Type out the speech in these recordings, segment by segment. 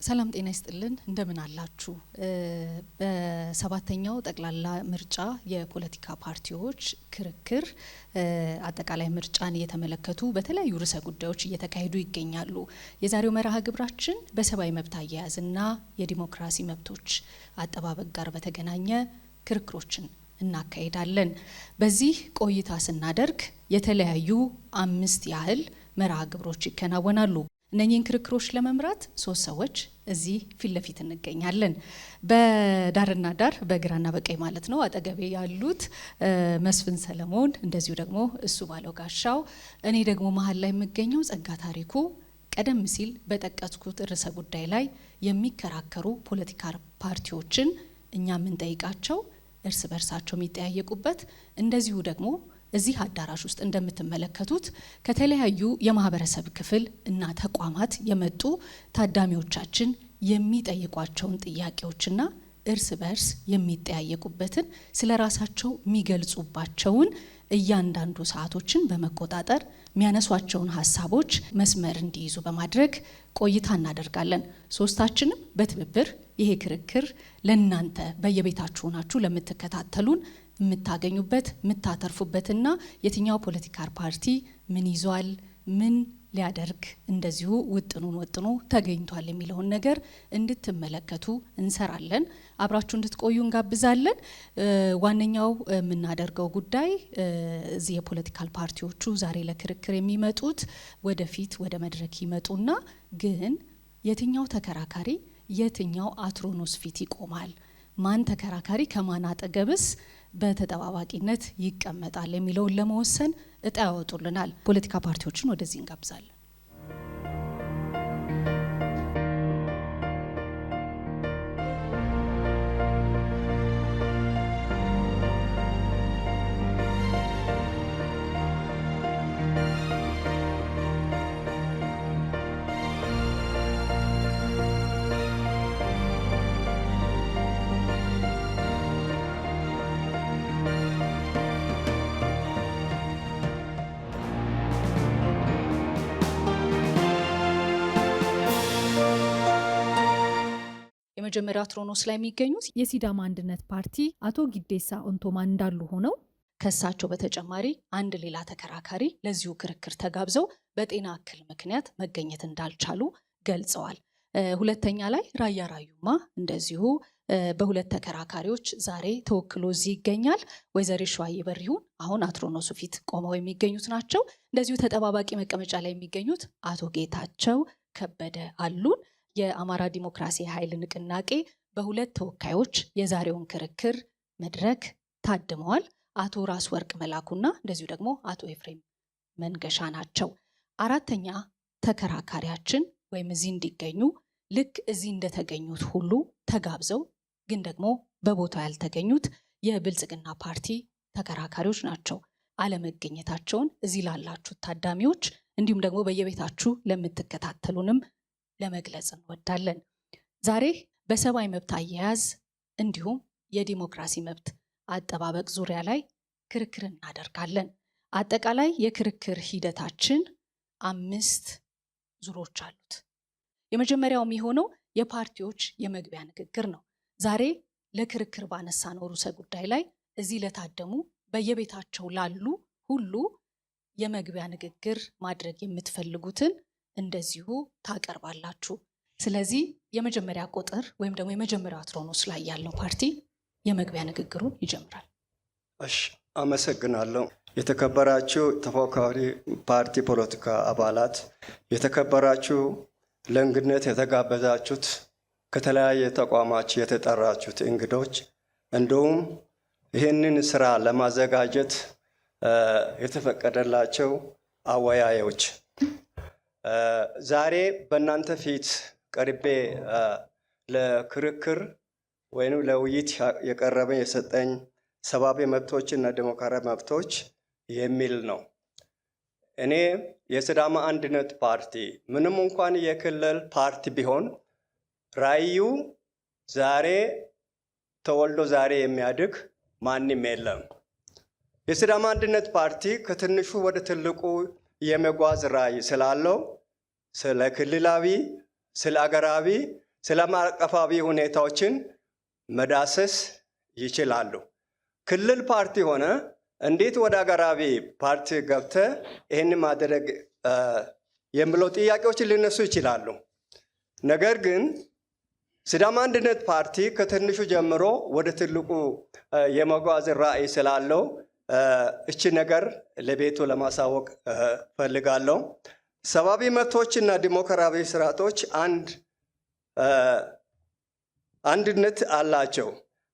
ሰላም ጤና ይስጥልን እንደምን አላችሁ በሰባተኛው ጠቅላላ ምርጫ የፖለቲካ ፓርቲዎች ክርክር አጠቃላይ ምርጫን እየተመለከቱ በተለያዩ ርዕሰ ጉዳዮች እየተካሄዱ ይገኛሉ። የዛሬው መርሃ ግብራችን በሰብአዊ መብት አያያዝና የዲሞክራሲ መብቶች አጠባበቅ ጋር በተገናኘ ክርክሮችን እናካሄዳለን። በዚህ ቆይታ ስናደርግ የተለያዩ 5 ያህል መርሃ ግብሮች ይከናወናሉ። እነኚህን ክርክሮች ለመምራት 3 ሰዎች እዚህ ፊት ለፊት እንገኛለን። በዳርና ዳር በግራና በቀኝ ማለት ነው አጠገቤ ያሉት መስፍን ሰለሞን፣ እንደዚሁ ደግሞ እሱ ባለው ጋሻው፣ እኔ ደግሞ መሀል ላይ የምገኘው ጸጋ ታሪኩ ቀደም ሲል በጠቀስኩት ርዕሰ ጉዳይ ላይ የሚከራከሩ ፖለቲካ ፓርቲዎችን እኛ የምንጠይቃቸው እርስ በርሳቸው የሚጠያየቁበት እንደዚሁ ደግሞ እዚህ አዳራሽ ውስጥ እንደምትመለከቱት ከተለያዩ የማህበረሰብ ክፍል እና ተቋማት የመጡ ታዳሚዎቻችን የሚጠይቋቸውን ጥያቄዎችና እርስ በርስ የሚጠያየቁበትን ስለራሳቸው የሚገልጹባቸውን እያንዳንዱ ሰዓቶችን በመቆጣጠር የሚያነሷቸውን ሀሳቦች መስመር እንዲይዙ በማድረግ ቆይታ እናደርጋለን። ሶስታችንም በትብብር ይሄ ክርክር ለእናንተ በየቤታችሁ ሆናችሁ ለምትከታተሉን የምታገኙበት የምታተርፉበትና የትኛው ፖለቲካ ፓርቲ ምን ይዟል ምን ሊያደርግ እንደዚሁ ውጥኑን ወጥኖ ተገኝቷል የሚለውን ነገር እንድትመለከቱ እንሰራለን። አብራችሁ እንድትቆዩ እንጋብዛለን። ዋነኛው የምናደርገው ጉዳይ እዚህ የፖለቲካል ፓርቲዎቹ ዛሬ ለክርክር የሚመጡት ወደፊት ወደ መድረክ ይመጡና ግን የትኛው ተከራካሪ የትኛው አትሮኖስ ፊት ይቆማል፣ ማን ተከራካሪ ከማን አጠገብስ በተጠባባቂነት ይቀመጣል የሚለውን ለመወሰን እጣ ያወጡልናል። ፖለቲካ ፓርቲዎችን ወደዚህ እንጋብዛለን። የመጀመሪያ አትሮኖስ ላይ የሚገኙት የሲዳማ አንድነት ፓርቲ አቶ ጊዴሳ ኦንቶማን እንዳሉ ሆነው ከሳቸው በተጨማሪ አንድ ሌላ ተከራካሪ ለዚሁ ክርክር ተጋብዘው በጤና እክል ምክንያት መገኘት እንዳልቻሉ ገልጸዋል። ሁለተኛ ላይ ራያ ራዩማ እንደዚሁ በሁለት ተከራካሪዎች ዛሬ ተወክሎ እዚህ ይገኛል። ወይዘሮ ሸዋዬ በሪሁን አሁን አትሮኖሱ ፊት ቆመው የሚገኙት ናቸው። እንደዚሁ ተጠባባቂ መቀመጫ ላይ የሚገኙት አቶ ጌታቸው ከበደ አሉን። የአማራ ዲሞክራሲ ኃይል ንቅናቄ በሁለት ተወካዮች የዛሬውን ክርክር መድረክ ታድመዋል። አቶ ራስ ወርቅ መላኩና እንደዚሁ ደግሞ አቶ ኤፍሬም መንገሻ ናቸው። አራተኛ ተከራካሪያችን ወይም እዚህ እንዲገኙ ልክ እዚህ እንደተገኙት ሁሉ ተጋብዘው ግን ደግሞ በቦታው ያልተገኙት የብልጽግና ፓርቲ ተከራካሪዎች ናቸው። አለመገኘታቸውን እዚህ ላላችሁ ታዳሚዎች እንዲሁም ደግሞ በየቤታችሁ ለምትከታተሉንም ለመግለጽ እንወዳለን። ዛሬ በሰብአዊ መብት አያያዝ እንዲሁም የዲሞክራሲ መብት አጠባበቅ ዙሪያ ላይ ክርክር እናደርጋለን። አጠቃላይ የክርክር ሂደታችን 5 ዙሮች አሉት። የመጀመሪያው የሚሆነው የፓርቲዎች የመግቢያ ንግግር ነው። ዛሬ ለክርክር ባነሳነው ርዕሰ ጉዳይ ላይ እዚህ ለታደሙ በየቤታቸው ላሉ ሁሉ የመግቢያ ንግግር ማድረግ የምትፈልጉትን እንደዚሁ ታቀርባላችሁ። ስለዚህ የመጀመሪያ ቁጥር ወይም ደግሞ የመጀመሪያው አትሮኖስ ላይ ያለው ፓርቲ የመግቢያ ንግግሩን ይጀምራል። እሺ፣ አመሰግናለሁ። የተከበራችሁ ተፎካካሪ ፓርቲ ፖለቲካ አባላት፣ የተከበራችሁ ለእንግድነት የተጋበዛችሁት ከተለያየ ተቋማት የተጠራችሁት እንግዶች፣ እንዲሁም ይህንን ስራ ለማዘጋጀት የተፈቀደላቸው አወያዮች፣ ዛሬ በእናንተ ፊት ቀርቤ ለክርክር ወይም ለውይይት የቀረበ የሰጠኝ ሰብአዊ መብቶችና ዲሞክራሲያዊ መብቶች የሚል ነው። እኔ የሲዳማ አንድነት ፓርቲ ምንም እንኳን የክልል ፓርቲ ቢሆን ራዕዩ ዛሬ ተወልዶ ዛሬ የሚያድግ ማንም የለም። የሲዳማ አንድነት ፓርቲ ከትንሹ ወደ ትልቁ የመጓዝ ራዕይ ስላለው ስለ ክልላዊ፣ ስለ አገራዊ፣ ዓለም አቀፋዊ ሁኔታዎችን መዳሰስ ይችላሉ። ክልል ፓርቲ ሆነ እንዴት ወደ ሀገራዊ ፓርቲ ገብተ ይህን ማድረግ የሚለው ጥያቄዎች ሊነሱ ይችላሉ። ነገር ግን ሲዳማ አንድነት ፓርቲ ከትንሹ ጀምሮ ወደ ትልቁ የመጓዝ ራዕይ ስላለው እቺ ነገር ለቤቱ ለማሳወቅ ፈልጋለሁ። ሰብአዊ መብቶችና ዲሞክራሲያዊ ስርዓቶች አንድነት አላቸው።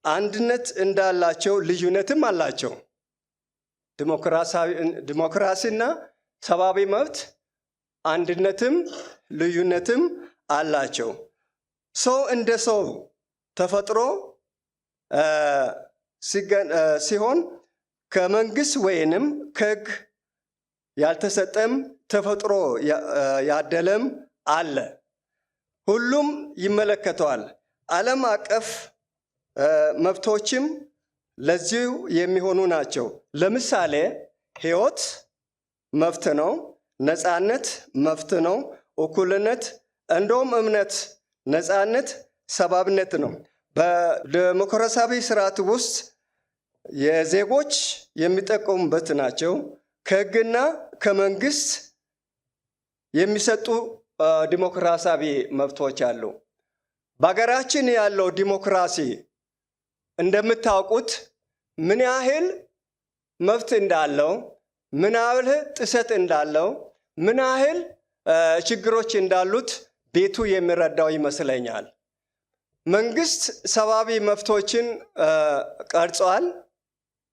አንድነት እንዳላቸው ልዩነትም አላቸው። ዲሞክራሲና ሰብአዊ መብት አንድነትም ልዩነትም አላቸው። ሰው እንደ ሰው ተፈጥሮ ሲሆን ከመንግስት ወይንም ከሕግ ያልተሰጠም ተፈጥሮ ያደለም አለ። ሁሉም ይመለከተዋል። ዓለም አቀፍ መብቶችም ለዚሁ የሚሆኑ ናቸው። ለምሳሌ ሕይወት መብት ነው። ነፃነት መብት ነው። እኩልነት እንደውም እምነት ነፃነት ሰብአዊነት ነው። በዲሞክራሲያዊ ስርዓት ውስጥ የዜጎች የሚጠቀሙበት ናቸው። ከሕግና ከመንግስት የሚሰጡ ዲሞክራሲያዊ መብቶች አሉ። በሀገራችን ያለው ዲሞክራሲ እንደምታውቁት ምን ያህል መብት እንዳለው፣ ምን ያህል ጥሰት እንዳለው፣ ምን ያህል ችግሮች እንዳሉት ቤቱ የሚረዳው ይመስለኛል። መንግስት ሰብአዊ መብቶችን ቀርጿል።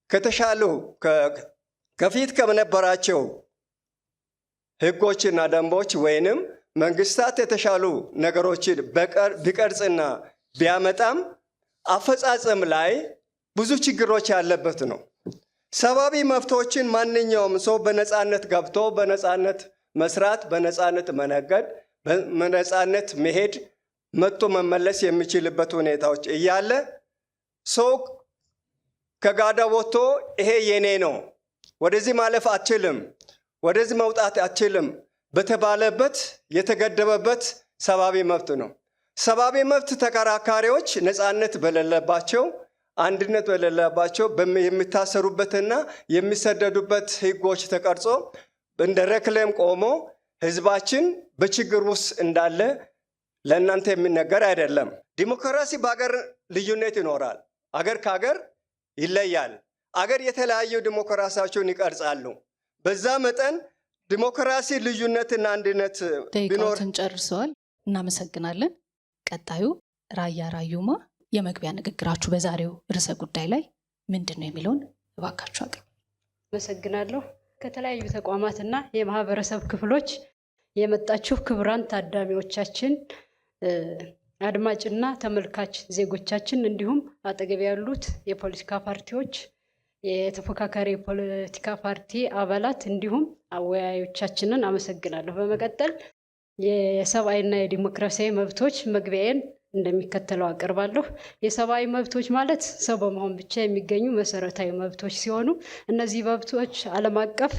ከተሻሉ ከፊት ከነበራቸው ህጎችና ደንቦች ወይንም መንግስታት የተሻሉ ነገሮችን ቢቀርጽና ቢያመጣም አፈጻጸም ላይ ብዙ ችግሮች ያለበት ነው። ሰብአዊ መብቶችን ማንኛውም ሰው በነፃነት ገብቶ በነፃነት መስራት፣ በነፃነት መነገድ፣ በነፃነት መሄድ፣ መጥቶ መመለስ የሚችልበት ሁኔታዎች እያለ ሰው ከጋዳ ወጥቶ ይሄ የኔ ነው፣ ወደዚህ ማለፍ አትችልም፣ ወደዚህ መውጣት አትችልም በተባለበት የተገደበበት ሰብአዊ መብት ነው። ሰብአዊ መብት ተከራካሪዎች ነፃነት በሌለባቸው፣ አንድነት በሌለባቸው የሚታሰሩበትና የሚሰደዱበት ህጎች ተቀርጾ እንደ ረክሌም ቆሞ ህዝባችን በችግር ውስጥ እንዳለ ለእናንተ የሚነገር አይደለም። ዲሞክራሲ በአገር ልዩነት ይኖራል። አገር ከአገር ይለያል። አገር የተለያዩ ዲሞክራሲያቸውን ይቀርጻሉ። በዛ መጠን ዲሞክራሲ ልዩነትና አንድነት ቢኖር። ደቂቃዎትን ጨርሰዋል። እናመሰግናለን። ቀጣዩ ራያ ራዩማ የመግቢያ ንግግራችሁ በዛሬው ርዕሰ ጉዳይ ላይ ምንድን ነው የሚለውን እባካችሁ አቅርቡ። አመሰግናለሁ። ከተለያዩ ተቋማትና የማህበረሰብ ክፍሎች የመጣችሁ ክቡራን ታዳሚዎቻችን፣ አድማጭና ተመልካች ዜጎቻችን፣ እንዲሁም አጠገብ ያሉት የፖለቲካ ፓርቲዎች፣ የተፎካካሪ የፖለቲካ ፓርቲ አባላት እንዲሁም አወያዮቻችንን አመሰግናለሁ። በመቀጠል የሰብአዊና የዲሞክራሲያዊ መብቶች መግቢያዬን እንደሚከተለው አቀርባለሁ። የሰብአዊ መብቶች ማለት ሰው በመሆን ብቻ የሚገኙ መሰረታዊ መብቶች ሲሆኑ እነዚህ መብቶች ዓለም አቀፍ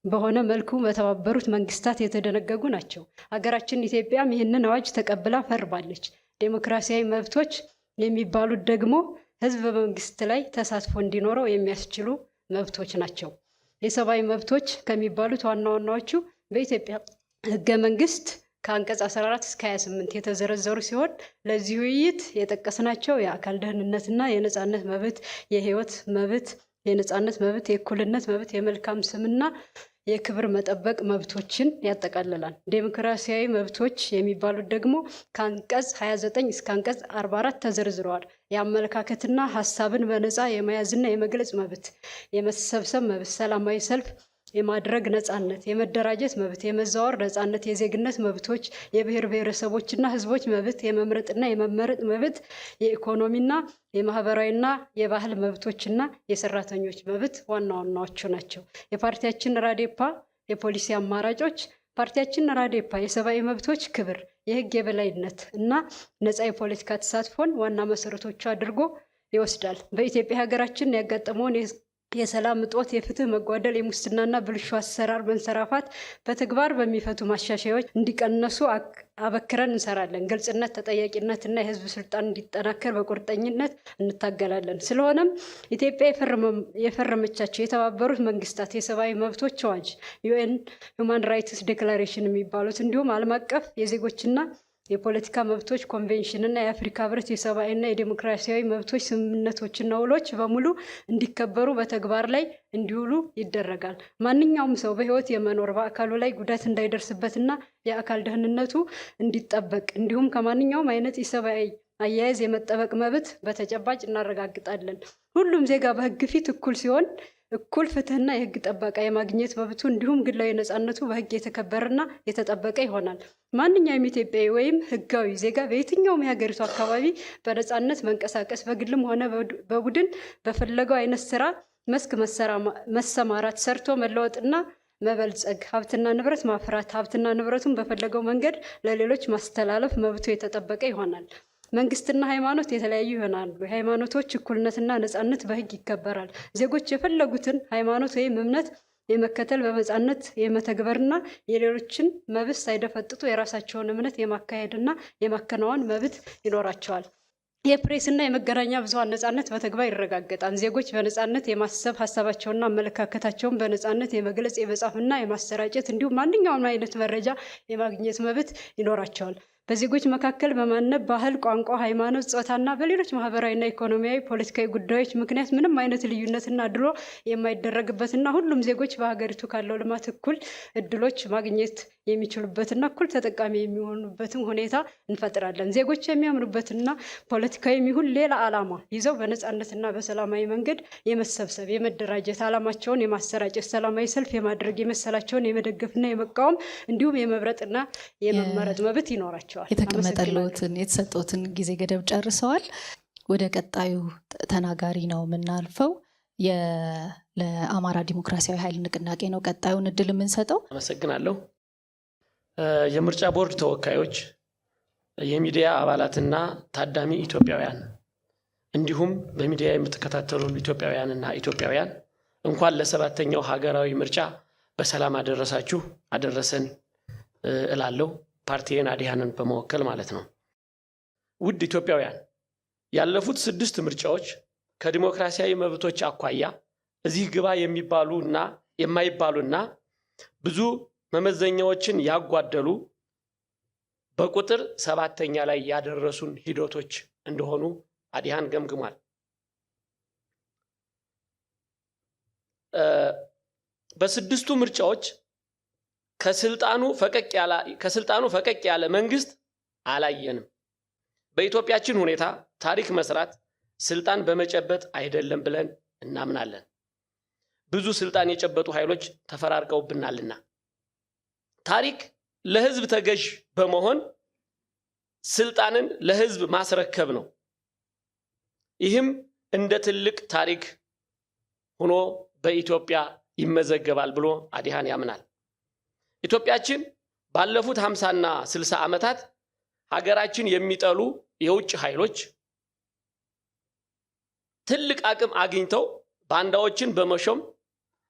በሆነ መልኩ በተባበሩት መንግስታት የተደነገጉ ናቸው። ሀገራችን ኢትዮጵያም ይህንን አዋጅ ተቀብላ ፈርማለች። ዴሞክራሲያዊ መብቶች የሚባሉት ደግሞ ህዝብ በመንግስት ላይ ተሳትፎ እንዲኖረው የሚያስችሉ መብቶች ናቸው። የሰብአዊ መብቶች ከሚባሉት ዋና ዋናዎቹ በኢትዮጵያ ህገ መንግስት ከአንቀጽ 14 እስከ 28 የተዘረዘሩ ሲሆን ለዚህ ውይይት የጠቀስናቸው የአካል ደህንነትና የነፃነት መብት፣ የህይወት መብት፣ የነፃነት መብት፣ የእኩልነት መብት፣ የመልካም ስምና የክብር መጠበቅ መብቶችን ያጠቃልላል። ዴሞክራሲያዊ መብቶች የሚባሉት ደግሞ ከአንቀጽ 29 እስከ አንቀጽ 44 ተዘርዝረዋል። የአመለካከትና ሀሳብን በነፃ የመያዝና የመግለጽ መብት፣ የመሰብሰብ መብት፣ ሰላማዊ ሰልፍ የማድረግ ነፃነት፣ የመደራጀት መብት፣ የመዛወር ነፃነት፣ የዜግነት መብቶች፣ የብሔር ብሔረሰቦችና ህዝቦች መብት፣ የመምረጥና የመመረጥ መብት፣ የኢኮኖሚና የማህበራዊና የባህል መብቶችና የሰራተኞች መብት ዋና ዋናዎቹ ናቸው። የፓርቲያችን ራዴፓ የፖሊሲ አማራጮች። ፓርቲያችን ራዴፓ የሰብአዊ መብቶች ክብር፣ የህግ የበላይነት እና ነፃ የፖለቲካ ተሳትፎን ዋና መሰረቶቹ አድርጎ ይወስዳል። በኢትዮጵያ ሀገራችን ያጋጠመውን የሰላም እጦት፣ የፍትህ መጓደል፣ የሙስናና ብልሹ አሰራር መንሰራፋት በተግባር በሚፈቱ ማሻሻያዎች እንዲቀነሱ አበክረን እንሰራለን። ግልጽነት፣ ተጠያቂነትና የህዝብ ስልጣን እንዲጠናከር በቁርጠኝነት እንታገላለን። ስለሆነም ኢትዮጵያ የፈረመቻቸው የተባበሩት መንግስታት የሰብአዊ መብቶች አዋጅ ዩኤን ሁማን ራይትስ ዴክላሬሽን የሚባሉት እንዲሁም ዓለም አቀፍ የዜጎችና የፖለቲካ መብቶች ኮንቬንሽን እና የአፍሪካ ህብረት የሰብአዊና የዲሞክራሲያዊ መብቶች ስምምነቶችና ውሎች በሙሉ እንዲከበሩ በተግባር ላይ እንዲውሉ ይደረጋል። ማንኛውም ሰው በህይወት የመኖር በአካሉ ላይ ጉዳት እንዳይደርስበትና የአካል ደህንነቱ እንዲጠበቅ እንዲሁም ከማንኛውም አይነት የሰብአዊ አያያዝ የመጠበቅ መብት በተጨባጭ እናረጋግጣለን። ሁሉም ዜጋ በህግ ፊት እኩል ሲሆን እኩል ፍትህና የህግ ጠበቃ የማግኘት መብቱ እንዲሁም ግላዊ ነፃነቱ በህግ የተከበረና የተጠበቀ ይሆናል። ማንኛውም ኢትዮጵያዊ ወይም ህጋዊ ዜጋ በየትኛውም የሀገሪቱ አካባቢ በነፃነት መንቀሳቀስ፣ በግልም ሆነ በቡድን በፈለገው አይነት ስራ መስክ መሰማራት፣ ሰርቶ መለወጥና መበልጸግ፣ ሀብትና ንብረት ማፍራት፣ ሀብትና ንብረቱን በፈለገው መንገድ ለሌሎች ማስተላለፍ መብቱ የተጠበቀ ይሆናል። መንግስትና ሃይማኖት የተለያዩ ይሆናሉ። የሃይማኖቶች እኩልነትና ነፃነት በህግ ይከበራል። ዜጎች የፈለጉትን ሃይማኖት ወይም እምነት የመከተል በነፃነት የመተግበርና የሌሎችን መብት ሳይደፈጥጡ የራሳቸውን እምነት የማካሄድና የማከናወን መብት ይኖራቸዋል። የፕሬስና የመገናኛ ብዙሃን ነፃነት በተግባር ይረጋገጣል። ዜጎች በነፃነት የማሰብ ሀሳባቸውንና አመለካከታቸውን በነፃነት የመግለጽ የመጻፍና የማሰራጨት እንዲሁም ማንኛውም አይነት መረጃ የማግኘት መብት ይኖራቸዋል። በዜጎች መካከል በማንነት፣ ባህል፣ ቋንቋ፣ ሃይማኖት፣ ጾታና በሌሎች ማህበራዊና ኢኮኖሚያዊ፣ ፖለቲካዊ ጉዳዮች ምክንያት ምንም አይነት ልዩነትና ድሎ የማይደረግበትና ሁሉም ዜጎች በሀገሪቱ ካለው ልማት እኩል እድሎች ማግኘት የሚችሉበትና እኩል ተጠቃሚ የሚሆኑበትን ሁኔታ እንፈጥራለን። ዜጎች የሚያምኑበትና ፖለቲካዊ ይሁን ሌላ ዓላማ ይዘው በነፃነትና በሰላማዊ መንገድ የመሰብሰብ፣ የመደራጀት፣ ዓላማቸውን የማሰራጨት፣ ሰላማዊ ሰልፍ የማድረግ፣ የመሰላቸውን የመደገፍና የመቃወም እንዲሁም የመምረጥና የመመረጥ መብት ይኖራቸዋል። የተቀመጠልዎትን የተሰጠዎትን ጊዜ ገደብ ጨርሰዋል። ወደ ቀጣዩ ተናጋሪ ነው የምናልፈው። ለአማራ ዲሞክራሲያዊ ኃይል ንቅናቄ ነው ቀጣዩን እድል የምንሰጠው። አመሰግናለሁ። የምርጫ ቦርድ ተወካዮች፣ የሚዲያ አባላትና ታዳሚ ኢትዮጵያውያን እንዲሁም በሚዲያ የምትከታተሉ ኢትዮጵያውያንና ኢትዮጵያውያን እንኳን ለሰባተኛው ሀገራዊ ምርጫ በሰላም አደረሳችሁ አደረሰን እላለሁ። ፓርቲዬን አዲሃንን በመወከል ማለት ነው። ውድ ኢትዮጵያውያን፣ ያለፉት 6 ምርጫዎች ከዲሞክራሲያዊ መብቶች አኳያ እዚህ ግባ የሚባሉና የማይባሉና ብዙ መመዘኛዎችን ያጓደሉ በቁጥር 7ኛ ላይ ያደረሱን ሂደቶች እንደሆኑ አዲሃን ገምግሟል። በ6ቱ ምርጫዎች ከስልጣኑ ፈቀቅ ያለ መንግስት አላየንም። በኢትዮጵያችን ሁኔታ ታሪክ መስራት ስልጣን በመጨበጥ አይደለም ብለን እናምናለን። ብዙ ስልጣን የጨበጡ ኃይሎች ተፈራርቀውብናልና ታሪክ ለህዝብ ተገዥ በመሆን ስልጣንን ለህዝብ ማስረከብ ነው። ይህም እንደ ትልቅ ታሪክ ሆኖ በኢትዮጵያ ይመዘገባል ብሎ አዲሃን ያምናል። ኢትዮጵያችን ባለፉት 50ና 60 ዓመታት ሀገራችን የሚጠሉ የውጭ ኃይሎች ትልቅ አቅም አግኝተው ባንዳዎችን በመሾም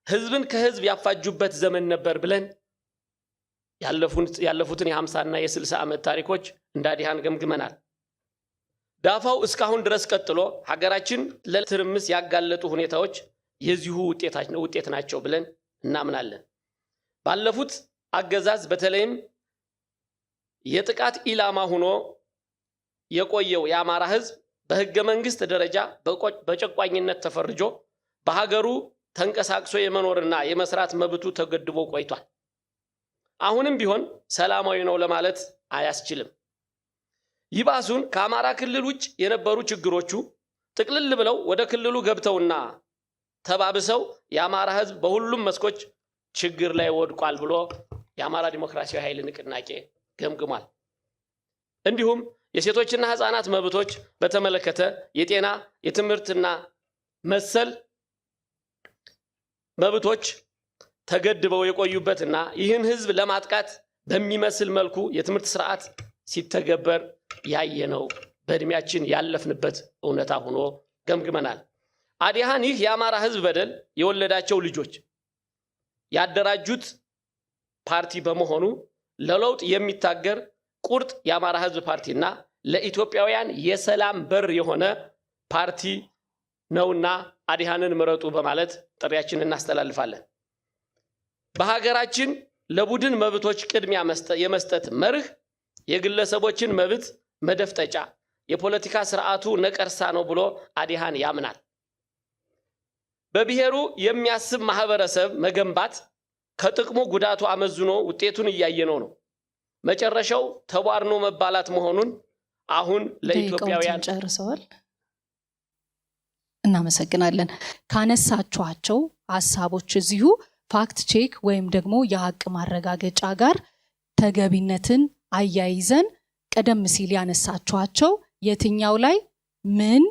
ህዝብን ከህዝብ ያፋጁበት ዘመን ነበር ብለን ያለፉትን የ50ና የ60 ዓመት ታሪኮች እንደ አዲሃን ገምግመናል። ዳፋው እስካሁን ድረስ ቀጥሎ ሀገራችን ለትርምስ ያጋለጡ ሁኔታዎች የዚሁ ውጤት ናቸው ብለን እናምናለን። ባለፉት አገዛዝ በተለይም የጥቃት ኢላማ ሆኖ የቆየው የአማራ ህዝብ በህገ መንግስት ደረጃ በጨቋኝነት ተፈርጆ በሀገሩ ተንቀሳቅሶ የመኖርና የመስራት መብቱ ተገድቦ ቆይቷል። አሁንም ቢሆን ሰላማዊ ነው ለማለት አያስችልም። ይባሱን ከአማራ ክልል ውጭ የነበሩ ችግሮቹ ጥቅልል ብለው ወደ ክልሉ ገብተውና ተባብሰው የአማራ ህዝብ በሁሉም መስኮች ችግር ላይ ወድቋል ብሎ የአማራ ዲሞክራሲያዊ ኃይል ንቅናቄ ገምግሟል። እንዲሁም የሴቶችና ህፃናት መብቶች በተመለከተ የጤና፣ የትምህርትና መሰል መብቶች ተገድበው የቆዩበትና ይህን ህዝብ ለማጥቃት በሚመስል መልኩ የትምህርት ስርዓት ሲተገበር ያየነው በእድሜያችን ያለፍንበት እውነታ ሆኖ ገምግመናል። አዲሃን ይህ የአማራ ህዝብ በደል የወለዳቸው ልጆች ያደራጁት ፓርቲ በመሆኑ ለለውጥ የሚታገር ቁርጥ የአማራ ህዝብ ፓርቲና ለኢትዮጵያውያን የሰላም በር የሆነ ፓርቲ ነውና አዲሃንን ምረጡ በማለት ጥሪያችንን እናስተላልፋለን። በሀገራችን ለቡድን መብቶች ቅድሚያ የመስጠት መርህ የግለሰቦችን መብት መደፍጠጫ የፖለቲካ ስርዓቱ ነቀርሳ ነው ብሎ አዲሃን ያምናል። በብሔሩ የሚያስብ ማህበረሰብ መገንባት ከጥቅሙ ጉዳቱ አመዝኖ ውጤቱን እያየነው ነው። መጨረሻው ተቧርኖ መባላት መሆኑን አሁን ለኢትዮጵያውያን ጨርሰዋል። እናመሰግናለን። ካነሳችኋቸው ሐሳቦች እዚሁ ፋክት ቼክ ወይም ደግሞ የሀቅ ማረጋገጫ ጋር ተገቢነትን አያይዘን ቀደም ሲል ያነሳችኋቸው የትኛው ላይ ምን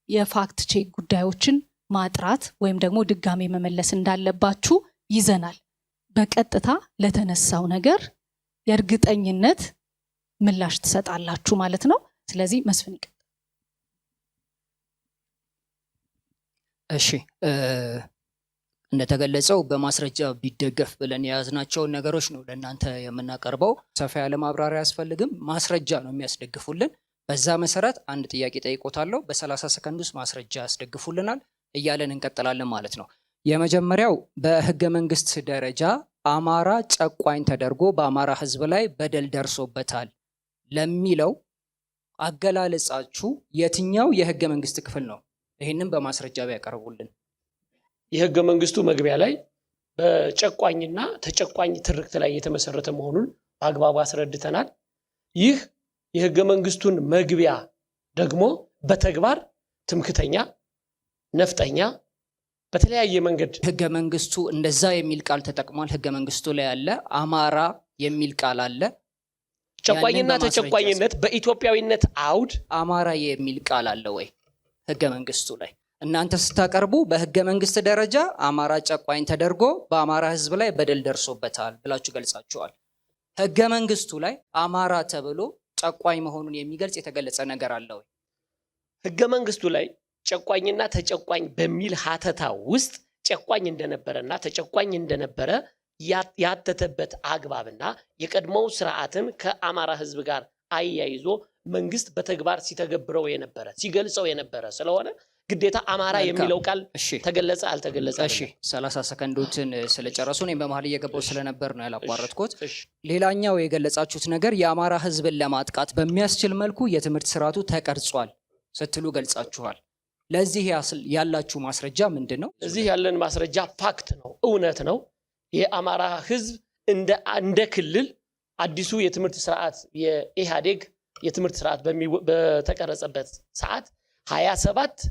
የፋክት ቼክ ጉዳዮችን ማጥራት ወይም ደግሞ ድጋሜ መመለስ እንዳለባችሁ ይዘናል። በቀጥታ ለተነሳው ነገር የእርግጠኝነት ምላሽ ትሰጣላችሁ ማለት ነው። ስለዚህ መስፍን ይቀጥል። እሺ እንደተገለጸው በማስረጃ ቢደገፍ ብለን የያዝናቸውን ነገሮች ነው ለእናንተ የምናቀርበው። ሰፋ ያለ ማብራሪያ አያስፈልግም። ማስረጃ ነው የሚያስደግፉልን። በዛ መሰረት አንድ ጥያቄ ጠይቆታለሁ። በ30 ሰከንድ ውስጥ ማስረጃ ያስደግፉልናል እያለን እንቀጥላለን ማለት ነው። የመጀመሪያው በህገ መንግስት ደረጃ አማራ ጨቋኝ ተደርጎ በአማራ ህዝብ ላይ በደል ደርሶበታል ለሚለው አገላለጻችሁ የትኛው የህገ መንግስት ክፍል ነው? ይህንን በማስረጃ ቢያቀርቡልን። የህገ መንግስቱ መግቢያ ላይ በጨቋኝና ተጨቋኝ ትርክት ላይ የተመሰረተ መሆኑን በአግባቡ አስረድተናል። ይህ የህገ መንግስቱን መግቢያ ደግሞ በተግባር ትምክተኛ፣ ነፍጠኛ በተለያየ መንገድ ህገ መንግስቱ እንደዛ የሚል ቃል ተጠቅሟል። ህገ መንግስቱ ላይ ያለ አማራ የሚል ቃል አለ። ጨቋኝና ተጨቋኝነት በኢትዮጵያዊነት አውድ አማራ የሚል ቃል አለ ወይ ህገ መንግስቱ ላይ? እናንተ ስታቀርቡ በህገ መንግስት ደረጃ አማራ ጨቋኝ ተደርጎ በአማራ ህዝብ ላይ በደል ደርሶበታል ብላችሁ ገልጻችኋል። ህገ መንግስቱ ላይ አማራ ተብሎ ጨቋኝ መሆኑን የሚገልጽ የተገለጸ ነገር አለ ወይ? ህገ መንግስቱ ላይ ጨቋኝና ተጨቋኝ በሚል ሀተታ ውስጥ ጨቋኝ እንደነበረና ተጨቋኝ እንደነበረ ያተተበት አግባብና የቀድሞው ስርዓትን ከአማራ ህዝብ ጋር አያይዞ መንግስት በተግባር ሲተገብረው የነበረ ሲገልጸው የነበረ ስለሆነ ግዴታ አማራ የሚለው ቃል ተገለጸ አልተገለጸ። እሺ 30 ሰከንዶችን ስለጨረሱ እኔም በመሃል እየገባው ስለነበር ነው ያላቋረጥኩት። ሌላኛው የገለጻችሁት ነገር የአማራ ህዝብን ለማጥቃት በሚያስችል መልኩ የትምህርት ስርዓቱ ተቀርጿል ስትሉ ገልጻችኋል። ለዚህ ያላችሁ ማስረጃ ምንድነው? እዚህ ያለን ማስረጃ ፋክት ነው፣ እውነት ነው። የአማራ ህዝብ እንደ ክልል አዲሱ የትምህርት ስርዓት የኢህአዴግ የትምህርት ስርዓት በተቀረጸበት ሰዓት 27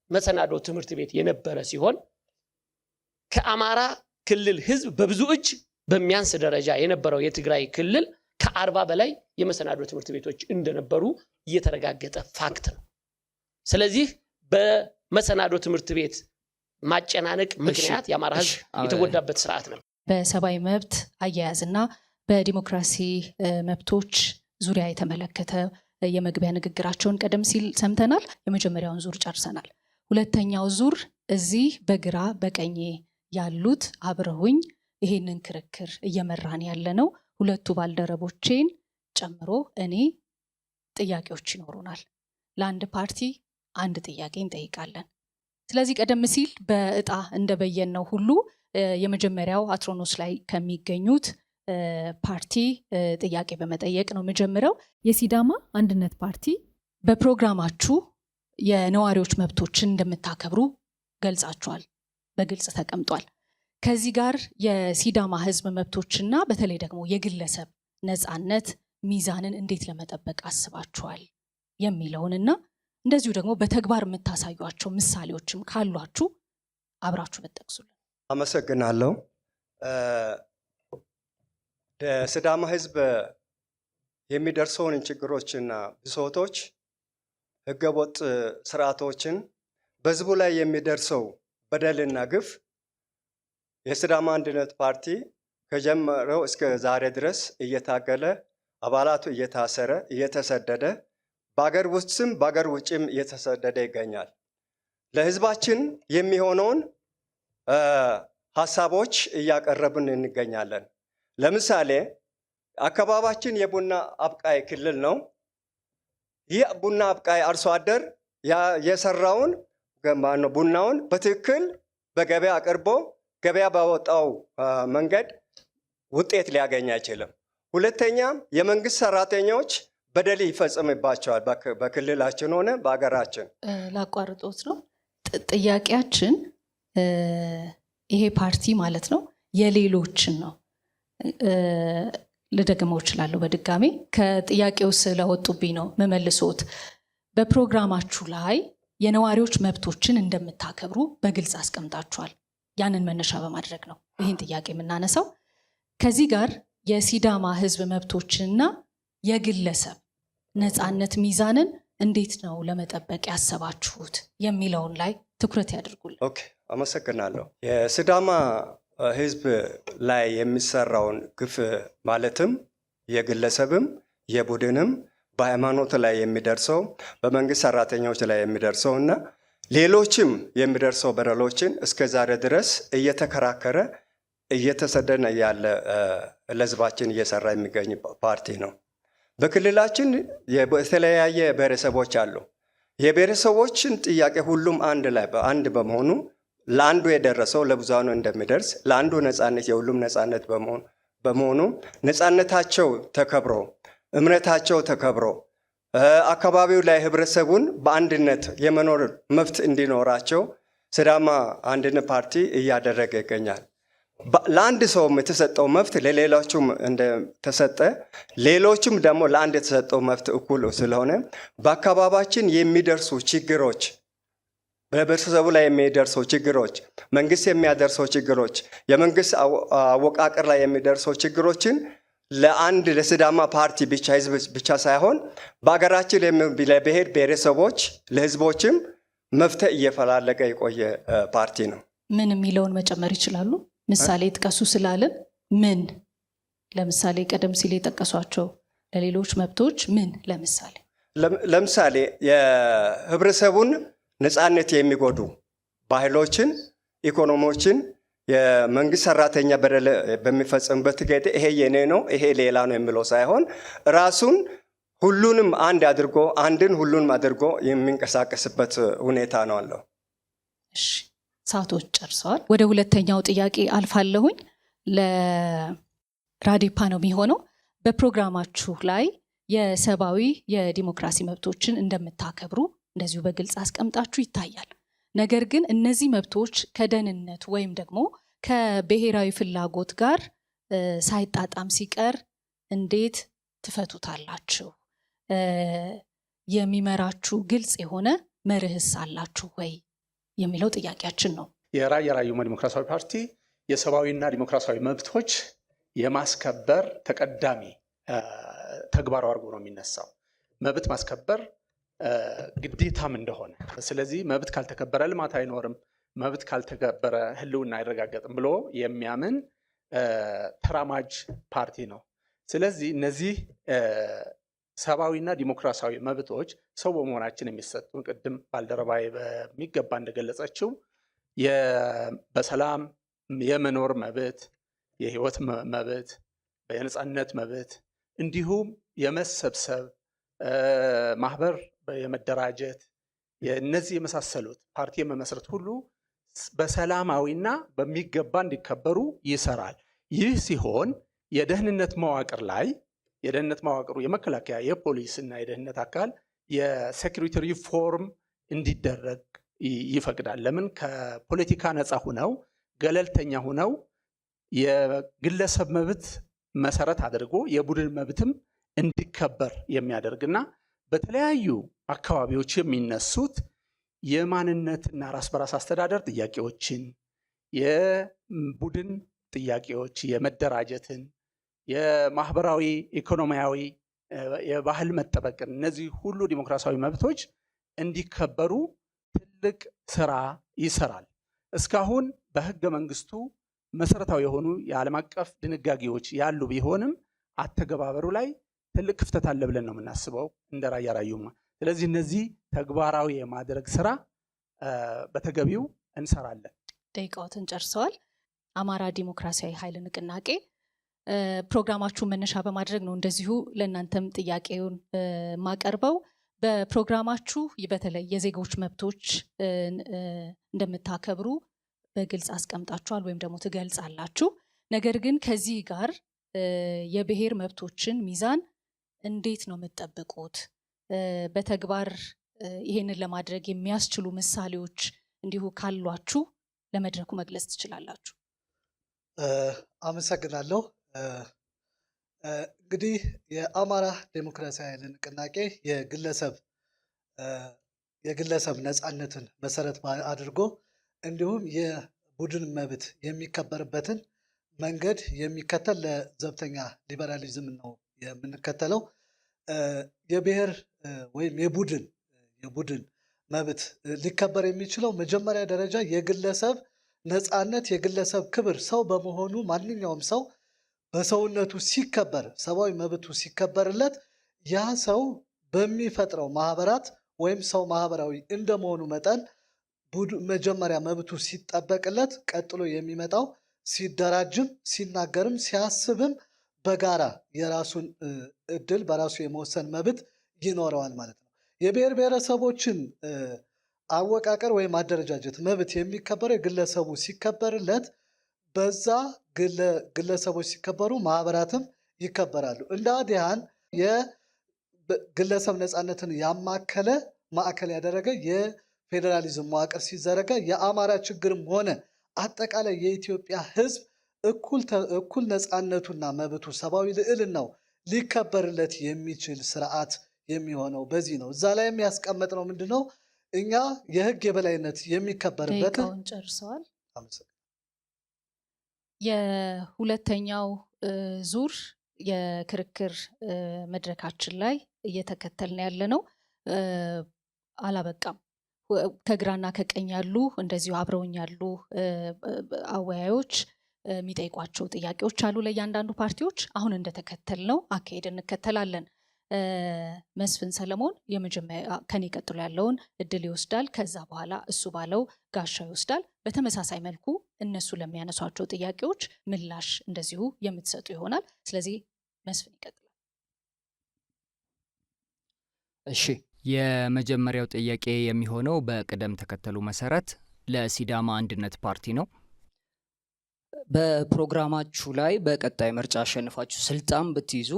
የመሰናዶ ትምህርት ቤት የነበረ ሲሆን ከአማራ ክልል ህዝብ በብዙ እጅ በሚያንስ ደረጃ የነበረው የትግራይ ክልል ከ40 በላይ የመሰናዶ ትምህርት ቤቶች እንደነበሩ እየተረጋገጠ ፋክት ነው። ስለዚህ በመሰናዶ ትምህርት ቤት ማጨናነቅ ምክንያት የአማራ ህዝብ የተጎዳበት ስርዓት ነው። በሰብአዊ መብት አያያዝና በዲሞክራሲ መብቶች ዙሪያ የተመለከተ የመግቢያ ንግግራቸውን ቀደም ሲል ሰምተናል። የመጀመሪያውን ዙር ጨርሰናል። ሁለተኛው ዙር እዚህ በግራ በቀኝ ያሉት አብረውኝ ይሄንን ክርክር እየመራን ያለ ነው። ሁለቱ ባልደረቦቼን ጨምሮ እኔ ጥያቄዎች ይኖሩናል። ለአንድ ፓርቲ አንድ ጥያቄ እንጠይቃለን። ስለዚህ ቀደም ሲል በእጣ እንደበየነው ሁሉ የመጀመሪያው አትሮኖስ ላይ ከሚገኙት ፓርቲ ጥያቄ በመጠየቅ ነው የምጀምረው። የሲዳማ አንድነት ፓርቲ በፕሮግራማችሁ የነዋሪዎች መብቶችን እንደምታከብሩ ገልጻችኋል፣ በግልጽ ተቀምጧል። ከዚህ ጋር የሲዳማ ህዝብ መብቶችና በተለይ ደግሞ የግለሰብ ነፃነት ሚዛንን እንዴት ለመጠበቅ አስባችኋል የሚለውንና እንደዚሁ ደግሞ በተግባር የምታሳዩቸው ምሳሌዎችም ካሏችሁ አብራችሁ ብትጠቅሱልን። አመሰግናለሁ። ለሲዳማ ህዝብ የሚደርሰውን ችግሮችና ብሶቶች፣ ህገወጥ ስርዓቶችን፣ በህዝቡ ላይ የሚደርሰው በደልና ግፍ የሲዳማ አንድነት ፓርቲ ከጀመረው እስከ ዛሬ ድረስ እየታገለ አባላቱ እየታሰረ እየተሰደደ በአገር ውስጥም በአገር ውጭም እየተሰደደ ይገኛል። ለህዝባችን የሚሆነውን ሀሳቦች እያቀረብን እንገኛለን። ለምሳሌ አካባቢያችን የቡና አብቃይ ክልል ነው። ይህ ቡና አብቃይ አርሶ አደር የሰራውን ቡናውን በትክክል በገበያ አቅርቦ ገበያ ባወጣው መንገድ ውጤት ሊያገኝ አይችልም። ሁለተኛ የመንግስት ሰራተኞች በደል ይፈጸምባቸዋል በክልላችን ሆነ በሀገራችን። ላቋርጦት ነው ጥያቄያችን። ይሄ ፓርቲ ማለት ነው የሌሎችን ነው። ልደግመው እችላለሁ በድጋሚ ከጥያቄው ስለወጡብኝ ነው መመልሶት። በፕሮግራማችሁ ላይ የነዋሪዎች መብቶችን እንደምታከብሩ በግልጽ አስቀምጣችኋል። ያንን መነሻ በማድረግ ነው ይህን ጥያቄ የምናነሳው። ከዚህ ጋር የሲዳማ ህዝብ መብቶችንና የግለሰብ ነፃነት ሚዛንን እንዴት ነው ለመጠበቅ ያሰባችሁት የሚለውን ላይ ትኩረት ያድርጉልን። ኦኬ፣ አመሰግናለሁ። የሲዳማ ህዝብ ላይ የሚሰራውን ግፍ ማለትም የግለሰብም የቡድንም በሃይማኖት ላይ የሚደርሰው በመንግስት ሰራተኞች ላይ የሚደርሰው እና ሌሎችም የሚደርሰው በደሎችን እስከ ዛሬ ድረስ እየተከራከረ እየተሰደነ ያለ ለህዝባችን እየሰራ የሚገኝ ፓርቲ ነው። በክልላችን የተለያየ ብሔረሰቦች አሉ። የብሔረሰቦችን ጥያቄ ሁሉም አንድ ላይ አንድ በመሆኑ ለአንዱ የደረሰው ለብዙሃኑ እንደሚደርስ ለአንዱ ነፃነት የሁሉም ነፃነት በመሆኑ ነፃነታቸው ተከብሮ እምነታቸው ተከብሮ አካባቢው ላይ ህብረተሰቡን በአንድነት የመኖር መብት እንዲኖራቸው ሲዳማ አንድነት ፓርቲ እያደረገ ይገኛል። ለአንድ ሰውም የተሰጠው መብት ለሌሎቹም እንደተሰጠ ሌሎችም ደግሞ ለአንድ የተሰጠው መብት እኩል ስለሆነ በአካባቢያችን የሚደርሱ ችግሮች በህብረተሰቡ ላይ የሚደርሰው ችግሮች መንግስት የሚያደርሰው ችግሮች የመንግስት አወቃቀር ላይ የሚደርሰው ችግሮችን ለአንድ ለሲዳማ ፓርቲ ብቻ ህዝብ ብቻ ሳይሆን በአገራችን ለብሔር ብሔረሰቦች ለህዝቦችም መፍትሄ እየፈላለገ የቆየ ፓርቲ ነው። ምን የሚለውን መጨመር ይችላሉ? ምሳሌ ጥቀሱ ስላለን ምን ለምሳሌ ቀደም ሲል የጠቀሷቸው ለሌሎች መብቶች ምን ለምሳሌ የህብረተሰቡን ነፃነት የሚጎዱ ባህሎችን፣ ኢኮኖሚዎችን የመንግስት ሰራተኛ በደል በሚፈጽምበት ጊዜ ይሄ የኔ ነው ይሄ ሌላ ነው የሚለው ሳይሆን ራሱን ሁሉንም አንድ አድርጎ አንድን ሁሉንም አድርጎ የሚንቀሳቀስበት ሁኔታ ነው አለው። እሺ፣ ሰዓቶች ጨርሰዋል። ወደ ሁለተኛው ጥያቄ አልፋለሁኝ። ለራዴፓ ነው የሚሆነው። በፕሮግራማችሁ ላይ የሰብአዊ የዲሞክራሲ መብቶችን እንደምታከብሩ እንደዚሁ በግልጽ አስቀምጣችሁ ይታያል። ነገር ግን እነዚህ መብቶች ከደህንነት ወይም ደግሞ ከብሔራዊ ፍላጎት ጋር ሳይጣጣም ሲቀር እንዴት ትፈቱታላችሁ? የሚመራችሁ ግልጽ የሆነ መርህስ አላችሁ ወይ የሚለው ጥያቄያችን ነው። የራያ ራዩማ ዲሞክራሲያዊ ፓርቲ የሰብአዊና ዲሞክራሲያዊ መብቶች የማስከበር ተቀዳሚ ተግባሩ አድርጎ ነው የሚነሳው። መብት ማስከበር ግዴታም እንደሆነ፣ ስለዚህ መብት ካልተከበረ ልማት አይኖርም፣ መብት ካልተከበረ ህልውና አይረጋገጥም ብሎ የሚያምን ተራማጅ ፓርቲ ነው። ስለዚህ እነዚህ ሰብአዊና ዲሞክራሲያዊ መብቶች ሰው በመሆናችን የሚሰጡን ቅድም ባልደረባዬ በሚገባ እንደገለጸችው በሰላም የመኖር መብት፣ የህይወት መብት፣ የነፃነት መብት እንዲሁም የመሰብሰብ ማህበር የመደራጀት እነዚህ የመሳሰሉት ፓርቲ የመመስረት ሁሉ በሰላማዊና በሚገባ እንዲከበሩ ይሰራል። ይህ ሲሆን የደህንነት መዋቅር ላይ የደህንነት መዋቅሩ የመከላከያ የፖሊስ እና የደህንነት አካል የሴኩሪቲ ሪፎርም እንዲደረግ ይፈቅዳል። ለምን? ከፖለቲካ ነፃ ሁነው ገለልተኛ ሁነው የግለሰብ መብት መሰረት አድርጎ የቡድን መብትም እንዲከበር የሚያደርግና በተለያዩ አካባቢዎች የሚነሱት የማንነትና ራስ በራስ አስተዳደር ጥያቄዎችን፣ የቡድን ጥያቄዎች፣ የመደራጀትን፣ የማህበራዊ ኢኮኖሚያዊ፣ የባህል መጠበቅን እነዚህ ሁሉ ዲሞክራሲያዊ መብቶች እንዲከበሩ ትልቅ ስራ ይሰራል። እስካሁን በህገ መንግስቱ መሰረታዊ የሆኑ የዓለም አቀፍ ድንጋጌዎች ያሉ ቢሆንም አተገባበሩ ላይ ትልቅ ክፍተት አለ ብለን ነው የምናስበው እንደ ራያ ራዩማ። ስለዚህ እነዚህ ተግባራዊ የማድረግ ስራ በተገቢው እንሰራለን። ደቂቃዎትን ጨርሰዋል። አማራ ዲሞክራሲያዊ ኃይል ንቅናቄ ፕሮግራማችሁን መነሻ በማድረግ ነው እንደዚሁ ለእናንተም ጥያቄውን ማቀርበው። በፕሮግራማችሁ በተለይ የዜጎች መብቶች እንደምታከብሩ በግልጽ አስቀምጣችኋል ወይም ደግሞ ትገልጻላችሁ። ነገር ግን ከዚህ ጋር የብሔር መብቶችን ሚዛን እንዴት ነው የምትጠብቁት? በተግባር ይሄንን ለማድረግ የሚያስችሉ ምሳሌዎች እንዲሁ ካሏችሁ ለመድረኩ መግለጽ ትችላላችሁ። አመሰግናለሁ። እንግዲህ የአማራ ዴሞክራሲያዊ ኃይል ንቅናቄ የግለሰብ ነፃነትን መሰረት አድርጎ እንዲሁም የቡድን መብት የሚከበርበትን መንገድ የሚከተል ለዘብተኛ ሊበራሊዝም ነው የምንከተለው። የብሔር ወይም የቡድን መብት ሊከበር የሚችለው መጀመሪያ ደረጃ የግለሰብ ነፃነት፣ የግለሰብ ክብር፣ ሰው በመሆኑ ማንኛውም ሰው በሰውነቱ ሲከበር፣ ሰብአዊ መብቱ ሲከበርለት ያ ሰው በሚፈጥረው ማህበራት ወይም ሰው ማህበራዊ እንደመሆኑ መጠን መጀመሪያ መብቱ ሲጠበቅለት ቀጥሎ የሚመጣው ሲደራጅም ሲናገርም ሲያስብም በጋራ የራሱን እድል በራሱ የመወሰን መብት ይኖረዋል ማለት ነው። የብሔር ብሔረሰቦችን አወቃቀር ወይም አደረጃጀት መብት የሚከበረው የግለሰቡ ሲከበርለት፣ በዛ ግለሰቦች ሲከበሩ ማህበራትም ይከበራሉ። እንደ አዲሃን የግለሰብ ነፃነትን ያማከለ ማዕከል ያደረገ የፌዴራሊዝም መዋቅር ሲዘረጋ የአማራ ችግርም ሆነ አጠቃላይ የኢትዮጵያ ሕዝብ እኩል ነፃነቱና መብቱ ሰብአዊ ልዕልናው ሊከበርለት የሚችል ስርዓት የሚሆነው በዚህ ነው። እዛ ላይ የሚያስቀምጥ ነው ምንድነው? እኛ የህግ የበላይነት የሚከበርበት ደቂቃውን ጨርሰዋል። የሁለተኛው ዙር የክርክር መድረካችን ላይ እየተከተልን ያለ ነው አላበቃም። ከግራና ከቀኝ ያሉ እንደዚሁ አብረውኝ ያሉ አወያዮች የሚጠይቋቸው ጥያቄዎች አሉ ለእያንዳንዱ ፓርቲዎች። አሁን እንደተከተል ነው አካሄድ እንከተላለን። መስፍን ሰለሞን ከኔ ቀጥሎ ያለውን እድል ይወስዳል። ከዛ በኋላ እሱ ባለው ጋሻው ይወስዳል። በተመሳሳይ መልኩ እነሱ ለሚያነሷቸው ጥያቄዎች ምላሽ እንደዚሁ የምትሰጡ ይሆናል። ስለዚህ መስፍን ይቀጥላል። እሺ፣ የመጀመሪያው ጥያቄ የሚሆነው በቅደም ተከተሉ መሰረት ለሲዳማ አንድነት ፓርቲ ነው። በፕሮግራማችሁ ላይ በቀጣይ ምርጫ አሸንፋችሁ ስልጣን ብትይዙ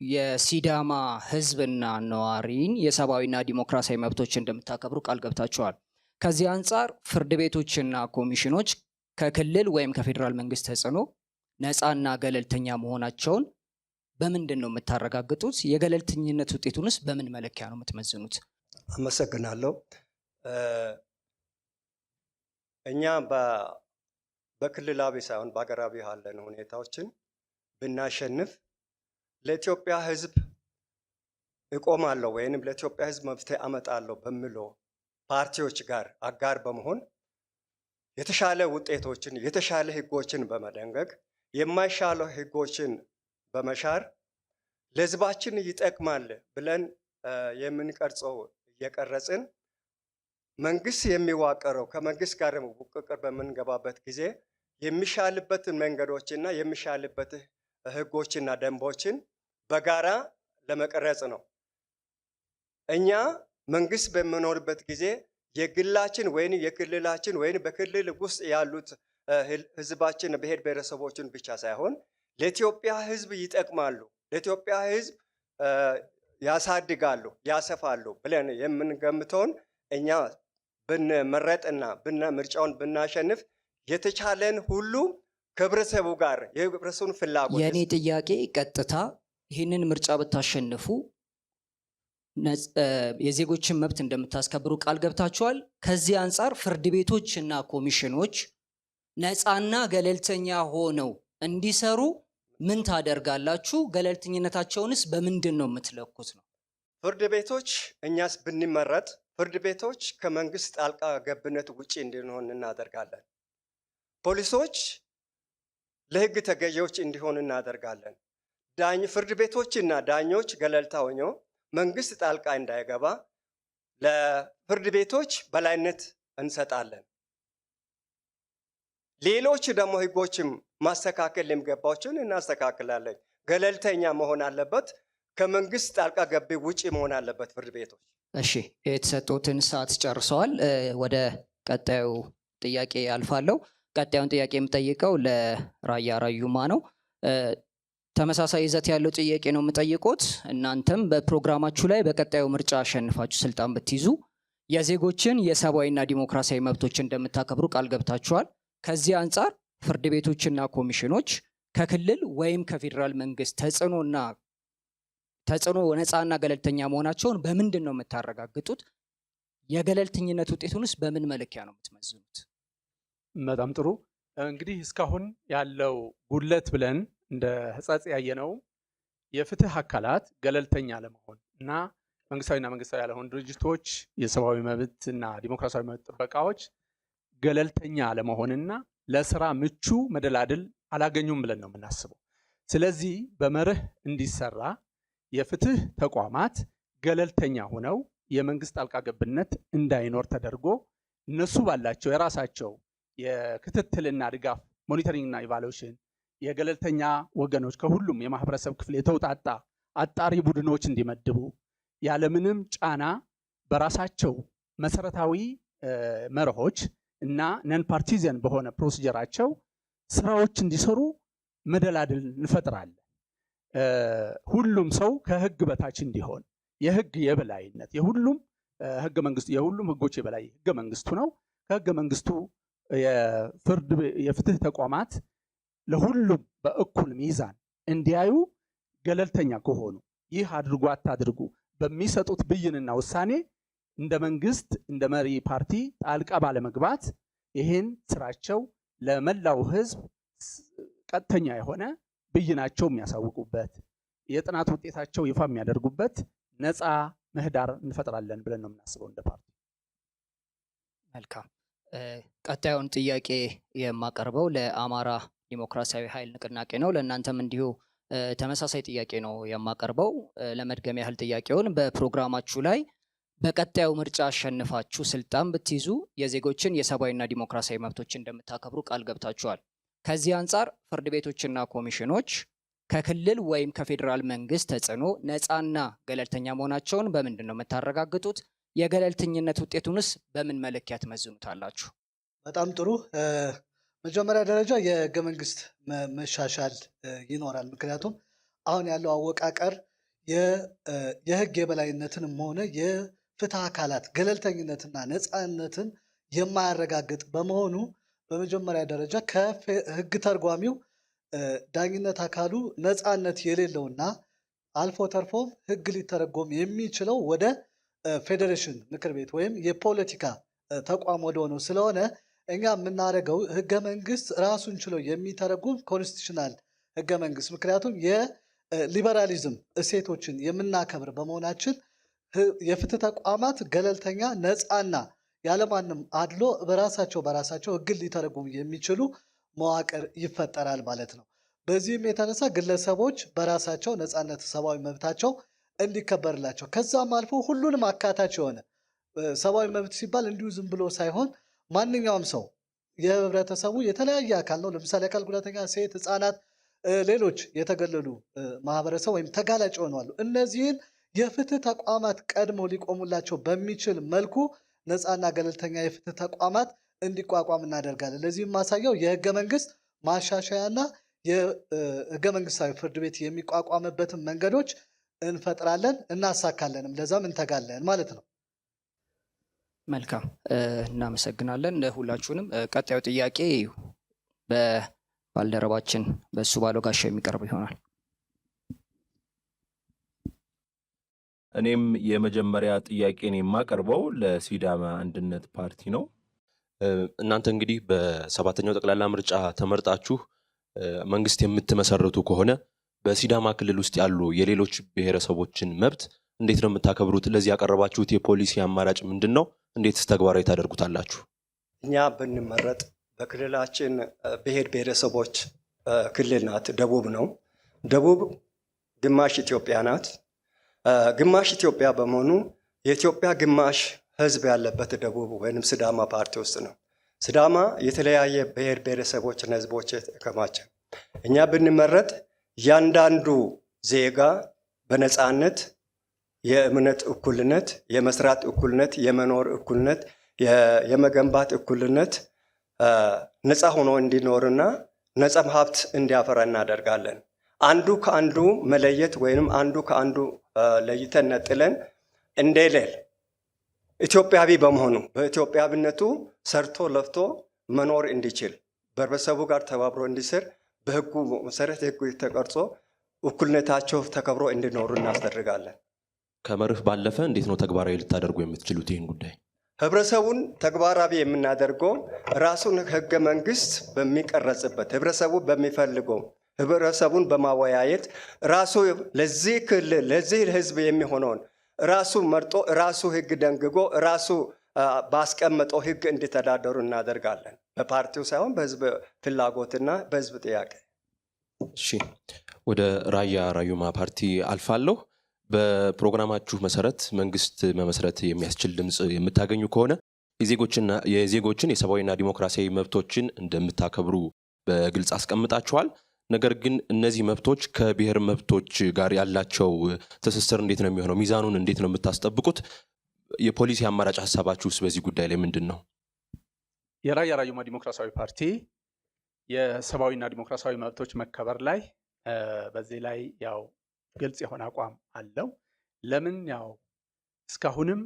የሲዳማ ሕዝብና ነዋሪን የሰብአዊና ዲሞክራሲያዊ መብቶች እንደምታከብሩ ቃል ገብታችኋል። ከዚህ አንጻር ፍርድ ቤቶችና ኮሚሽኖች ከክልል ወይም ከፌዴራል መንግስት ተጽዕኖ ነፃና ገለልተኛ መሆናቸውን በምንድን ነው የምታረጋግጡት? የገለልተኝነት ውጤቱንስ በምን መለኪያ ነው የምትመዝኑት? አመሰግናለሁ። እኛ በክልላዊ ሳይሆን በሀገራዊ ያለን ሁኔታዎችን ብናሸንፍ ለኢትዮጵያ ሕዝብ እቆማለሁ ወይንም ለኢትዮጵያ ሕዝብ መፍትሄ አመጣለሁ በሚለው ፓርቲዎች ጋር አጋር በመሆን የተሻለ ውጤቶችን የተሻለ ህጎችን በመደንገግ የማይሻለው ህጎችን በመሻር ለህዝባችን ይጠቅማል ብለን የምንቀርጸው እየቀረጽን መንግስት የሚዋቀረው ከመንግስት ጋር ውቅቅር በምንገባበት ጊዜ የሚሻልበትን መንገዶችና የሚሻልበት ህጎችና ደንቦችን በጋራ ለመቀረጽ ነው። እኛ መንግስት በምኖርበት ጊዜ የግላችን ወይም የክልላችን ወይም በክልል ውስጥ ያሉት ህዝባችን ብሔር ብሔረሰቦችን ብቻ ሳይሆን ለኢትዮጵያ ህዝብ ይጠቅማሉ፣ ለኢትዮጵያ ህዝብ ያሳድጋሉ፣ ያሰፋሉ ብለን የምንገምተውን እኛ ብንመረጥና ምርጫውን ብናሸንፍ የተቻለን ሁሉ ከህብረተሰቡ ጋር የህብረተሰቡን ፍላጎት የኔ ጥያቄ ቀጥታ ይህንን ምርጫ ብታሸንፉ የዜጎችን መብት እንደምታስከብሩ ቃል ገብታችኋል። ከዚህ አንጻር ፍርድ ቤቶች እና ኮሚሽኖች ነፃና ገለልተኛ ሆነው እንዲሰሩ ምን ታደርጋላችሁ? ገለልተኝነታቸውንስ በምንድን ነው የምትለኩት ነው? ፍርድ ቤቶች እኛስ ብንመረጥ ፍርድ ቤቶች ከመንግስት ጣልቃ ገብነት ውጪ እንዲሆን እናደርጋለን። ፖሊሶች ለህግ ተገዢዎች እንዲሆን እናደርጋለን። ፍርድ ቤቶችና ዳኞች ገለልታ ሆነው መንግስት ጣልቃ እንዳይገባ ለፍርድ ቤቶች በላይነት እንሰጣለን። ሌሎች ደግሞ ህጎችም ማስተካከል የሚገባዎችን እናስተካክላለን። ገለልተኛ መሆን አለበት። ከመንግስት ጣልቃ ገቢ ውጪ መሆን አለበት ፍርድ ቤቶች። እሺ፣ የተሰጡትን ሰዓት ጨርሰዋል። ወደ ቀጣዩ ጥያቄ አልፋለሁ። ቀጣዩን ጥያቄ የምጠይቀው ለራያ ራዩማ ነው። ተመሳሳይ ይዘት ያለው ጥያቄ ነው የምጠይቁት። እናንተም በፕሮግራማችሁ ላይ በቀጣዩ ምርጫ አሸንፋችሁ ስልጣን ብትይዙ የዜጎችን የሰብአዊና ዲሞክራሲያዊ መብቶች እንደምታከብሩ ቃል ገብታችኋል። ከዚህ አንጻር ፍርድ ቤቶችና ኮሚሽኖች ከክልል ወይም ከፌዴራል መንግስት ተጽዕኖ ነፃና ገለልተኛ መሆናቸውን በምንድን ነው የምታረጋግጡት? የገለልተኝነት ውጤቱንስ በምን መለኪያ ነው የምትመዝኑት? በጣም ጥሩ። እንግዲህ እስካሁን ያለው ጉድለት ብለን እንደ ሕጸጽ ያየነው የፍትህ አካላት ገለልተኛ ለመሆን እና መንግስታዊና መንግስታዊ ያልሆኑ ድርጅቶች፣ የሰብአዊ መብት እና ዲሞክራሲያዊ መብት ጥበቃዎች ገለልተኛ ለመሆንና ለስራ ምቹ መደላድል አላገኙም ብለን ነው የምናስበው። ስለዚህ በመርህ እንዲሰራ የፍትህ ተቋማት ገለልተኛ ሆነው የመንግስት ጣልቃ ገብነት እንዳይኖር ተደርጎ እነሱ ባላቸው የራሳቸው የክትትልና ድጋፍ ሞኒተሪንግና ኢቫሉዌሽን የገለልተኛ ወገኖች ከሁሉም የማህበረሰብ ክፍል የተውጣጣ አጣሪ ቡድኖች እንዲመድቡ ያለምንም ጫና በራሳቸው መሰረታዊ መርሆች እና ነን ፓርቲዘን በሆነ ፕሮሲጀራቸው ስራዎች እንዲሰሩ መደላድል እንፈጥራለን። ሁሉም ሰው ከህግ በታች እንዲሆን የህግ የበላይነት የሁሉም ህጎች የበላይ ህገ መንግስቱ ነው። ከህገ መንግስቱ የፍትህ ተቋማት ለሁሉም በእኩል ሚዛን እንዲያዩ ገለልተኛ ከሆኑ ይህ አድርጉ አታድርጉ በሚሰጡት ብይንና ውሳኔ እንደ መንግስት እንደ መሪ ፓርቲ ጣልቃ ባለመግባት ይህን ስራቸው ለመላው ህዝብ ቀጥተኛ የሆነ ብይናቸው የሚያሳውቁበት የጥናት ውጤታቸው ይፋ የሚያደርጉበት ነፃ ምህዳር እንፈጥራለን ብለን ነው የምናስበው እንደ ፓርቲ። መልካም። ቀጣዩን ጥያቄ የማቀርበው ለአማራ ዲሞክራሲያዊ ኃይል ንቅናቄ ነው። ለእናንተም እንዲሁ ተመሳሳይ ጥያቄ ነው የማቀርበው። ለመድገም ያህል ጥያቄውን በፕሮግራማችሁ ላይ በቀጣዩ ምርጫ አሸንፋችሁ ስልጣን ብትይዙ የዜጎችን የሰብአዊና ዲሞክራሲያዊ መብቶች እንደምታከብሩ ቃል ገብታችኋል። ከዚህ አንጻር ፍርድ ቤቶችና ኮሚሽኖች ከክልል ወይም ከፌዴራል መንግስት ተጽዕኖ ነፃና ገለልተኛ መሆናቸውን በምንድን ነው የምታረጋግጡት? የገለልተኝነት ውጤቱንስ በምን መለኪያ ትመዝኑታላችሁ? በጣም ጥሩ። መጀመሪያ ደረጃ የህገ መንግስት መሻሻል ይኖራል። ምክንያቱም አሁን ያለው አወቃቀር የህግ የበላይነትንም ሆነ የፍትህ አካላት ገለልተኝነትና ነፃነትን የማያረጋግጥ በመሆኑ በመጀመሪያ ደረጃ ከህግ ተርጓሚው ዳኝነት አካሉ ነፃነት የሌለውና አልፎ ተርፎም ህግ ሊተረጎም የሚችለው ወደ ፌዴሬሽን ምክር ቤት ወይም የፖለቲካ ተቋም ወደ ሆነው ስለሆነ እኛ የምናደርገው ህገ መንግስት ራሱን ችሎ የሚተረጉም ኮንስቲቱሽናል ህገ መንግስት፣ ምክንያቱም የሊበራሊዝም እሴቶችን የምናከብር በመሆናችን የፍትህ ተቋማት ገለልተኛ ነፃና ያለማንም አድሎ በራሳቸው ህግን ሊተረጉሙ የሚችሉ መዋቅር ይፈጠራል ማለት ነው። በዚህም የተነሳ ግለሰቦች በራሳቸው ነፃነት ሰብአዊ መብታቸው እንዲከበርላቸው ከዛም አልፎ ሁሉንም አካታች የሆነ ሰብአዊ መብት ሲባል እንዲሁ ዝም ብሎ ሳይሆን ማንኛውም ሰው የህብረተሰቡ የተለያየ አካል ነው። ለምሳሌ አካል ጉዳተኛ፣ ሴት፣ ህፃናት፣ ሌሎች የተገለሉ ማህበረሰብ ወይም ተጋላጭ ሆነዋል። እነዚህን የፍትህ ተቋማት ቀድሞ ሊቆሙላቸው በሚችል መልኩ ነፃና ገለልተኛ የፍትህ ተቋማት እንዲቋቋም እናደርጋለን። ለዚህም ማሳያው የህገ መንግስት ማሻሻያና የህገ መንግስታዊ ፍርድ ቤት የሚቋቋምበትን መንገዶች እንፈጥራለን፣ እናሳካለንም፣ ለዛም እንተጋለን ማለት ነው። መልካም፣ እናመሰግናለን ሁላችሁንም። ቀጣዩ ጥያቄ በባልደረባችን በሱ ባለው ጋሻ የሚቀርብ ይሆናል። እኔም የመጀመሪያ ጥያቄን የማቀርበው ለሲዳማ አንድነት ፓርቲ ነው። እናንተ እንግዲህ በሰባተኛው ጠቅላላ ምርጫ ተመርጣችሁ መንግስት የምትመሰርቱ ከሆነ በሲዳማ ክልል ውስጥ ያሉ የሌሎች ብሔረሰቦችን መብት እንዴት ነው የምታከብሩት? ለዚህ ያቀረባችሁት የፖሊሲ አማራጭ ምንድን ነው? እንዴትስ ተግባራዊ ታደርጉታላችሁ? እኛ ብንመረጥ በክልላችን ብሔር ብሔረሰቦች ክልል ናት። ደቡብ ነው። ደቡብ ግማሽ ኢትዮጵያ ናት። ግማሽ ኢትዮጵያ በመሆኑ የኢትዮጵያ ግማሽ ህዝብ ያለበት ደቡብ ወይም ሲዳማ ፓርቲ ውስጥ ነው። ሲዳማ የተለያየ ብሔር ብሔረሰቦችና ህዝቦች የተከማቸ እኛ ብንመረጥ እያንዳንዱ ዜጋ በነፃነት የእምነት እኩልነት፣ የመስራት እኩልነት፣ የመኖር እኩልነት፣ የመገንባት እኩልነት ነፃ ሆኖ እንዲኖርና ነፃ ሀብት እንዲያፈራ እናደርጋለን። አንዱ ከአንዱ መለየት ወይንም አንዱ ከአንዱ ለይተን ነጥለን እንደሌል ኢትዮጵያዊ በመሆኑ በኢትዮጵያዊነቱ ሰርቶ ለፍቶ መኖር እንዲችል በህብረተሰቡ ጋር ተባብሮ እንዲሰር በህጉ መሰረት ህጉ ተቀርጾ እኩልነታቸው ተከብሮ እንዲኖሩ እናስደርጋለን። ከመርህ ባለፈ እንዴት ነው ተግባራዊ ልታደርጉ የምትችሉት ይህን ጉዳይ? ህብረተሰቡን ተግባራዊ የምናደርገው ራሱን ህገ መንግስት በሚቀረጽበት ህብረተሰቡ በሚፈልገው ህብረተሰቡን በማወያየት ራሱ ለዚህ ክልል ለዚህ ህዝብ የሚሆነውን ራሱ መርጦ ራሱ ህግ ደንግጎ ራሱ ባስቀመጠው ህግ እንዲተዳደሩ እናደርጋለን። በፓርቲው ሳይሆን በህዝብ ፍላጎትና በህዝብ ጥያቄ። እሺ፣ ወደ ራያ ራዩማ ፓርቲ አልፋለሁ። በፕሮግራማችሁ መሰረት መንግስት መመስረት የሚያስችል ድምፅ የምታገኙ ከሆነ የዜጎችን የሰብአዊና ዲሞክራሲያዊ መብቶችን እንደምታከብሩ በግልጽ አስቀምጣችኋል። ነገር ግን እነዚህ መብቶች ከብሔር መብቶች ጋር ያላቸው ትስስር እንዴት ነው የሚሆነው? ሚዛኑን እንዴት ነው የምታስጠብቁት? የፖሊሲ አማራጭ ሀሳባችሁስ በዚህ ጉዳይ ላይ ምንድን ነው? የራያ ራዩማ ዲሞክራሲያዊ ፓርቲ የሰብአዊና ዲሞክራሲያዊ መብቶች መከበር ላይ በዚህ ላይ ያው ግልጽ የሆነ አቋም አለው። ለምን ያው እስካሁንም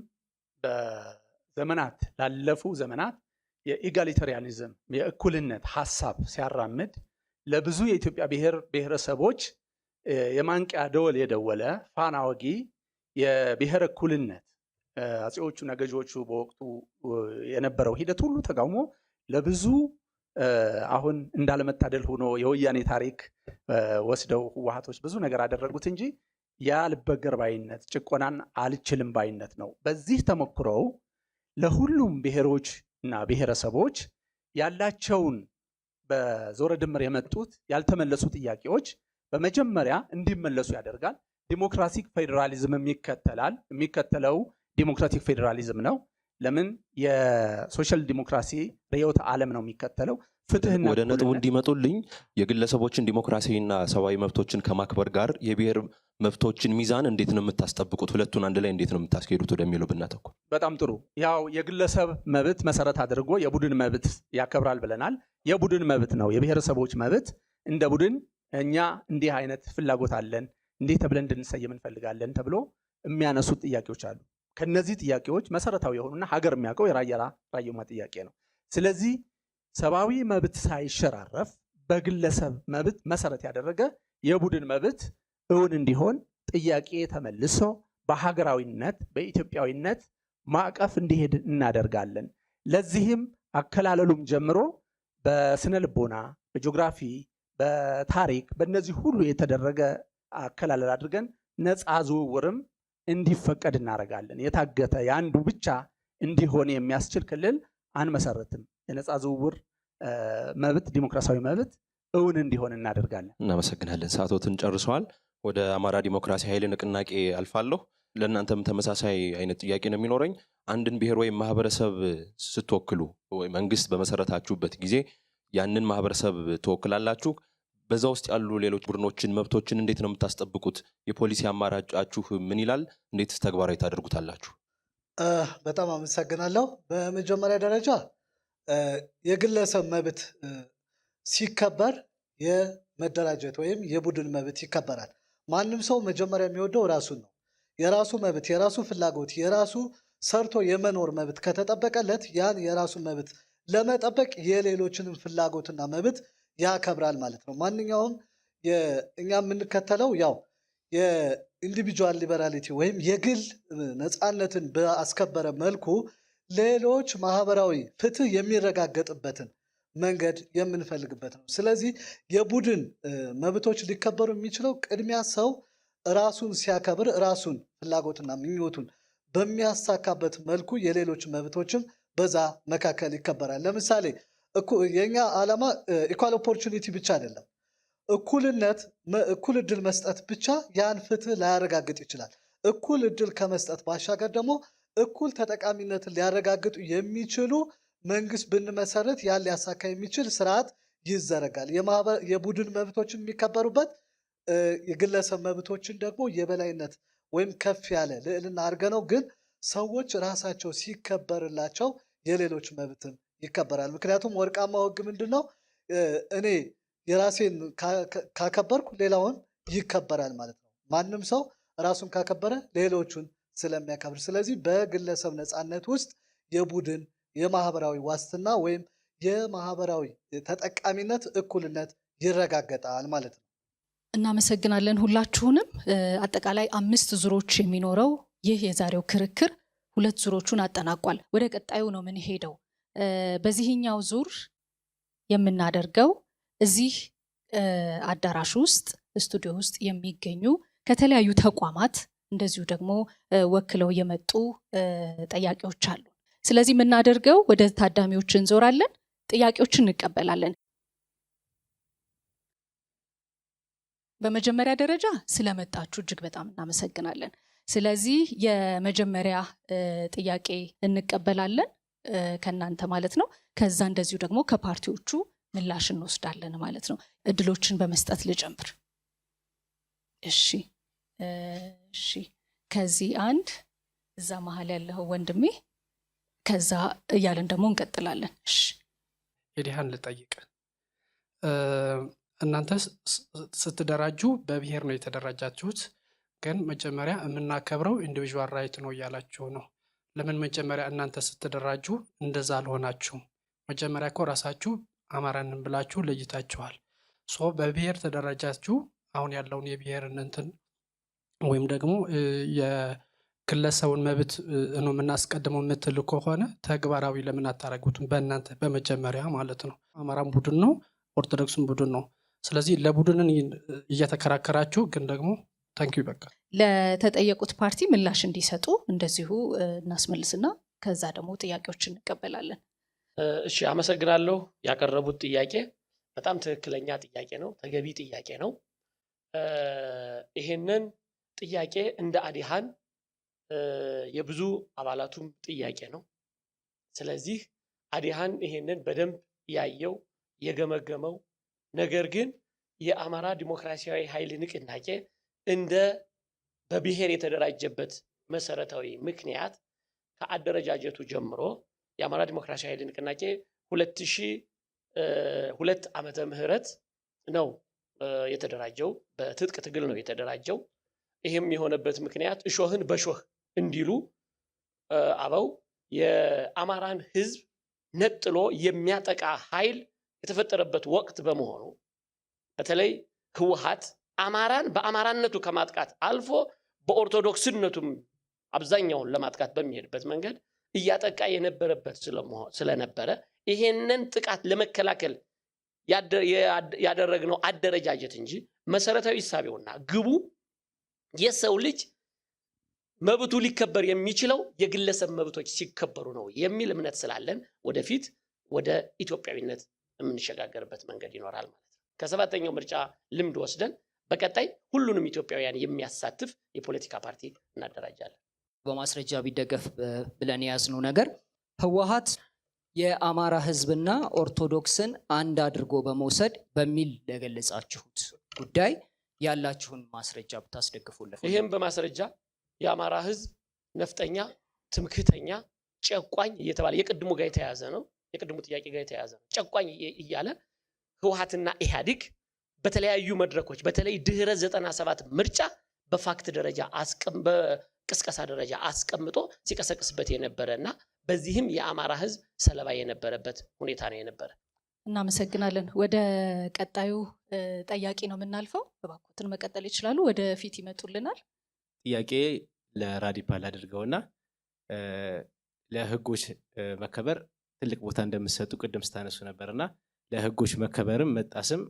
በዘመናት ላለፉ ዘመናት የኢጋሊታሪያኒዝም የእኩልነት ሀሳብ ሲያራምድ ለብዙ የኢትዮጵያ ብሔረሰቦች የማንቂያ ደወል የደወለ ፋና ወጊ የብሔር እኩልነት አጼዎቹና ገዢዎቹ በወቅቱ የነበረው ሂደት ሁሉ ተቃውሞ ለብዙ አሁን እንዳለመታደል ሆኖ የወያኔ ታሪክ ወስደው ህወሓቶች ብዙ ነገር አደረጉት እንጂ ያልበገር ባይነት ጭቆናን አልችልም ባይነት ነው። በዚህ ተሞክሮው ለሁሉም ብሔሮች እና ብሔረሰቦች ያላቸውን በዞረ ድምር የመጡት ያልተመለሱ ጥያቄዎች በመጀመሪያ እንዲመለሱ ያደርጋል። ዲሞክራቲክ ፌዴራሊዝም ይከተላል። የሚከተለው ዲሞክራቲክ ፌዴራሊዝም ነው። ለምን? የሶሻል ዲሞክራሲ ርዕዮተ ዓለም ነው የሚከተለው። ፍትህና ወደ ነጥቡ እንዲመጡልኝ የግለሰቦችን ዲሞክራሲና ሰብአዊ መብቶችን ከማክበር ጋር የብሔር መብቶችን ሚዛን እንዴት ነው የምታስጠብቁት? ሁለቱን አንድ ላይ እንዴት ነው የምታስኬዱት ወደሚለው ብናተኩር። በጣም ጥሩ። ያው የግለሰብ መብት መሰረት አድርጎ የቡድን መብት ያከብራል ብለናል። የቡድን መብት ነው የብሔረሰቦች መብት። እንደ ቡድን እኛ እንዲህ አይነት ፍላጎት አለን፣ እንዲህ ተብለን እንድንሰየም እንፈልጋለን ተብሎ የሚያነሱት ጥያቄዎች አሉ። ከነዚህ ጥያቄዎች መሰረታዊ የሆኑና ሀገር የሚያውቀው የራያ ራዩማ ጥያቄ ነው። ስለዚህ ሰብአዊ መብት ሳይሸራረፍ በግለሰብ መብት መሰረት ያደረገ የቡድን መብት እውን እንዲሆን ጥያቄ ተመልሶ በሀገራዊነት በኢትዮጵያዊነት ማዕቀፍ እንዲሄድ እናደርጋለን። ለዚህም አከላለሉም ጀምሮ በስነ ልቦና፣ በጂኦግራፊ፣ በታሪክ በእነዚህ ሁሉ የተደረገ አከላለል አድርገን ነፃ ዝውውርም እንዲፈቀድ እናደርጋለን። የታገተ የአንዱ ብቻ እንዲሆን የሚያስችል ክልል አንመሰርትም። የነፃ ዝውውር መብት ዲሞክራሲያዊ መብት እውን እንዲሆን እናደርጋለን። እናመሰግናለን። ሰዓቶትን ጨርሰዋል። ወደ አማራ ዲሞክራሲ ኃይል ንቅናቄ አልፋለሁ። ለእናንተም ተመሳሳይ አይነት ጥያቄ ነው የሚኖረኝ። አንድን ብሔር ወይም ማህበረሰብ ስትወክሉ ወይ መንግስት በመሰረታችሁበት ጊዜ ያንን ማህበረሰብ ትወክላላችሁ። በዛ ውስጥ ያሉ ሌሎች ቡድኖችን መብቶችን እንዴት ነው የምታስጠብቁት? የፖሊሲ አማራጫችሁ ምን ይላል? እንዴት ተግባራዊ ታደርጉታላችሁ? በጣም አመሰግናለሁ። በመጀመሪያ ደረጃ የግለሰብ መብት ሲከበር የመደራጀት ወይም የቡድን መብት ይከበራል። ማንም ሰው መጀመሪያ የሚወደው ራሱን ነው። የራሱ መብት፣ የራሱ ፍላጎት፣ የራሱ ሰርቶ የመኖር መብት ከተጠበቀለት ያን የራሱ መብት ለመጠበቅ የሌሎችንም ፍላጎትና መብት ያከብራል ማለት ነው። ማንኛውም እኛ የምንከተለው ያው የኢንዲቪጁዋል ሊበራሊቲ ወይም የግል ነፃነትን በአስከበረ መልኩ ሌሎች ማህበራዊ ፍትህ የሚረጋገጥበትን መንገድ የምንፈልግበት ነው። ስለዚህ የቡድን መብቶች ሊከበሩ የሚችለው ቅድሚያ ሰው ራሱን ሲያከብር ራሱን ፍላጎትና ምኞቱን በሚያሳካበት መልኩ የሌሎች መብቶችም በዛ መካከል ይከበራል። ለምሳሌ የኛ ዓላማ ኢኳል ኦፖርቹኒቲ ብቻ አይደለም። እኩልነት፣ እኩል እድል መስጠት ብቻ ያን ፍትህ ላያረጋግጥ ይችላል። እኩል እድል ከመስጠት ባሻገር ደግሞ እኩል ተጠቃሚነትን ሊያረጋግጡ የሚችሉ መንግስት ብንመሰረት ያን ሊያሳካ የሚችል ስርዓት ይዘረጋል። የቡድን መብቶችን የሚከበሩበት የግለሰብ መብቶችን ደግሞ የበላይነት ወይም ከፍ ያለ ልዕልና አድርገነው ግን ሰዎች ራሳቸው ሲከበርላቸው የሌሎች መብትም ይከበራል። ምክንያቱም ወርቃማው ህግ ምንድን ነው? እኔ የራሴን ካከበርኩ ሌላውን ይከበራል ማለት ነው። ማንም ሰው ራሱን ካከበረ ሌሎቹን ስለሚያከብር፣ ስለዚህ በግለሰብ ነፃነት ውስጥ የቡድን የማህበራዊ ዋስትና ወይም የማህበራዊ ተጠቃሚነት እኩልነት ይረጋገጣል ማለት ነው። እናመሰግናለን ሁላችሁንም። አጠቃላይ 5 ዙሮች የሚኖረው ይህ የዛሬው ክርክር 2 ዙሮቹን አጠናቋል። ወደ ቀጣዩ ነው የምንሄደው። በዚህኛው ዙር የምናደርገው እዚህ አዳራሽ ውስጥ ስቱዲዮ ውስጥ የሚገኙ ከተለያዩ ተቋማት እንደዚሁ ደግሞ ወክለው የመጡ ጠያቂዎች አሉ። ስለዚህ የምናደርገው ወደ ታዳሚዎች እንዞራለን፣ ጥያቄዎችን እንቀበላለን። በመጀመሪያ ደረጃ ስለመጣችሁ እጅግ በጣም እናመሰግናለን። ስለዚህ የመጀመሪያ ጥያቄ እንቀበላለን ከእናንተ ማለት ነው። ከዛ እንደዚሁ ደግሞ ከፓርቲዎቹ ምላሽ እንወስዳለን ማለት ነው። እድሎችን በመስጠት ልጀምር። እሺ እሺ፣ ከዚህ አንድ እዛ መሀል ያለው ወንድሜ፣ ከዛ እያለን ደግሞ እንቀጥላለን። እሺ፣ የዲሃን ልጠይቅ። እናንተ ስትደራጁ በብሔር ነው የተደራጃችሁት፣ ግን መጀመሪያ የምናከብረው ኢንዲቪዥዋል ራይት ነው እያላችሁ ነው። ለምን መጀመሪያ እናንተ ስትደራጁ እንደዛ አልሆናችሁም? መጀመሪያ እኮ ራሳችሁ አማራንን ብላችሁ ለይታችኋል። ሶ በብሔር ተደራጃችሁ አሁን ያለውን የብሔር እንትን ወይም ደግሞ የግለሰቡን መብት ነው የምናስቀድመው የምትል ከሆነ ተግባራዊ ለምን አታረጉትም? በእናንተ በመጀመሪያ ማለት ነው። አማራም ቡድን ነው፣ ኦርቶዶክስም ቡድን ነው። ስለዚህ ለቡድንን እየተከራከራችሁ ግን ደግሞ ታንኪዩ በቃ ለተጠየቁት ፓርቲ ምላሽ እንዲሰጡ እንደዚሁ እናስመልስና ከዛ ደግሞ ጥያቄዎች እንቀበላለን። እሺ፣ አመሰግናለሁ። ያቀረቡት ጥያቄ በጣም ትክክለኛ ጥያቄ ነው፣ ተገቢ ጥያቄ ነው። ይሄንን ጥያቄ እንደ አዲሃን የብዙ አባላቱም ጥያቄ ነው። ስለዚህ አዲሃን ይሄንን በደንብ ያየው የገመገመው፣ ነገር ግን የአማራ ዲሞክራሲያዊ ኃይል ንቅናቄ እንደ በብሔር የተደራጀበት መሰረታዊ ምክንያት ከአደረጃጀቱ ጀምሮ የአማራ ዲሞክራሲያዊ ኃይል ንቅናቄ 2002 ዓመተ ምህረት ነው የተደራጀው። በትጥቅ ትግል ነው የተደራጀው። ይህም የሆነበት ምክንያት እሾህን በሾህ እንዲሉ አበው የአማራን ህዝብ ነጥሎ የሚያጠቃ ኃይል የተፈጠረበት ወቅት በመሆኑ በተለይ ህወሓት አማራን በአማራነቱ ከማጥቃት አልፎ በኦርቶዶክስነቱም አብዛኛውን ለማጥቃት በሚሄድበት መንገድ እያጠቃ የነበረበት ስለነበረ ይሄንን ጥቃት ለመከላከል ያደረግነው አደረጃጀት እንጂ መሰረታዊ ሂሳቤውና ግቡ የሰው ልጅ መብቱ ሊከበር የሚችለው የግለሰብ መብቶች ሲከበሩ ነው የሚል እምነት ስላለን ወደፊት ወደ ኢትዮጵያዊነት የምንሸጋገርበት መንገድ ይኖራል ማለት ነው። ከሰባተኛው ምርጫ ልምድ ወስደን በቀጣይ ሁሉንም ኢትዮጵያውያን የሚያሳትፍ የፖለቲካ ፓርቲ እናደራጃለን። በማስረጃ ቢደገፍ ብለን የያዝነው ነገር ህወሓት የአማራ ህዝብና ኦርቶዶክስን አንድ አድርጎ በመውሰድ በሚል ለገለጻችሁት ጉዳይ ያላችሁን ማስረጃ ብታስደግፉልን። ይህም በማስረጃ የአማራ ህዝብ ነፍጠኛ፣ ትምክህተኛ፣ ጨቋኝ እየተባለ የቅድሙ ጋር የተያዘ ነው። የቅድሙ ጥያቄ ጋር የተያዘ ነው። ጨቋኝ እያለ ህወሓትና ኢህአዴግ በተለያዩ መድረኮች በተለይ ድህረ 97 ምርጫ በፋክት ደረጃ በቅስቀሳ ደረጃ አስቀምጦ ሲቀሰቅስበት የነበረና በዚህም የአማራ ህዝብ ሰለባ የነበረበት ሁኔታ ነው የነበረ። እናመሰግናለን። ወደ ቀጣዩ ጠያቂ ነው የምናልፈው። እባክዎትን መቀጠል ይችላሉ። ወደ ፊት ይመጡልናል። ጥያቄ ለራዲፓል አድርገውና ለህጎች መከበር ትልቅ ቦታ እንደምትሰጡ ቅድም ስታነሱ ነበርና ለህጎች መከበርም መጣስም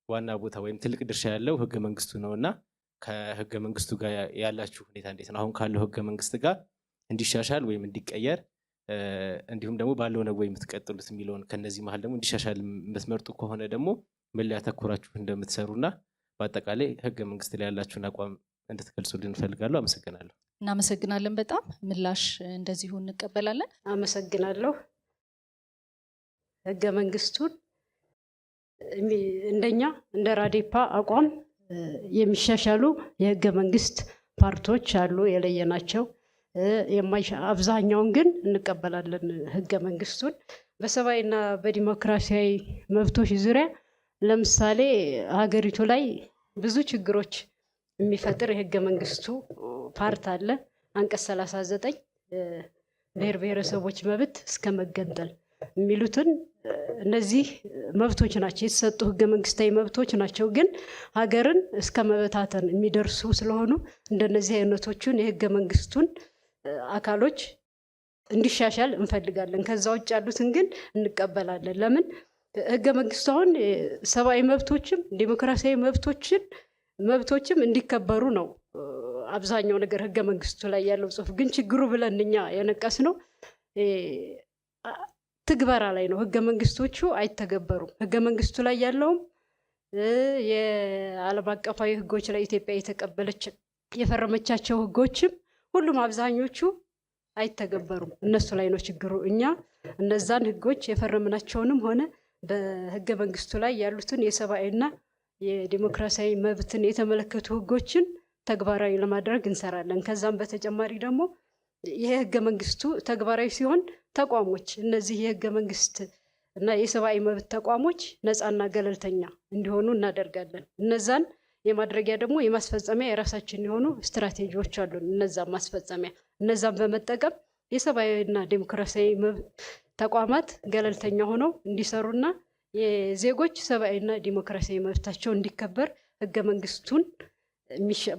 ዋና ቦታ ወይም ትልቅ ድርሻ ያለው ህገ መንግስቱ ነውና ከህገ መንግስቱ ጋር ያላችሁ ሁኔታ እንዴት ነው? አሁን ካለው ህገ መንግስት ጋር እንዲሻሻል ወይም እንዲቀየር እንዲሁም ደግሞ ባለው ነው ወይ የምትቀጥሉት የሚለውን ከነዚህ መሀል ደግሞ እንዲሻሻል የምትመርጡ ከሆነ ደግሞ ምን ላይ ያተኮራችሁ እንደምትሰሩና በአጠቃላይ ህገ መንግስት ላይ ያላችሁን አቋም እንድትገልጹልን እንፈልጋለሁ። አመሰግናለሁ። እናመሰግናለን። በጣም ምላሽ እንደዚሁ እንቀበላለን። አመሰግናለሁ። ህገ መንግስቱን እንደኛ እንደ ራዴፓ አቋም የሚሻሻሉ የህገ መንግስት ፓርቶች አሉ የለየናቸው። አብዛኛውን ግን እንቀበላለን። ህገ መንግስቱን በሰብአዊና በዲሞክራሲያዊ መብቶች ዙሪያ ለምሳሌ ሀገሪቱ ላይ ብዙ ችግሮች የሚፈጥር የህገ መንግስቱ ፓርት አለ። አንቀጽ 39 ብሔር ብሔረሰቦች መብት እስከ መገንጠል የሚሉትን እነዚህ መብቶች ናቸው፣ የተሰጡ ህገ መንግስታዊ መብቶች ናቸው። ግን ሀገርን እስከ መበታተን የሚደርሱ ስለሆኑ እንደነዚህ አይነቶቹን የህገ መንግስቱን አካሎች እንዲሻሻል እንፈልጋለን። ከዛ ውጭ ያሉትን ግን እንቀበላለን። ለምን ህገ መንግስቱ አሁን ሰብአዊ መብቶችም ዲሞክራሲያዊ መብቶችም እንዲከበሩ ነው አብዛኛው ነገር ህገ መንግስቱ ላይ ያለው ጽሁፍ። ግን ችግሩ ብለን እኛ የነቀስ ነው ትግበራ ላይ ነው። ህገ መንግስቶቹ አይተገበሩም። ህገ መንግስቱ ላይ ያለውም የዓለም አቀፋዊ ህጎች ላይ ኢትዮጵያ የተቀበለች የፈረመቻቸው ህጎችም ሁሉም አብዛኞቹ አይተገበሩም። እነሱ ላይ ነው ችግሩ። እኛ እነዛን ህጎች የፈረምናቸውንም ሆነ በህገ መንግስቱ ላይ ያሉትን የሰብአዊና የዲሞክራሲያዊ መብትን የተመለከቱ ህጎችን ተግባራዊ ለማድረግ እንሰራለን። ከዛም በተጨማሪ ደግሞ ይሄ ህገ መንግስቱ ተግባራዊ ሲሆን ተቋሞች እነዚህ የህገ መንግስት እና የሰብአዊ መብት ተቋሞች ነፃና ገለልተኛ እንዲሆኑ እናደርጋለን። እነዛን የማድረጊያ ደግሞ የማስፈጸሚያ የራሳችን የሆኑ ስትራቴጂዎች አሉን። እነዛን በመጠቀም የሰብአዊና ዲሞክራሲያዊ ተቋማት ገለልተኛ ሆነው እንዲሰሩና የዜጎች ሰብአዊና ዲሞክራሲያዊ መብታቸው እንዲከበር ህገ መንግስቱን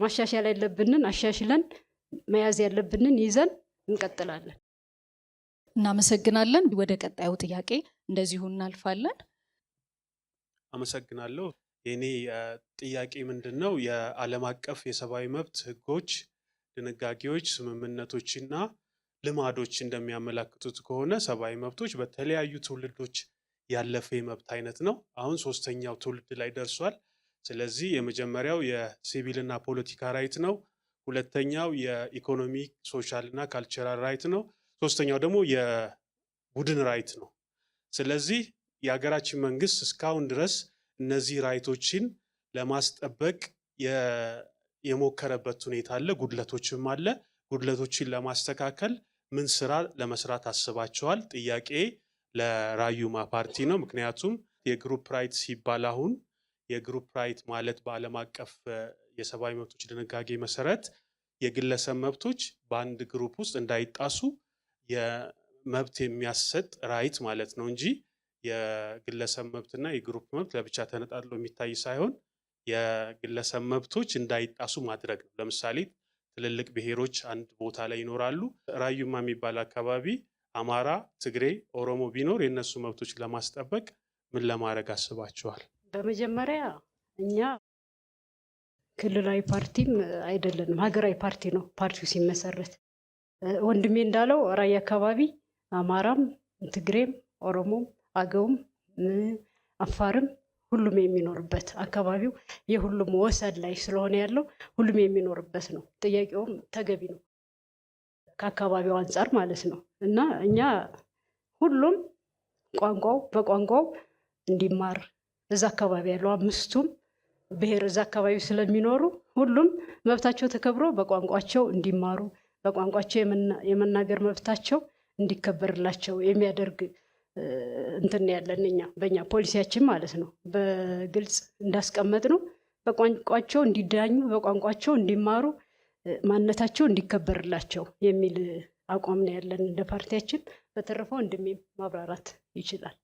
ማሻሻል ያለብንን አሻሽለን መያዝ ያለብንን ይዘን እንቀጥላለን። እናመሰግናለን። ወደ ቀጣዩ ጥያቄ እንደዚሁ እናልፋለን። አመሰግናለሁ። የኔ ጥያቄ ምንድነው? የዓለም አቀፍ የሰብአዊ መብት ህጎች፣ ድንጋጌዎች፣ ስምምነቶችና ልማዶች እንደሚያመላክቱት ከሆነ ሰብአዊ መብቶች በተለያዩ ትውልዶች ያለፈ የመብት አይነት ነው። አሁን 3ኛው ትውልድ ላይ ደርሷል። ስለዚህ የመጀመሪያው የሲቪልና ፖለቲካ ራይት ነው። ሁለተኛው የኢኮኖሚ ሶሻል እና ካልቸራል ራይት ነው። ሶስተኛው ደግሞ የቡድን ራይት ነው። ስለዚህ የሀገራችን መንግስት እስካሁን ድረስ እነዚህ ራይቶችን ለማስጠበቅ የሞከረበት ሁኔታ አለ፣ ጉድለቶችም አለ። ጉድለቶችን ለማስተካከል ምን ስራ ለመስራት አስባቸዋል? ጥያቄ ለራዩማ ፓርቲ ነው። ምክንያቱም የግሩፕ ራይት ሲባል አሁን የግሩፕ ራይት ማለት በዓለም አቀፍ የሰብአዊ መብቶች ድንጋጌ መሰረት የግለሰብ መብቶች በአንድ ግሩፕ ውስጥ እንዳይጣሱ የመብት የሚያሰጥ ራይት ማለት ነው እንጂ የግለሰብ መብትና የግሩፕ መብት ለብቻ ተነጣጥሎ የሚታይ ሳይሆን የግለሰብ መብቶች እንዳይጣሱ ማድረግ ነው። ለምሳሌ ትልልቅ ብሔሮች አንድ ቦታ ላይ ይኖራሉ። ራዩማ የሚባል አካባቢ አማራ፣ ትግሬ፣ ኦሮሞ ቢኖር የእነሱ መብቶች ለማስጠበቅ ምን ለማድረግ አስባቸዋል? በመጀመሪያ እኛ ክልላዊ ፓርቲም አይደለንም፣ ሀገራዊ ፓርቲ ነው። ፓርቲው ሲመሰረት ወንድሜ እንዳለው ራያ አካባቢ አማራም፣ ትግሬም፣ ኦሮሞም፣ አገውም፣ አፋርም ሁሉም የሚኖርበት አካባቢው የሁሉም ወሰን ላይ ስለሆነ ያለው ሁሉም የሚኖርበት ነው። ጥያቄውም ተገቢ ነው ከአካባቢው አንጻር ማለት ነው። እና እኛ ሁሉም በቋንቋው እንዲማር እዛ አካባቢ ያለው 5ቱም ብሔር እዛ አካባቢ ስለሚኖሩ ሁሉም መብታቸው ተከብሮ በቋንቋቸው እንዲማሩ በቋንቋቸው የመናገር መብታቸው እንዲከበርላቸው የሚያደርግ እንትን ያለን እኛ በእኛ ፖሊሲያችን ማለት ነው። በግልጽ እንዳስቀመጥ ነው በቋንቋቸው እንዲዳኙ በቋንቋቸው እንዲማሩ ማንነታቸው እንዲከበርላቸው የሚል አቋም ነው ያለን እንደ ፓርቲያችን። በተረፈው ወንድሜም ማብራራት ይችላል።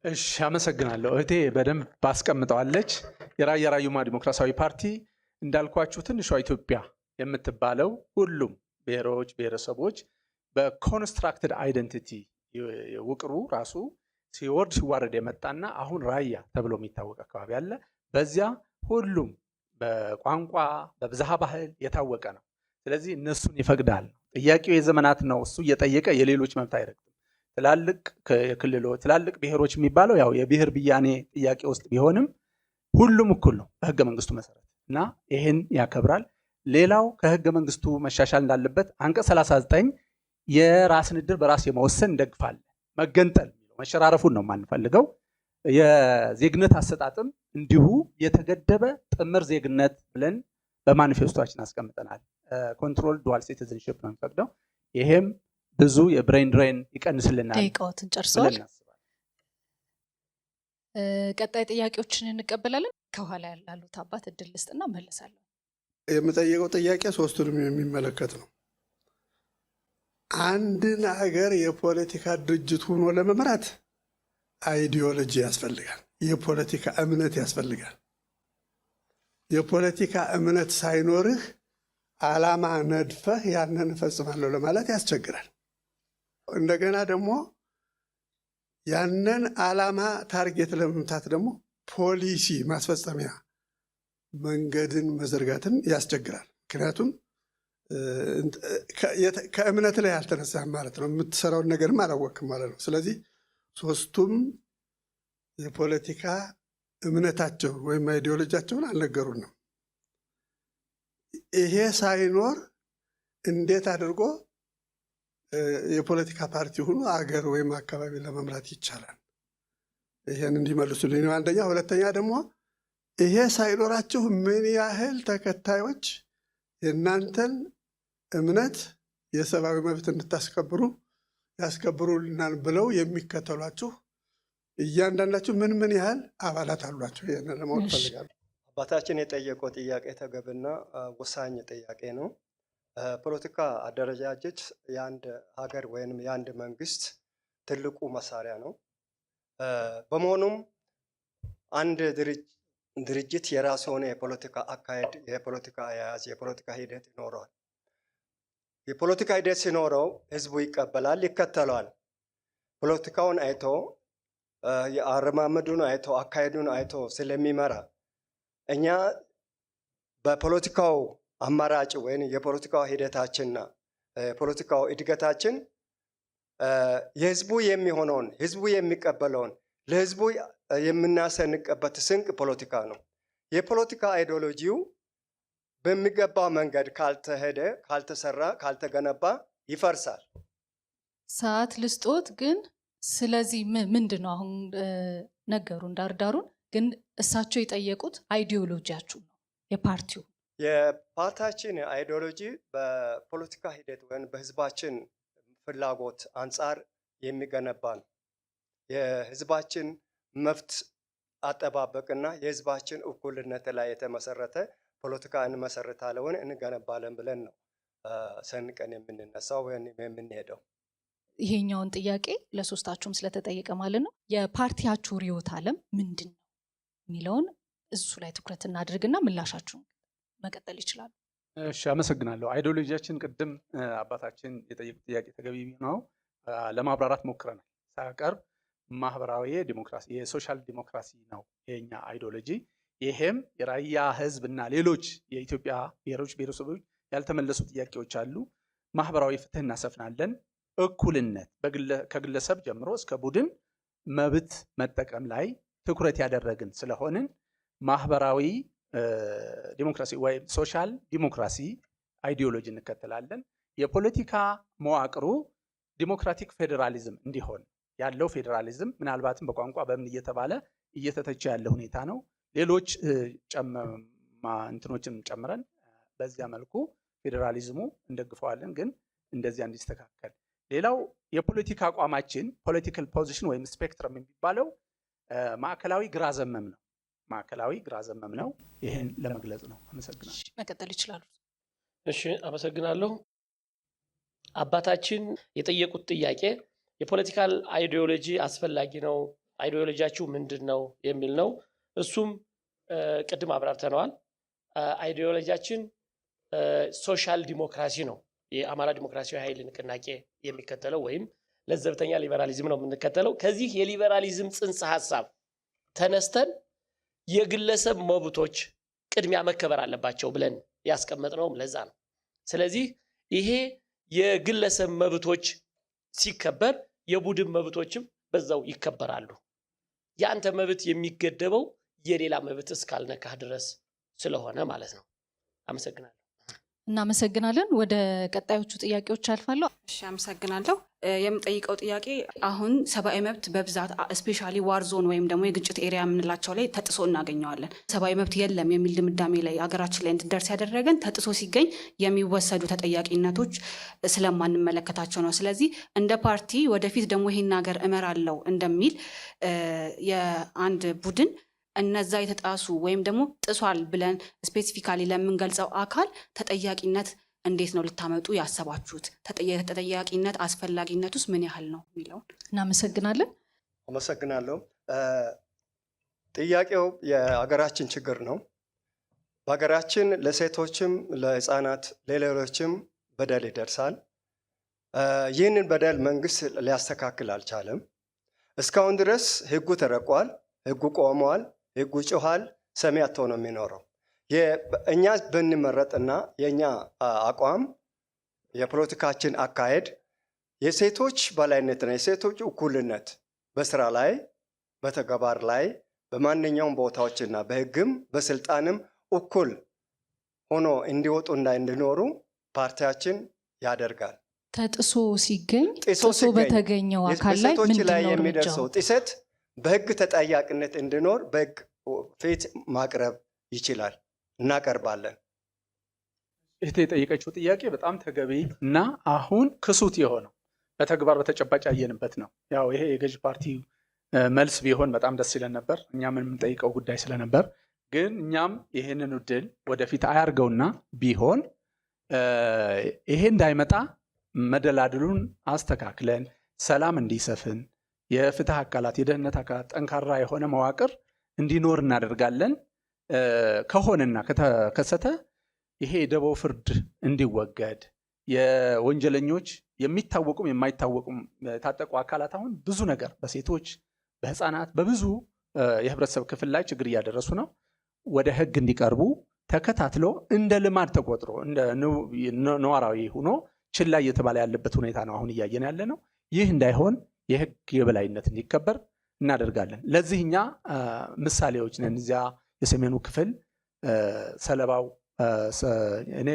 እሺ፣ አመሰግናለሁ። እህቴ በደንብ ባስቀምጠዋለች። የራያ ራዩማ ዲሞክራሲያዊ ፓርቲ እንዳልኳችሁ ትንሿ ኢትዮጵያ የምትባለው ሁሉም ብሔሮች ብሔረሰቦች በኮንስትራክትድ አይደንቲቲ ውቅሩ ራሱ ሲወርድ ሲዋረድ የመጣና አሁን ራያ ተብሎ የሚታወቅ አካባቢ አለ። በዚያ ሁሉም በቋንቋ በብዝሃ ባህል የታወቀ ነው። ስለዚህ እነሱን ይፈቅዳል። ጥያቄው የዘመናት ነው። እሱ እየጠየቀ የሌሎች መብት አይረግጥም። ትላልቅ ክልሎች ትላልቅ ብሔሮች የሚባለው ያው የብሔር ብያኔ ጥያቄ ውስጥ ቢሆንም ሁሉም እኩል ነው በህገ መንግስቱ መሰረት እና ይህን ያከብራል። ሌላው ከህገ መንግስቱ መሻሻል እንዳለበት አንቀጽ 39 የራስን ዕድል በራስ የመወሰን እንደግፋለን። መገንጠል መሸራረፉን ነው የማንፈልገው። የዜግነት አሰጣጥም እንዲሁ የተገደበ ጥምር ዜግነት ብለን በማኒፌስቶችን አስቀምጠናል። ኮንትሮል ዱዋል ሲቲዝንሺፕ ነው የሚፈቅደው። ይሄም ብዙ የብሬን ድሬን ይቀንስልናል። ደቂቃዎትን ጨርሰዋል። ቀጣይ ጥያቄዎችን እንቀበላለን። ከኋላ ያሉት አባት እድል ልስጥና መለሳለሁ። የምጠይቀው ጥያቄ ሶስቱንም የሚመለከት ነው። አንድን ሀገር የፖለቲካ ድርጅት ሆኖ ለመምራት አይዲዮሎጂ ያስፈልጋል። የፖለቲካ እምነት ያስፈልጋል። የፖለቲካ እምነት ሳይኖርህ ዓላማ ነድፈህ ያንን እፈጽማለሁ ለማለት ያስቸግራል። እንደገና ደግሞ ያንን ዓላማ ታርጌት ለመምታት ደግሞ ፖሊሲ ማስፈጸሚያ መንገድን መዘርጋትን ያስቸግራል። ምክንያቱም ከእምነት ላይ አልተነሳህም ማለት ነው። የምትሰራውን ነገርም አላወቅም ማለት ነው። ስለዚህ ሶስቱም የፖለቲካ እምነታቸውን ወይም አይዲዮሎጂያቸውን አልነገሩንም። ይሄ ሳይኖር እንዴት አድርጎ የፖለቲካ ፓርቲ ሆኖ አገር ወይም አካባቢ ለመምራት ይቻላል? ይሄን እንዲመልሱልኝ ነው አንደኛ። ሁለተኛ ደግሞ ይሄ ሳይኖራችሁ ምን ያህል ተከታዮች የእናንተን እምነት የሰብአዊ መብት እንድታስከብሩ ያስከብሩልናል ብለው የሚከተሏችሁ እያንዳንዳችሁ ምን ያህል አባላት አሏቸው? ይሄን ለማወቅ ፈልጋለሁ። አባታችን የጠየቀው ጥያቄ ተገቢና ወሳኝ ጥያቄ ነው። ፖለቲካ አደረጃጀት የአንድ ሀገር ወይም የአንድ መንግስት ትልቁ መሳሪያ ነው። በመሆኑም አንድ ድርጅት የራሱ የሆነ የፖለቲካ አካሄድ፣ የፖለቲካ አያያዝ፣ የፖለቲካ ሂደት ይኖረዋል። የፖለቲካ ሂደት ሲኖረው ህዝቡ ይቀበላል፣ ይከተለዋል። ፖለቲካውን አይቶ የአረማመዱን አይቶ አካሄዱን አይቶ ስለሚመራ እኛ በፖለቲካው አማራጭ ወይም የፖለቲካው ሂደታችንና የፖለቲካው እድገታችን የህዝቡ የሚሆነውን ህዝቡ የሚቀበለውን ለህዝቡ የምናሰንቅበት ስንቅ ፖለቲካ ነው። የፖለቲካ አይዲዮሎጂው በሚገባ መንገድ ካልተሄደ፣ ካልተሰራ፣ ካልተገነባ ይፈርሳል። ሰዓት ልስጦት ግን ስለዚህ ምንድን ነው አሁን ነገሩን ዳርዳሩን ግን እሳቸው የጠየቁት አይዲዮሎጂያችሁ ነው የፓርቲው የፓርቲያችን አይዲዮሎጂ በፖለቲካ ሂደት ወይም በህዝባችን ፍላጎት አንጻር የሚገነባ ነው። የህዝባችን መብት አጠባበቅና የህዝባችን እኩልነት ላይ የተመሰረተ ፖለቲካ እንመሰርታለን እንገነባለን ብለን ነው ሰንቀን የምንነሳው ወይም የምንሄደው። ይሄኛውን ጥያቄ ለሶስታችሁም ስለተጠየቀ ማለት ነው የፓርቲያችሁ ርዕዮተ ዓለም ምንድን ነው የሚለውን እሱ ላይ ትኩረት እናድርግና ምላሻችሁን መቀጠል ይችላሉ። እሺ፣ አመሰግናለሁ። አይዲዮሎጂያችን ቅድም አባታችን የጠየቁት ጥያቄ ተገቢ ነው፣ ለማብራራት ሞክረናል። ሳቀርብ ማህበራዊ ዲሞክራሲ የሶሻል ዲሞክራሲ ነው የኛ አይዲዮሎጂ። ይሄም የራያ ህዝብ እና ሌሎች የኢትዮጵያ ብሔሮች ብሔረሰቦች ያልተመለሱ ጥያቄዎች አሉ። ማህበራዊ ፍትህ እናሰፍናለን። እኩልነት ከግለሰብ ጀምሮ እስከ ቡድን መብት መጠቀም ላይ ትኩረት ያደረግን ስለሆንን ማህበራዊ ዲሞክራሲ ወይም ሶሻል ዲሞክራሲ አይዲዮሎጂ እንከተላለን። የፖለቲካ መዋቅሩ ዲሞክራቲክ ፌዴራሊዝም እንዲሆን ያለው ፌዴራሊዝም ምናልባትም በቋንቋ በምን እየተባለ እየተተቸ ያለ ሁኔታ ነው። ሌሎች እንትኖችን ጨምረን በዚያ መልኩ ፌዴራሊዝሙ እንደግፈዋለን፣ ግን እንደዚያ እንዲስተካከል። ሌላው የፖለቲካ አቋማችን ፖለቲካል ፖዚሽን ወይም ስፔክትረም የሚባለው ማዕከላዊ ግራ ዘመም ነው። ማዕከላዊ ግራ ዘመም ነው። ይሄን ለመግለጽ ነው። አመሰግናለሁ። መቀጠል ይችላሉ። እሺ፣ አመሰግናለሁ። አባታችን የጠየቁት ጥያቄ የፖለቲካል አይዲዮሎጂ አስፈላጊ ነው፣ አይዲዮሎጂያችሁ ምንድን ነው የሚል ነው። እሱም ቅድም አብራርተነዋል። አይዲዮሎጂያችን ሶሻል ዲሞክራሲ ነው። የአማራ ዲሞክራሲያዊ ኃይል ንቅናቄ የሚከተለው ወይም ለዘብተኛ ሊበራሊዝም ነው የምንከተለው። ከዚህ የሊበራሊዝም ጽንሰ ሀሳብ ተነስተን የግለሰብ መብቶች ቅድሚያ መከበር አለባቸው ብለን ያስቀመጥነውም ለዛ ነው። ስለዚህ ይሄ የግለሰብ መብቶች ሲከበር የቡድን መብቶችም በዛው ይከበራሉ። የአንተ መብት የሚገደበው የሌላ መብት እስካልነካህ ድረስ ስለሆነ ማለት ነው። አመሰግናለሁ። እናመሰግናለን። ወደ ቀጣዮቹ ጥያቄዎች አልፋለሁ። እሺ፣ አመሰግናለሁ። የምጠይቀው ጥያቄ አሁን ሰብአዊ መብት በብዛት ስፔሻሊ ዋር ዞን ወይም ደግሞ የግጭት ኤሪያ የምንላቸው ላይ ተጥሶ እናገኘዋለን። ሰብአዊ መብት የለም የሚል ድምዳሜ ላይ ሀገራችን ላይ እንድደርስ ያደረገን ተጥሶ ሲገኝ የሚወሰዱ ተጠያቂነቶች ስለማንመለከታቸው ነው። ስለዚህ እንደ ፓርቲ ወደፊት ደግሞ ይሄን ሀገር እመራለሁ እንደሚል የአንድ ቡድን እነዛ የተጣሱ ወይም ደግሞ ጥሷል ብለን ስፔሲፊካሊ ለምንገልጸው አካል ተጠያቂነት እንዴት ነው ልታመጡ ያሰባችሁት? ተጠያቂነት አስፈላጊነቱስ ምን ያህል ነው የሚለውን እናመሰግናለን። አመሰግናለሁ። ጥያቄው የሀገራችን ችግር ነው። በሀገራችን ለሴቶችም፣ ለህፃናት፣ ለሌሎችም በደል ይደርሳል። ይህንን በደል መንግስት ሊያስተካክል አልቻለም። እስካሁን ድረስ ህጉ ተረቋል፣ ህጉ ቆመዋል፣ ህጉ ጮኋል፣ ሰሚ አጥቶ ነው የሚኖረው። እኛ ብንመረጥና የእኛ አቋም የፖለቲካችን አካሄድ የሴቶች በላይነትና የሴቶች እኩልነት በስራ ላይ በተግባር ላይ በማንኛውም ቦታዎችና በህግም በስልጣንም እኩል ሆኖ እንዲወጡና እንዲኖሩ ፓርቲያችን ያደርጋል። ተጥሶ ሲገኝ ጥሶ በተገኘው አካል ላይ በሴቶች ላይ ምንድነው የሚደርሰው ጥሰት በህግ ተጠያቂነት እንዲኖር በህግ ፊት ማቅረብ ይችላል፣ እናቀርባለን። እህቴ የጠየቀችው ጥያቄ በጣም ተገቢ እና አሁን ክሱት የሆነው በተግባር በተጨባጭ ያየንበት ነው። ያው ይሄ የገዥ ፓርቲ መልስ ቢሆን በጣም ደስ ይለን ነበር፣ እኛም የምንጠይቀው ጉዳይ ስለነበር፣ ግን እኛም ይህንን እድል ወደፊት አያርገውና ቢሆን ይሄ እንዳይመጣ መደላድሉን አስተካክለን ሰላም እንዲሰፍን የፍትህ አካላት የደህንነት አካላት ጠንካራ የሆነ መዋቅር እንዲኖር እናደርጋለን። ከሆነና ከተከሰተ ይሄ የደቦ ፍርድ እንዲወገድ የወንጀለኞች የሚታወቁም የማይታወቁም የታጠቁ አካላት አሁን ብዙ ነገር በሴቶች በህፃናት በብዙ የህብረተሰብ ክፍል ላይ ችግር እያደረሱ ነው። ወደ ህግ እንዲቀርቡ ተከታትሎ እንደ ልማድ ተቆጥሮ እንደ ነዋራዊ ሆኖ ችላ እየተባለ ያለበት ሁኔታ ነው አሁን እያየን ያለ ነው። ይህ እንዳይሆን የህግ የበላይነት እንዲከበር እናደርጋለን። ለዚህ እኛ ምሳሌዎች ነን። እዚያ የሰሜኑ ክፍል ሰለባው እኔ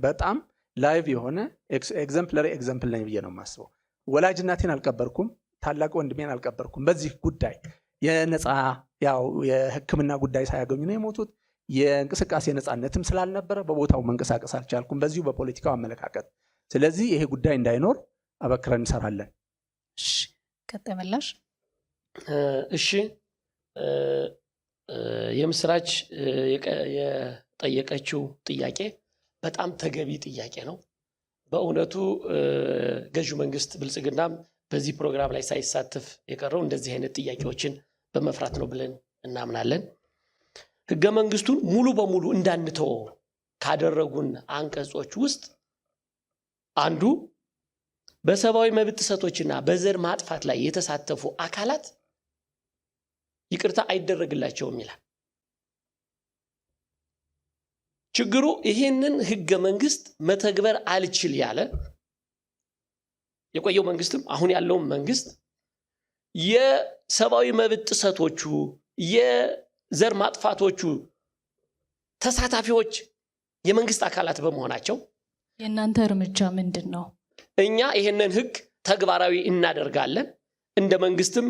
በጣም ላይቭ የሆነ ኤግዘምፕለሪ ኤግዘምፕል ነኝ ብዬ ነው የማስበው። ወላጅ እናቴን አልቀበርኩም፣ ታላቅ ወንድሜን አልቀበርኩም። በዚህ ጉዳይ የነፃ ያው የህክምና ጉዳይ ሳያገኙ ነው የሞቱት። የእንቅስቃሴ ነፃነትም ስላልነበረ በቦታው መንቀሳቀስ አልቻልኩም፣ በዚሁ በፖለቲካው አመለካከት። ስለዚህ ይሄ ጉዳይ እንዳይኖር አበክረን እንሰራለን። ቀጣይ ምላሽ። እሺ፣ የምስራች የጠየቀችው ጥያቄ በጣም ተገቢ ጥያቄ ነው። በእውነቱ ገዢው መንግስት ብልጽግናም በዚህ ፕሮግራም ላይ ሳይሳተፍ የቀረው እንደዚህ አይነት ጥያቄዎችን በመፍራት ነው ብለን እናምናለን። ህገ መንግስቱን ሙሉ በሙሉ እንዳንተው ካደረጉን አንቀጾች ውስጥ አንዱ በሰብአዊ መብት ጥሰቶችና በዘር ማጥፋት ላይ የተሳተፉ አካላት ይቅርታ አይደረግላቸውም ይላል። ችግሩ ይህንን ህገ መንግስት መተግበር አልችል ያለ የቆየው መንግስትም አሁን ያለውን መንግስት የሰብአዊ መብት ጥሰቶቹ የዘር ማጥፋቶቹ ተሳታፊዎች የመንግስት አካላት በመሆናቸው የእናንተ እርምጃ ምንድን ነው? እኛ ይህንን ህግ ተግባራዊ እናደርጋለን። እንደ መንግስትም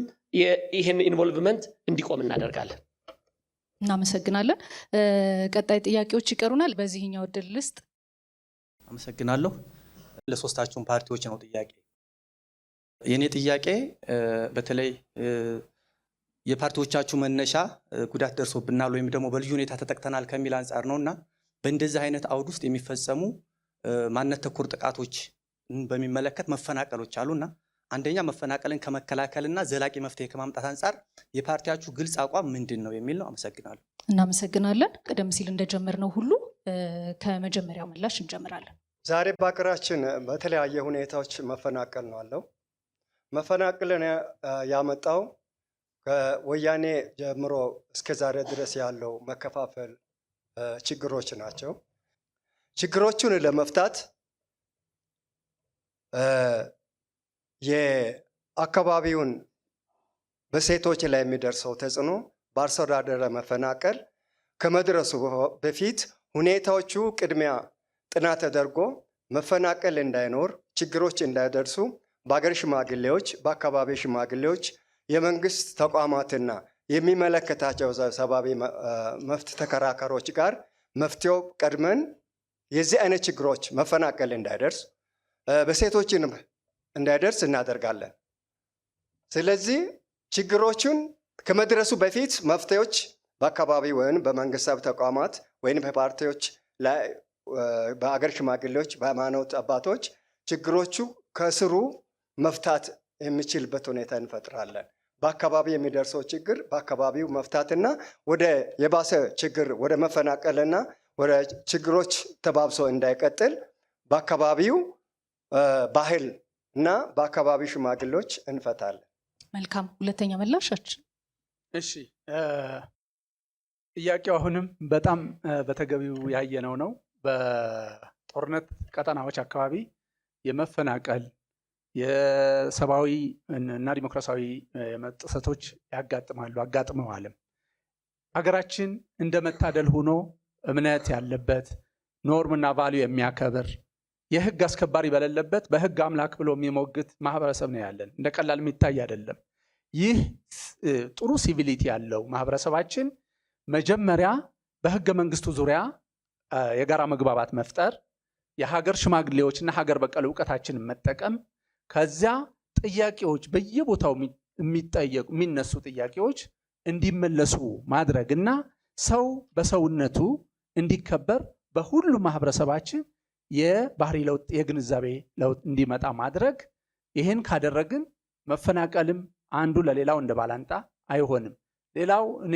ይህን ኢንቮልቭመንት እንዲቆም እናደርጋለን። እናመሰግናለን። ቀጣይ ጥያቄዎች ይቀሩናል። በዚህኛው እድል ልስጥ። አመሰግናለሁ። ለሶስታችሁም ፓርቲዎች ነው ጥያቄ። የኔ ጥያቄ በተለይ የፓርቲዎቻችሁ መነሻ ጉዳት ደርሶብናል ወይም ደግሞ በልዩ ሁኔታ ተጠቅተናል ከሚል አንጻር ነውና በእንደዚህ አይነት አውድ ውስጥ የሚፈጸሙ ማንነት ተኮር ጥቃቶች በሚመለከት መፈናቀሎች አሉና አንደኛ መፈናቀልን ከመከላከልና ዘላቂ መፍትሄ ከማምጣት አንጻር የፓርቲያችሁ ግልጽ አቋም ምንድን ነው የሚል ነው። አመሰግናለሁ። እናመሰግናለን። ቀደም ሲል እንደጀመርነው ሁሉ ከመጀመሪያው ምላሽ እንጀምራለን። ዛሬ በሀገራችን በተለያየ ሁኔታዎች መፈናቀል ነው አለው። መፈናቀልን ያመጣው ከወያኔ ጀምሮ እስከ ዛሬ ድረስ ያለው መከፋፈል ችግሮች ናቸው። ችግሮቹን ለመፍታት የአካባቢውን በሴቶች ላይ የሚደርሰው ተጽዕኖ በአርሶ አደር መፈናቀል ከመድረሱ በፊት ሁኔታዎቹ ቅድሚያ ጥናት ተደርጎ መፈናቀል እንዳይኖር፣ ችግሮች እንዳይደርሱ በአገር ሽማግሌዎች፣ በአካባቢ ሽማግሌዎች፣ የመንግስት ተቋማትና የሚመለከታቸው ሰብአዊ መብት ተከራካሪዎች ጋር መፍትሄው ቀድመን የዚህ አይነት ችግሮች መፈናቀል እንዳይደርስ በሴቶችን እንዳይደርስ እናደርጋለን። ስለዚህ ችግሮቹን ከመድረሱ በፊት መፍትሄዎች በአካባቢ ወይም በመንግስታዊ ተቋማት ወይም በፓርቲዎች ላይ በአገር ሽማግሌዎች፣ በሃይማኖት አባቶች ችግሮቹ ከስሩ መፍታት የሚችልበት ሁኔታ እንፈጥራለን። በአካባቢ የሚደርሰው ችግር በአካባቢው መፍታትና ወደ የባሰ ችግር ወደ መፈናቀልና ወደ ችግሮች ተባብሶ እንዳይቀጥል በአካባቢው ባህል እና በአካባቢው ሽማግሌዎች እንፈታለን። መልካም። ሁለተኛ ምላሻችን። እሺ፣ ጥያቄው አሁንም በጣም በተገቢው ያየነው ነው። በጦርነት ቀጠናዎች አካባቢ የመፈናቀል የሰብአዊ እና ዲሞክራሲያዊ ጥሰቶች ያጋጥማሉ፣ አጋጥመዋልም። ሀገራችን እንደመታደል ሆኖ እምነት ያለበት ኖርምና ቫልዩ የሚያከብር የህግ አስከባሪ በሌለበት በህግ አምላክ ብሎ የሚሞግት ማህበረሰብ ነው ያለን። እንደ ቀላል የሚታይ አይደለም። ይህ ጥሩ ሲቪሊቲ ያለው ማህበረሰባችን መጀመሪያ በህገ መንግስቱ ዙሪያ የጋራ መግባባት መፍጠር፣ የሀገር ሽማግሌዎችና ሀገር በቀል እውቀታችንን መጠቀም፣ ከዚያ ጥያቄዎች በየቦታው የሚነሱ ጥያቄዎች እንዲመለሱ ማድረግ እና ሰው በሰውነቱ እንዲከበር በሁሉ ማህበረሰባችን የባህሪ ለውጥ የግንዛቤ ለውጥ እንዲመጣ ማድረግ። ይህን ካደረግን መፈናቀልም አንዱ ለሌላው እንደ ባላንጣ አይሆንም። ሌላው እኔ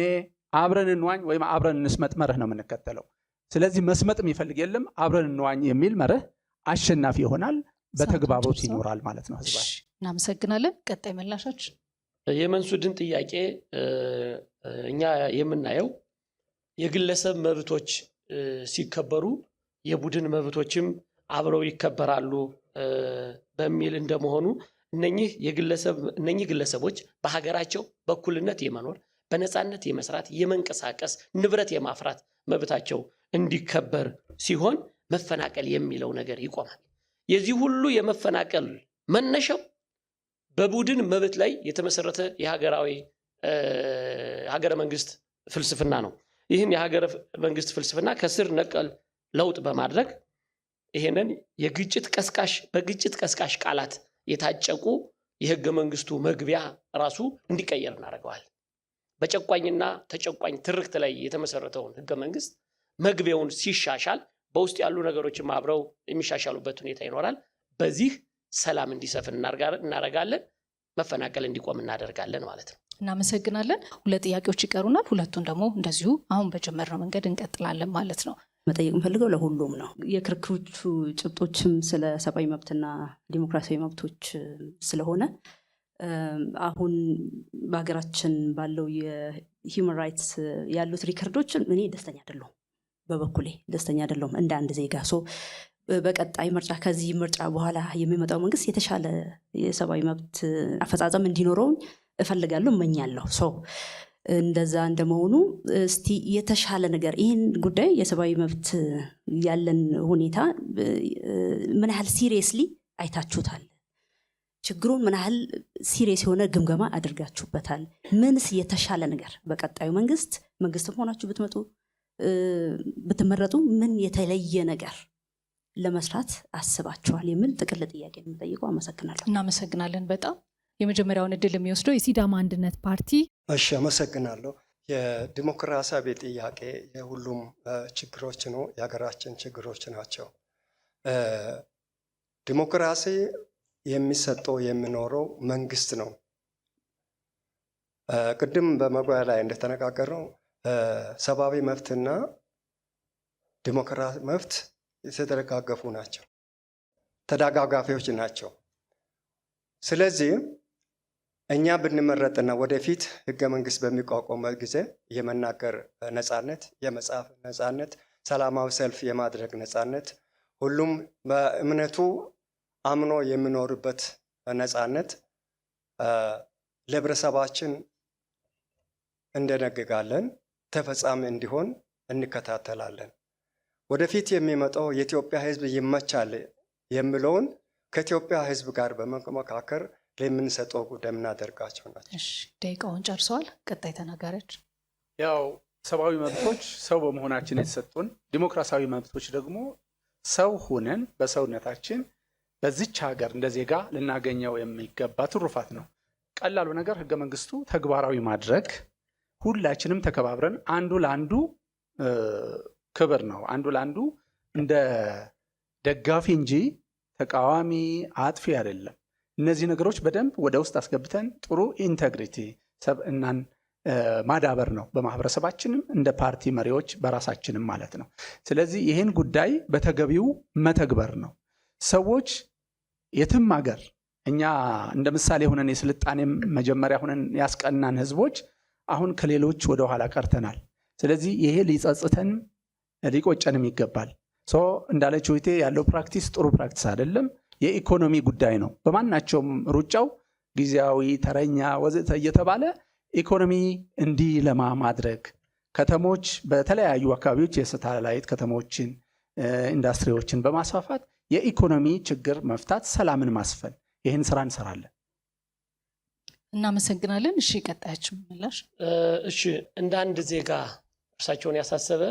አብረን እንዋኝ ወይም አብረን እንስመጥ መርህ ነው የምንከተለው። ስለዚህ መስመጥ የሚፈልግ የለም፣ አብረን እንዋኝ የሚል መርህ አሸናፊ ይሆናል፣ በተግባቦት ይኖራል ማለት ነው። ህዝባችን እናመሰግናለን። ቀጣይ ምላሻችን። የመንሱድን ጥያቄ እኛ የምናየው የግለሰብ መብቶች ሲከበሩ የቡድን መብቶችም አብረው ይከበራሉ በሚል እንደመሆኑ እነኚህ ግለሰቦች በሀገራቸው በእኩልነት የመኖር በነፃነት የመስራት የመንቀሳቀስ ንብረት የማፍራት መብታቸው እንዲከበር ሲሆን መፈናቀል የሚለው ነገር ይቆማል። የዚህ ሁሉ የመፈናቀል መነሻው በቡድን መብት ላይ የተመሰረተ ሀገረ መንግስት ፍልስፍና ነው። ይህን የሀገረ መንግስት ፍልስፍና ከስር ነቀል ለውጥ በማድረግ ይሄንን በግጭት ቀስቃሽ ቃላት የታጨቁ የህገ መንግስቱ መግቢያ ራሱ እንዲቀየር እናደርገዋል። በጨቋኝና ተጨቋኝ ትርክት ላይ የተመሰረተውን ህገ መንግስት መግቢያውን ሲሻሻል በውስጥ ያሉ ነገሮችም አብረው የሚሻሻሉበት ሁኔታ ይኖራል። በዚህ ሰላም እንዲሰፍን እናደርጋለን፣ መፈናቀል እንዲቆም እናደርጋለን ማለት ነው። እናመሰግናለን። ሁለት ጥያቄዎች ይቀሩናል። ሁለቱን ደግሞ እንደዚሁ አሁን በጀመርነው መንገድ እንቀጥላለን ማለት ነው። መጠየቅ የምፈልገው ለሁሉም ነው። የክርክሮቹ ጭብጦችም ስለ ሰብአዊ መብትና ዲሞክራሲያዊ መብቶች ስለሆነ አሁን በሀገራችን ባለው የሂውማን ራይትስ ያሉት ሪከርዶችን እኔ ደስተኛ አይደለሁም፣ በበኩሌ ደስተኛ አይደለሁም እንደ አንድ ዜጋ። በቀጣይ ምርጫ ከዚህ ምርጫ በኋላ የሚመጣው መንግስት የተሻለ የሰብአዊ መብት አፈጻጸም እንዲኖረው እፈልጋለሁ፣ እመኛለሁ። እንደዛ እንደመሆኑ እስቲ የተሻለ ነገር ይህን ጉዳይ የሰብአዊ መብት ያለን ሁኔታ ምን ያህል ሲሪየስሊ አይታችሁታል? ችግሩን ምን ያህል ሲሪየስ የሆነ ግምገማ አድርጋችሁበታል? ምንስ የተሻለ ነገር በቀጣዩ መንግስትም ሆናችሁ ብትመረጡ ምን የተለየ ነገር ለመስራት አስባችኋል የሚል ጥቅል ጥያቄ የምጠይቀው። አመሰግናለሁ። እናመሰግናለን በጣም። የመጀመሪያውን እድል የሚወስደው የሲዳማ አንድነት ፓርቲ። እሺ፣ አመሰግናለሁ። የዲሞክራሲያዊ ጥያቄ የሁሉም ችግሮች ነው፣ የሀገራችን ችግሮች ናቸው። ዲሞክራሲ የሚሰጠው የሚኖረው መንግስት ነው። ቅድም በመግቢያ ላይ እንደተነጋገረው ሰብአዊ መብትና ዲሞክራሲ መብት የተደጋገፉ ናቸው፣ ተደጋጋፊዎች ናቸው። ስለዚህ እኛ ብንመረጥና ወደፊት ህገ መንግስት በሚቋቋመ ጊዜ የመናገር ነፃነት፣ የመጻፍ ነፃነት፣ ሰላማዊ ሰልፍ የማድረግ ነፃነት፣ ሁሉም በእምነቱ አምኖ የሚኖርበት ነፃነት ለህብረተሰባችን እንደነግጋለን፣ ተፈጻሚ እንዲሆን እንከታተላለን። ወደፊት የሚመጣው የኢትዮጵያ ህዝብ ይመቻል የሚለውን ከኢትዮጵያ ህዝብ ጋር በመመካከር ለምንሰጠው ጉዳይ የምናደርጋቸው ናቸው። እሺ ደቂቃውን ጨርሰዋል። ቀጣይ ተናጋሪዎች። ያው ሰብአዊ መብቶች ሰው በመሆናችን የተሰጡን፣ ዲሞክራሲያዊ መብቶች ደግሞ ሰው ሁነን በሰውነታችን በዚች ሀገር እንደ ዜጋ ልናገኘው የሚገባ ትሩፋት ነው። ቀላሉ ነገር ህገ መንግስቱ ተግባራዊ ማድረግ፣ ሁላችንም ተከባብረን አንዱ ለአንዱ ክብር ነው፣ አንዱ ለአንዱ እንደ ደጋፊ እንጂ ተቃዋሚ አጥፊ አይደለም። እነዚህ ነገሮች በደንብ ወደ ውስጥ አስገብተን ጥሩ ኢንቴግሪቲ ሰብእናን ማዳበር ነው፣ በማህበረሰባችንም እንደ ፓርቲ መሪዎች በራሳችንም ማለት ነው። ስለዚህ ይህን ጉዳይ በተገቢው መተግበር ነው። ሰዎች የትም ሀገር እኛ እንደ ምሳሌ ሆነን የስልጣኔም መጀመሪያ ሆነን ያስቀናን ህዝቦች አሁን ከሌሎች ወደ ኋላ ቀርተናል። ስለዚህ ይሄ ሊጸጽተን ሊቆጨንም ይገባል። እንዳለችው እህቴ ያለው ፕራክቲስ ጥሩ ፕራክቲስ አይደለም። የኢኮኖሚ ጉዳይ ነው። በማናቸውም ሩጫው ጊዜያዊ ተረኛ ወዘተ እየተባለ ኢኮኖሚ እንዲለማ ማድረግ፣ ከተሞች በተለያዩ አካባቢዎች የሳተላይት ከተሞችን ኢንዱስትሪዎችን በማስፋፋት የኢኮኖሚ ችግር መፍታት፣ ሰላምን ማስፈን፣ ይህን ስራ እንሰራለን። እናመሰግናለን። እሺ ቀጣያችን ምላሽ። እሺ እንደ አንድ ዜጋ እርሳቸውን ያሳሰበ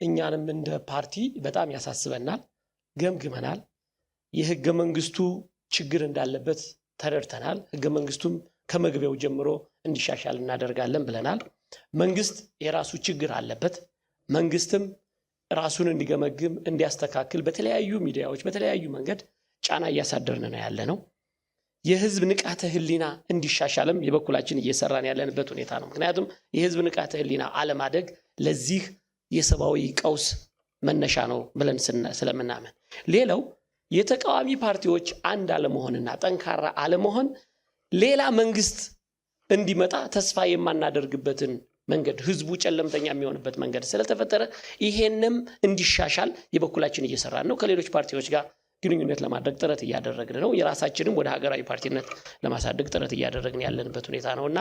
እኛንም እንደ ፓርቲ በጣም ያሳስበናል፣ ገምግመናል። የህገ መንግስቱ ችግር እንዳለበት ተረድተናል። ህገ መንግስቱም ከመግቢያው ጀምሮ እንዲሻሻል እናደርጋለን ብለናል። መንግስት የራሱ ችግር አለበት። መንግስትም ራሱን እንዲገመግም እንዲያስተካክል በተለያዩ ሚዲያዎች በተለያዩ መንገድ ጫና እያሳደርን ነው ያለ ነው። የህዝብ ንቃተ ህሊና እንዲሻሻልም የበኩላችን እየሰራን ያለንበት ሁኔታ ነው። ምክንያቱም የህዝብ ንቃተ ህሊና አለማደግ ለዚህ የሰብአዊ ቀውስ መነሻ ነው ብለን ስለምናምን፣ ሌላው የተቃዋሚ ፓርቲዎች አንድ አለመሆንና ጠንካራ አለመሆን ሌላ መንግስት እንዲመጣ ተስፋ የማናደርግበትን መንገድ ህዝቡ ጨለምተኛ የሚሆንበት መንገድ ስለተፈጠረ ይሄንም እንዲሻሻል የበኩላችን እየሰራን ነው። ከሌሎች ፓርቲዎች ጋር ግንኙነት ለማድረግ ጥረት እያደረግን ነው። የራሳችንም ወደ ሀገራዊ ፓርቲነት ለማሳደግ ጥረት እያደረግን ያለንበት ሁኔታ ነውና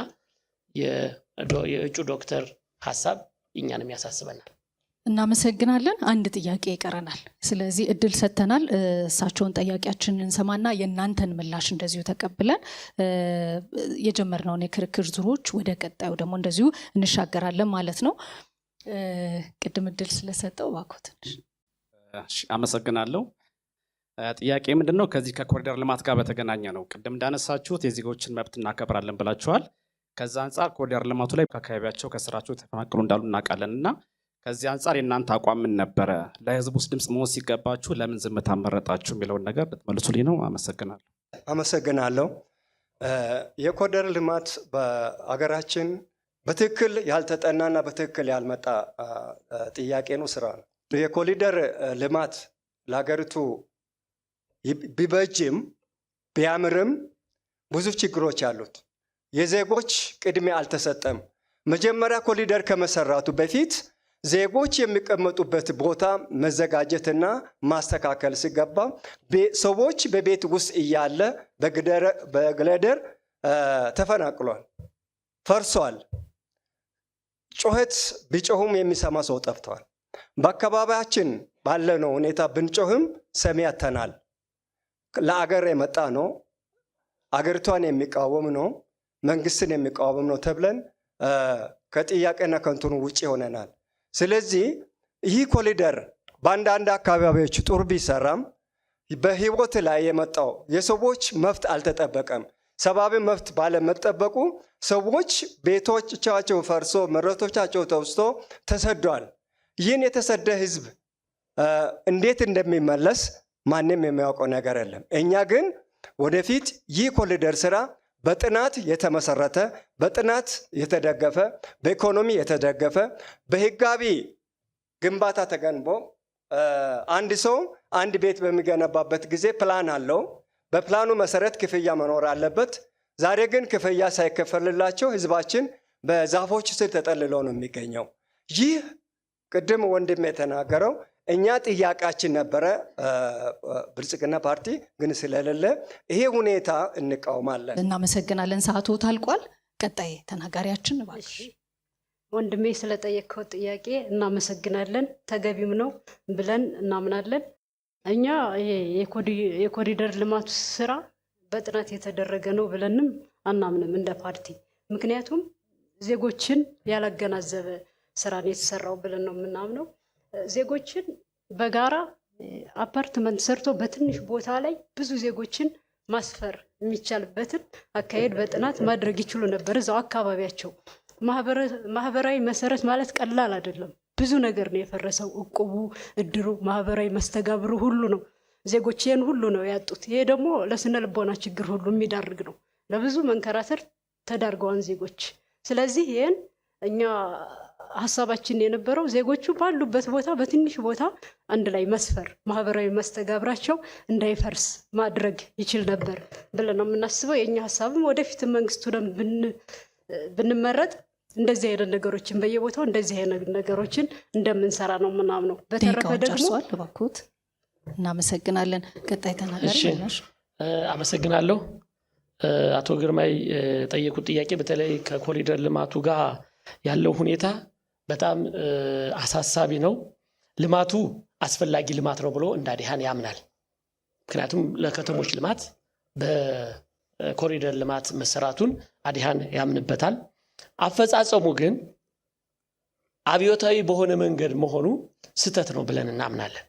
የእጩ ዶክተር ሀሳብ እኛንም ያሳስበናል። እናመሰግናለን። አንድ ጥያቄ ይቀረናል። ስለዚህ እድል ሰጥተናል። እሳቸውን ጠያቂያችንን እንሰማና የእናንተን ምላሽ እንደዚሁ ተቀብለን የጀመርነውን የክርክር ዙሮች ወደ ቀጣዩ ደግሞ እንደዚሁ እንሻገራለን ማለት ነው። ቅድም እድል ስለሰጠው እባክዎ ትንሽ። አመሰግናለሁ። ጥያቄ ምንድን ነው? ከዚህ ከኮሪደር ልማት ጋር በተገናኘ ነው። ቅድም እንዳነሳችሁት የዜጎችን መብት እናከብራለን ብላችኋል። ከዛ አንጻር ኮሪደር ልማቱ ላይ ከአካባቢያቸው ከስራቸው ተፈናቅሉ እንዳሉ እናውቃለን እና ከዚህ አንጻር የእናንተ አቋም ምን ነበረ? ለህዝብ ውስጥ ድምፅ መሆን ሲገባችሁ ለምን ዝምታ መረጣችሁ የሚለውን ነገር ልትመልሱልኝ ነው። አመሰግናለሁ። አመሰግናለሁ። የኮሪደር ልማት በአገራችን በትክክል ያልተጠናና በትክክል ያልመጣ ጥያቄ ነው፣ ስራ ነው። የኮሪደር ልማት ለሀገሪቱ ቢበጅም ቢያምርም ብዙ ችግሮች አሉት። የዜጎች ቅድሚያ አልተሰጠም። መጀመሪያ ኮሪደር ከመሰራቱ በፊት ዜጎች የሚቀመጡበት ቦታ መዘጋጀትና ማስተካከል ሲገባ ሰዎች በቤት ውስጥ እያለ በግለደር ተፈናቅሏል፣ ፈርሷል። ጩኸት ቢጮሁም የሚሰማ ሰው ጠፍቷል። በአካባቢያችን ባለነው ሁኔታ ብንጮህም ሰሚ ያተናል። ለአገር የመጣ ነው፣ አገሪቷን የሚቃወም ነው፣ መንግስትን የሚቃወም ነው ተብለን ከጥያቄና ከንቱኑ ውጭ ሆነናል። ስለዚህ ይህ ኮሪደር በአንዳንድ አካባቢዎች ጥሩ ቢሰራም በህይወት ላይ የመጣው የሰዎች መብት አልተጠበቀም። ሰብአዊ መብት ባለመጠበቁ ሰዎች ቤቶቻቸው ፈርሶ መሬቶቻቸው ተወስዶ ተሰዷል። ይህን የተሰደ ህዝብ እንዴት እንደሚመለስ ማንም የሚያውቀው ነገር የለም። እኛ ግን ወደፊት ይህ ኮሪደር ስራ በጥናት የተመሰረተ በጥናት የተደገፈ በኢኮኖሚ የተደገፈ በህጋዊ ግንባታ ተገንቦ አንድ ሰው አንድ ቤት በሚገነባበት ጊዜ ፕላን አለው። በፕላኑ መሰረት ክፍያ መኖር አለበት። ዛሬ ግን ክፍያ ሳይከፈልላቸው ህዝባችን በዛፎች ስር ተጠልሎ ነው የሚገኘው። ይህ ቅድም ወንድም የተናገረው እኛ ጥያቄያችን ነበረ፣ ብልጽግና ፓርቲ ግን ስለሌለ ይሄ ሁኔታ እንቃወማለን። እናመሰግናለን። ሰዓቱ ታልቋል። ቀጣይ ተናጋሪያችን እባክሽ። ወንድሜ ስለጠየቀው ጥያቄ እናመሰግናለን። ተገቢም ነው ብለን እናምናለን። እኛ ይሄ የኮሪደር ልማቱ ስራ በጥናት የተደረገ ነው ብለንም አናምንም እንደ ፓርቲ። ምክንያቱም ዜጎችን ያላገናዘበ ስራ ነው የተሰራው ብለን ነው የምናምነው። ዜጎችን በጋራ አፓርትመንት ሰርቶ በትንሽ ቦታ ላይ ብዙ ዜጎችን ማስፈር የሚቻልበትን አካሄድ በጥናት ማድረግ ይችሉ ነበር እዛው አካባቢያቸው። ማህበራዊ መሰረት ማለት ቀላል አይደለም። ብዙ ነገር ነው የፈረሰው። እቁቡ፣ እድሩ፣ ማህበራዊ መስተጋብሩ ሁሉ ነው። ዜጎች ይህን ሁሉ ነው ያጡት። ይሄ ደግሞ ለስነ ልቦና ችግር ሁሉ የሚዳርግ ነው። ለብዙ መንከራተር ተዳርገዋን ዜጎች። ስለዚህ ይህን እኛ ሀሳባችን የነበረው ዜጎቹ ባሉበት ቦታ በትንሽ ቦታ አንድ ላይ መስፈር፣ ማህበራዊ መስተጋብራቸው እንዳይፈርስ ማድረግ ይችል ነበር ብለን ነው የምናስበው። የእኛ ሀሳብም ወደፊት መንግስቱ ብንመረጥ እንደዚህ አይነት ነገሮችን በየቦታው እንደዚህ አይነት ነገሮችን እንደምንሰራ ነው ምናምነው። በተረፈ ደግሞ እባክዎት። እናመሰግናለን። ቀጣይ ተናጋሪ ነሽ። አመሰግናለሁ። አቶ ግርማይ ጠየቁት ጥያቄ በተለይ ከኮሪደር ልማቱ ጋር ያለው ሁኔታ በጣም አሳሳቢ ነው። ልማቱ አስፈላጊ ልማት ነው ብሎ እንደ አዲሃን ያምናል። ምክንያቱም ለከተሞች ልማት በኮሪደር ልማት መሰራቱን አዲሃን ያምንበታል። አፈጻጸሙ ግን አብዮታዊ በሆነ መንገድ መሆኑ ስህተት ነው ብለን እናምናለን።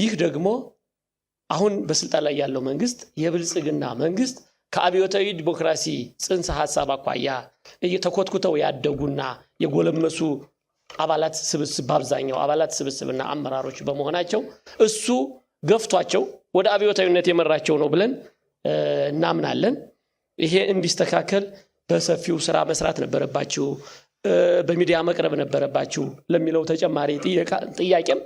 ይህ ደግሞ አሁን በስልጣን ላይ ያለው መንግስት የብልጽግና መንግስት ከአብዮታዊ ዲሞክራሲ ጽንሰ ሐሳብ አኳያ እየተኮትኩተው ያደጉና የጎለመሱ አባላት ስብስብ በአብዛኛው አባላት ስብስብና አመራሮች በመሆናቸው እሱ ገፍቷቸው ወደ አብዮታዊነት የመራቸው ነው ብለን እናምናለን። ይሄ እንዲስተካከል በሰፊው ስራ መስራት ነበረባችሁ፣ በሚዲያ መቅረብ ነበረባችሁ ለሚለው ተጨማሪ ጥያቄም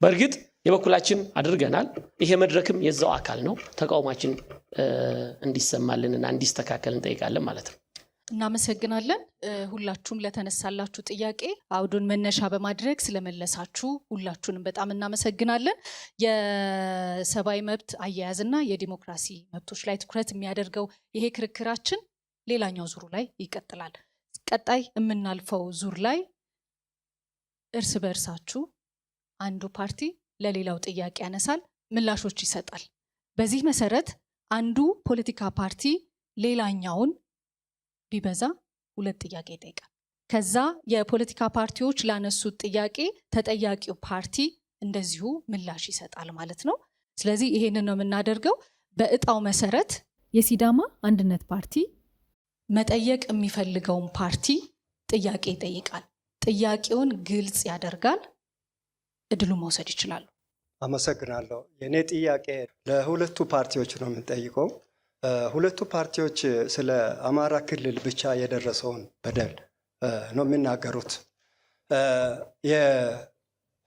በእርግጥ የበኩላችን አድርገናል። ይሄ መድረክም የዛው አካል ነው። ተቃውማችን እንዲሰማልንና እንዲስተካከል እንጠይቃለን ማለት ነው። እናመሰግናለን። ሁላችሁም ለተነሳላችሁ ጥያቄ አውዱን መነሻ በማድረግ ስለመለሳችሁ ሁላችሁንም በጣም እናመሰግናለን። የሰብአዊ መብት አያያዝና የዲሞክራሲ መብቶች ላይ ትኩረት የሚያደርገው ይሄ ክርክራችን ሌላኛው ዙሩ ላይ ይቀጥላል። ቀጣይ የምናልፈው ዙር ላይ እርስ በእርሳችሁ አንዱ ፓርቲ ለሌላው ጥያቄ ያነሳል፣ ምላሾች ይሰጣል። በዚህ መሰረት አንዱ ፖለቲካ ፓርቲ ሌላኛውን ቢበዛ 2 ጥያቄ ይጠይቃል። ከዛ የፖለቲካ ፓርቲዎች ላነሱት ጥያቄ ተጠያቂው ፓርቲ እንደዚሁ ምላሽ ይሰጣል ማለት ነው። ስለዚህ ይሄንን ነው የምናደርገው። በእጣው መሰረት የሲዳማ አንድነት ፓርቲ መጠየቅ የሚፈልገውን ፓርቲ ጥያቄ ይጠይቃል። ጥያቄውን ግልጽ ያደርጋል። እድሉ መውሰድ ይችላሉ። አመሰግናለሁ። የኔ ጥያቄ ለሁለቱ ፓርቲዎች ነው የምንጠይቀው። ሁለቱ ፓርቲዎች ስለ አማራ ክልል ብቻ የደረሰውን በደል ነው የሚናገሩት።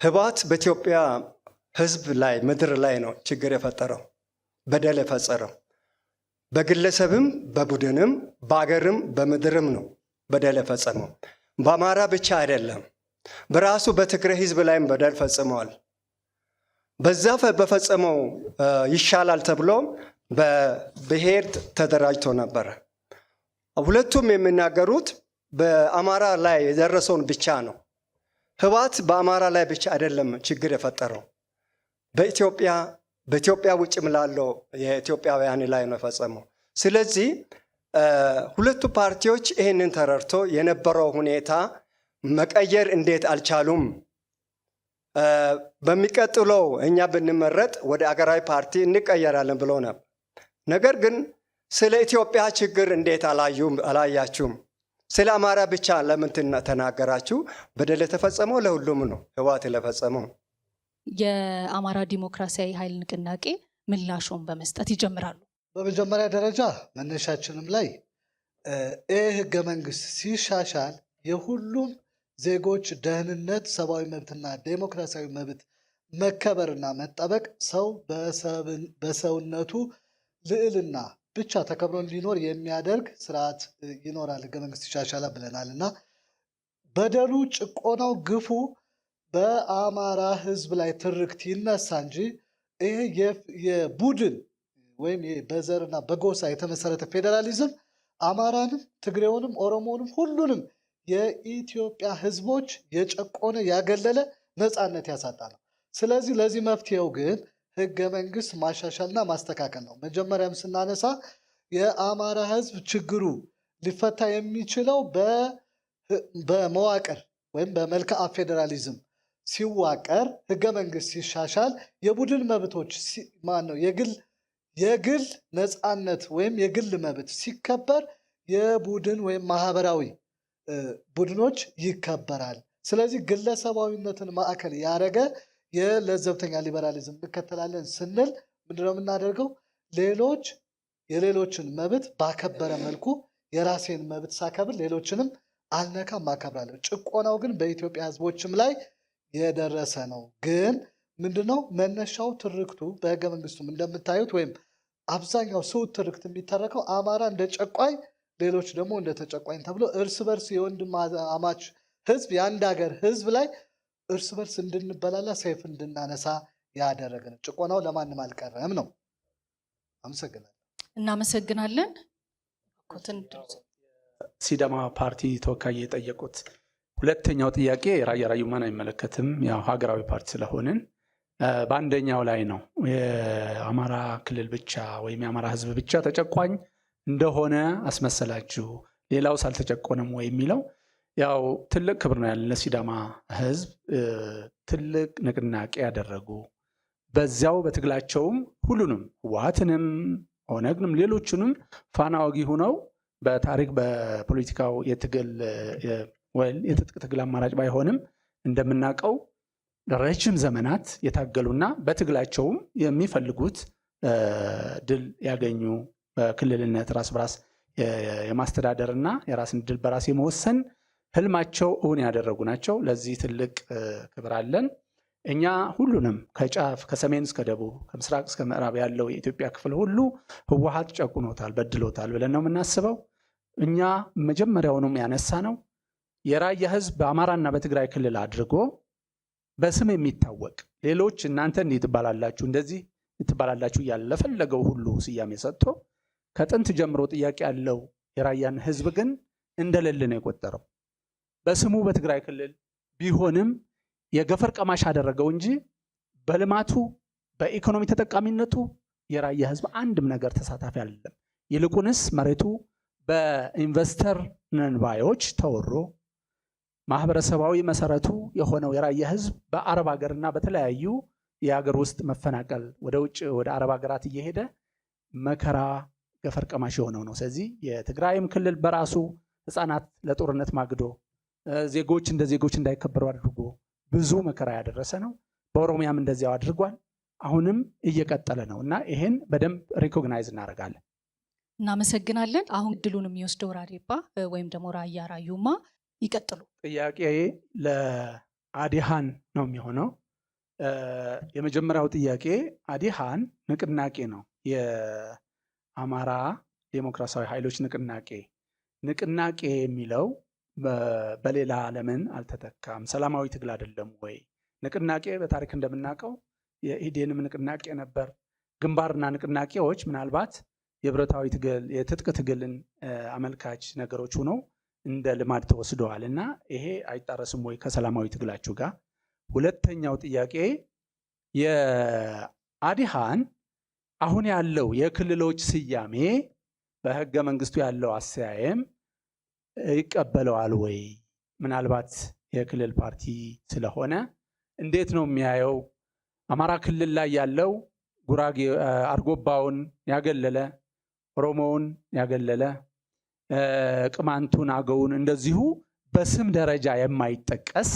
የህወሓት በኢትዮጵያ ህዝብ ላይ ምድር ላይ ነው ችግር የፈጠረው፣ በደል የፈጸረው። በግለሰብም በቡድንም በአገርም በምድርም ነው በደል የፈጸመው። በአማራ ብቻ አይደለም፣ በራሱ በትግራይ ህዝብ ላይም በደል ፈጽመዋል። በዛ በፈጸመው ይሻላል ተብሎ በብሔር ተደራጅቶ ነበረ። ሁለቱም የሚናገሩት በአማራ ላይ የደረሰውን ብቻ ነው። ህወሓት በአማራ ላይ ብቻ አይደለም ችግር የፈጠረው፣ በኢትዮጵያ ውጭም ላለው የኢትዮጵያውያን ላይ ነው የፈጸመው። ስለዚህ ሁለቱ ፓርቲዎች ይህንን ተረድቶ የነበረው ሁኔታ መቀየር እንዴት አልቻሉም? በሚቀጥለው እኛ ብንመረጥ ወደ አገራዊ ፓርቲ እንቀየራለን ብለው ነበር። ነገር ግን ስለ ኢትዮጵያ ችግር እንዴት አላያችሁም? ስለ አማራ ብቻ ለምን ተናገራችሁ? በደል የተፈጸመው ለሁሉም ነው፣ ህወሓት ለፈጸመው። የአማራ ዲሞክራሲያዊ ኃይል ንቅናቄ ምላሹን በመስጠት ይጀምራሉ። በመጀመሪያ ደረጃ መነሻችንም ላይ ይህ ህገ መንግስት ሲሻሻል የሁሉም ዜጎች ደህንነት፣ ሰብአዊ መብትና ዴሞክራሲያዊ መብት መከበርና መጠበቅ፣ ሰው በሰውነቱ ልዕልና ብቻ ተከብሮ እንዲኖር የሚያደርግ ስርዓት ይኖራል፣ ህገ መንግስት ይሻሻላል ብለናል እና በደሉ፣ ጭቆናው፣ ግፉ በአማራ ህዝብ ላይ ትርክት ይነሳ እንጂ ይሄ የቡድን ወይም በዘርና በጎሳ የተመሰረተ ፌዴራሊዝም አማራንም፣ ትግሬውንም፣ ኦሮሞንም ሁሉንም የኢትዮጵያ ህዝቦች የጨቆነ ያገለለ ነፃነት ያሳጣ ነው። ስለዚህ ለዚህ መፍትሄው ግን ህገ መንግስት ማሻሻልና ማስተካከል ነው። መጀመሪያም ስናነሳ የአማራ ህዝብ ችግሩ ሊፈታ የሚችለው በመዋቅር ወይም በመልክዓ ፌዴራሊዝም ሲዋቀር፣ ህገ መንግስት ሲሻሻል፣ የቡድን መብቶች የግል ነፃነት ወይም የግል መብት ሲከበር የቡድን ወይም ማህበራዊ ቡድኖች ይከበራል። ስለዚህ ግለሰባዊነትን ማዕከል ያደረገ የለዘብተኛ ሊበራሊዝም እንከተላለን ስንል ምንድነው የምናደርገው? የሌሎችን መብት ባከበረ መልኩ የራሴን መብት ሳከብር ሌሎችንም አልነካም ማከብራለሁ። ጭቆናው ግን በኢትዮጵያ ህዝቦችም ላይ የደረሰ ነው። ግን ምንድነው መነሻው? ትርክቱ በህገ መንግስቱም እንደምታዩት ወይም አብዛኛው ስውት ትርክት የሚተረከው አማራ እንደ ጨቋኝ፣ ሌሎች ደግሞ እንደ ተጨቋኝ ተብሎ እርስ በርስ የወንድማማች ህዝብ የአንድ ሀገር ህዝብ ላይ እርስ በርስ እንድንበላላ ሰይፍ እንድናነሳ ያደረገ ነው። ጭቆናው ለማንም አልቀረም ነው። አመሰግናለሁ። እናመሰግናለን። ሲዳማ ፓርቲ ተወካይ የጠየቁት ሁለተኛው ጥያቄ ራያ ራዩማን አይመለከትም። ያው ሀገራዊ ፓርቲ ስለሆንን በአንደኛው ላይ ነው የአማራ ክልል ብቻ ወይም የአማራ ህዝብ ብቻ ተጨቋኝ እንደሆነ አስመሰላችሁ፣ ሌላውስ አልተጨቆነም ወይ የሚለው ያው ትልቅ ክብር ነው ያለን ለሲዳማ ህዝብ። ትልቅ ንቅናቄ ያደረጉ በዚያው በትግላቸውም ሁሉንም ህወሓትንም ኦነግንም ሌሎቹንም ፋና ወጊ ሆነው በታሪክ በፖለቲካው የትጥቅ ትግል አማራጭ ባይሆንም እንደምናውቀው ረጅም ዘመናት የታገሉና በትግላቸውም የሚፈልጉት ድል ያገኙ በክልልነት ራስ በራስ የማስተዳደርና የራስን ድል በራስ የመወሰን ህልማቸው እውን ያደረጉ ናቸው። ለዚህ ትልቅ ክብር አለን። እኛ ሁሉንም ከጫፍ ከሰሜን እስከ ደቡብ ከምስራቅ እስከ ምዕራብ ያለው የኢትዮጵያ ክፍል ሁሉ ህወሓት ጨቁኖታል፣ በድሎታል ብለን ነው የምናስበው። እኛ መጀመሪያውንም ያነሳ ነው የራያ ህዝብ በአማራና በትግራይ ክልል አድርጎ በስም የሚታወቅ ሌሎች እናንተ እንዲህ ትባላላችሁ እንደዚህ ትባላላችሁ እያለ ለፈለገው ሁሉ ስያሜ ሰጥቶ ከጥንት ጀምሮ ጥያቄ ያለው የራያን ህዝብ ግን እንደሌለ ነው የቆጠረው። በስሙ በትግራይ ክልል ቢሆንም የገፈር ቀማሽ አደረገው እንጂ በልማቱ በኢኮኖሚ ተጠቃሚነቱ የራያ ህዝብ አንድም ነገር ተሳታፊ አይደለም። ይልቁንስ መሬቱ በኢንቨስተር ነንባዮች ተወሮ ማህበረሰባዊ መሰረቱ የሆነው የራያ ህዝብ በአረብ ሀገርና በተለያዩ የሀገር ውስጥ መፈናቀል ወደ ውጭ ወደ አረብ ሀገራት እየሄደ መከራ ገፈር ቀማሽ የሆነው ነው። ስለዚህ የትግራይም ክልል በራሱ ህፃናት ለጦርነት ማግዶ ዜጎች እንደ ዜጎች እንዳይከበሩ አድርጎ ብዙ መከራ ያደረሰ ነው። በኦሮሚያም እንደዚያው አድርጓል። አሁንም እየቀጠለ ነው እና ይሄን በደንብ ሪኮግናይዝ እናደርጋለን። እናመሰግናለን። አሁን እድሉን የሚወስደው ራዴፓ ወይም ደግሞ ራያ ራዩማ ይቀጥሉ። ጥያቄ ለአዲሃን ነው የሚሆነው። የመጀመሪያው ጥያቄ አዲሃን ንቅናቄ ነው፣ የአማራ ዴሞክራሲያዊ ኃይሎች ንቅናቄ የሚለው በሌላ ለምን አልተተካም? ሰላማዊ ትግል አይደለም ወይ? ንቅናቄ በታሪክ እንደምናውቀው የኢዴንም ንቅናቄ ነበር። ግንባርና ንቅናቄዎች ምናልባት የብረታዊ ትግል የትጥቅ ትግልን አመልካች ነገሮች ሆነው እንደ ልማድ ተወስደዋል እና ይሄ አይጣረስም ወይ ከሰላማዊ ትግላችሁ ጋር? ሁለተኛው ጥያቄ የአዲሃን አሁን ያለው የክልሎች ስያሜ በህገ መንግስቱ ያለው አሰያየም ይቀበለዋል ወይ? ምናልባት የክልል ፓርቲ ስለሆነ እንዴት ነው የሚያየው? አማራ ክልል ላይ ያለው ጉራጌ አርጎባውን ያገለለ፣ ኦሮሞውን ያገለለ፣ ቅማንቱን አገውን እንደዚሁ በስም ደረጃ የማይጠቀስ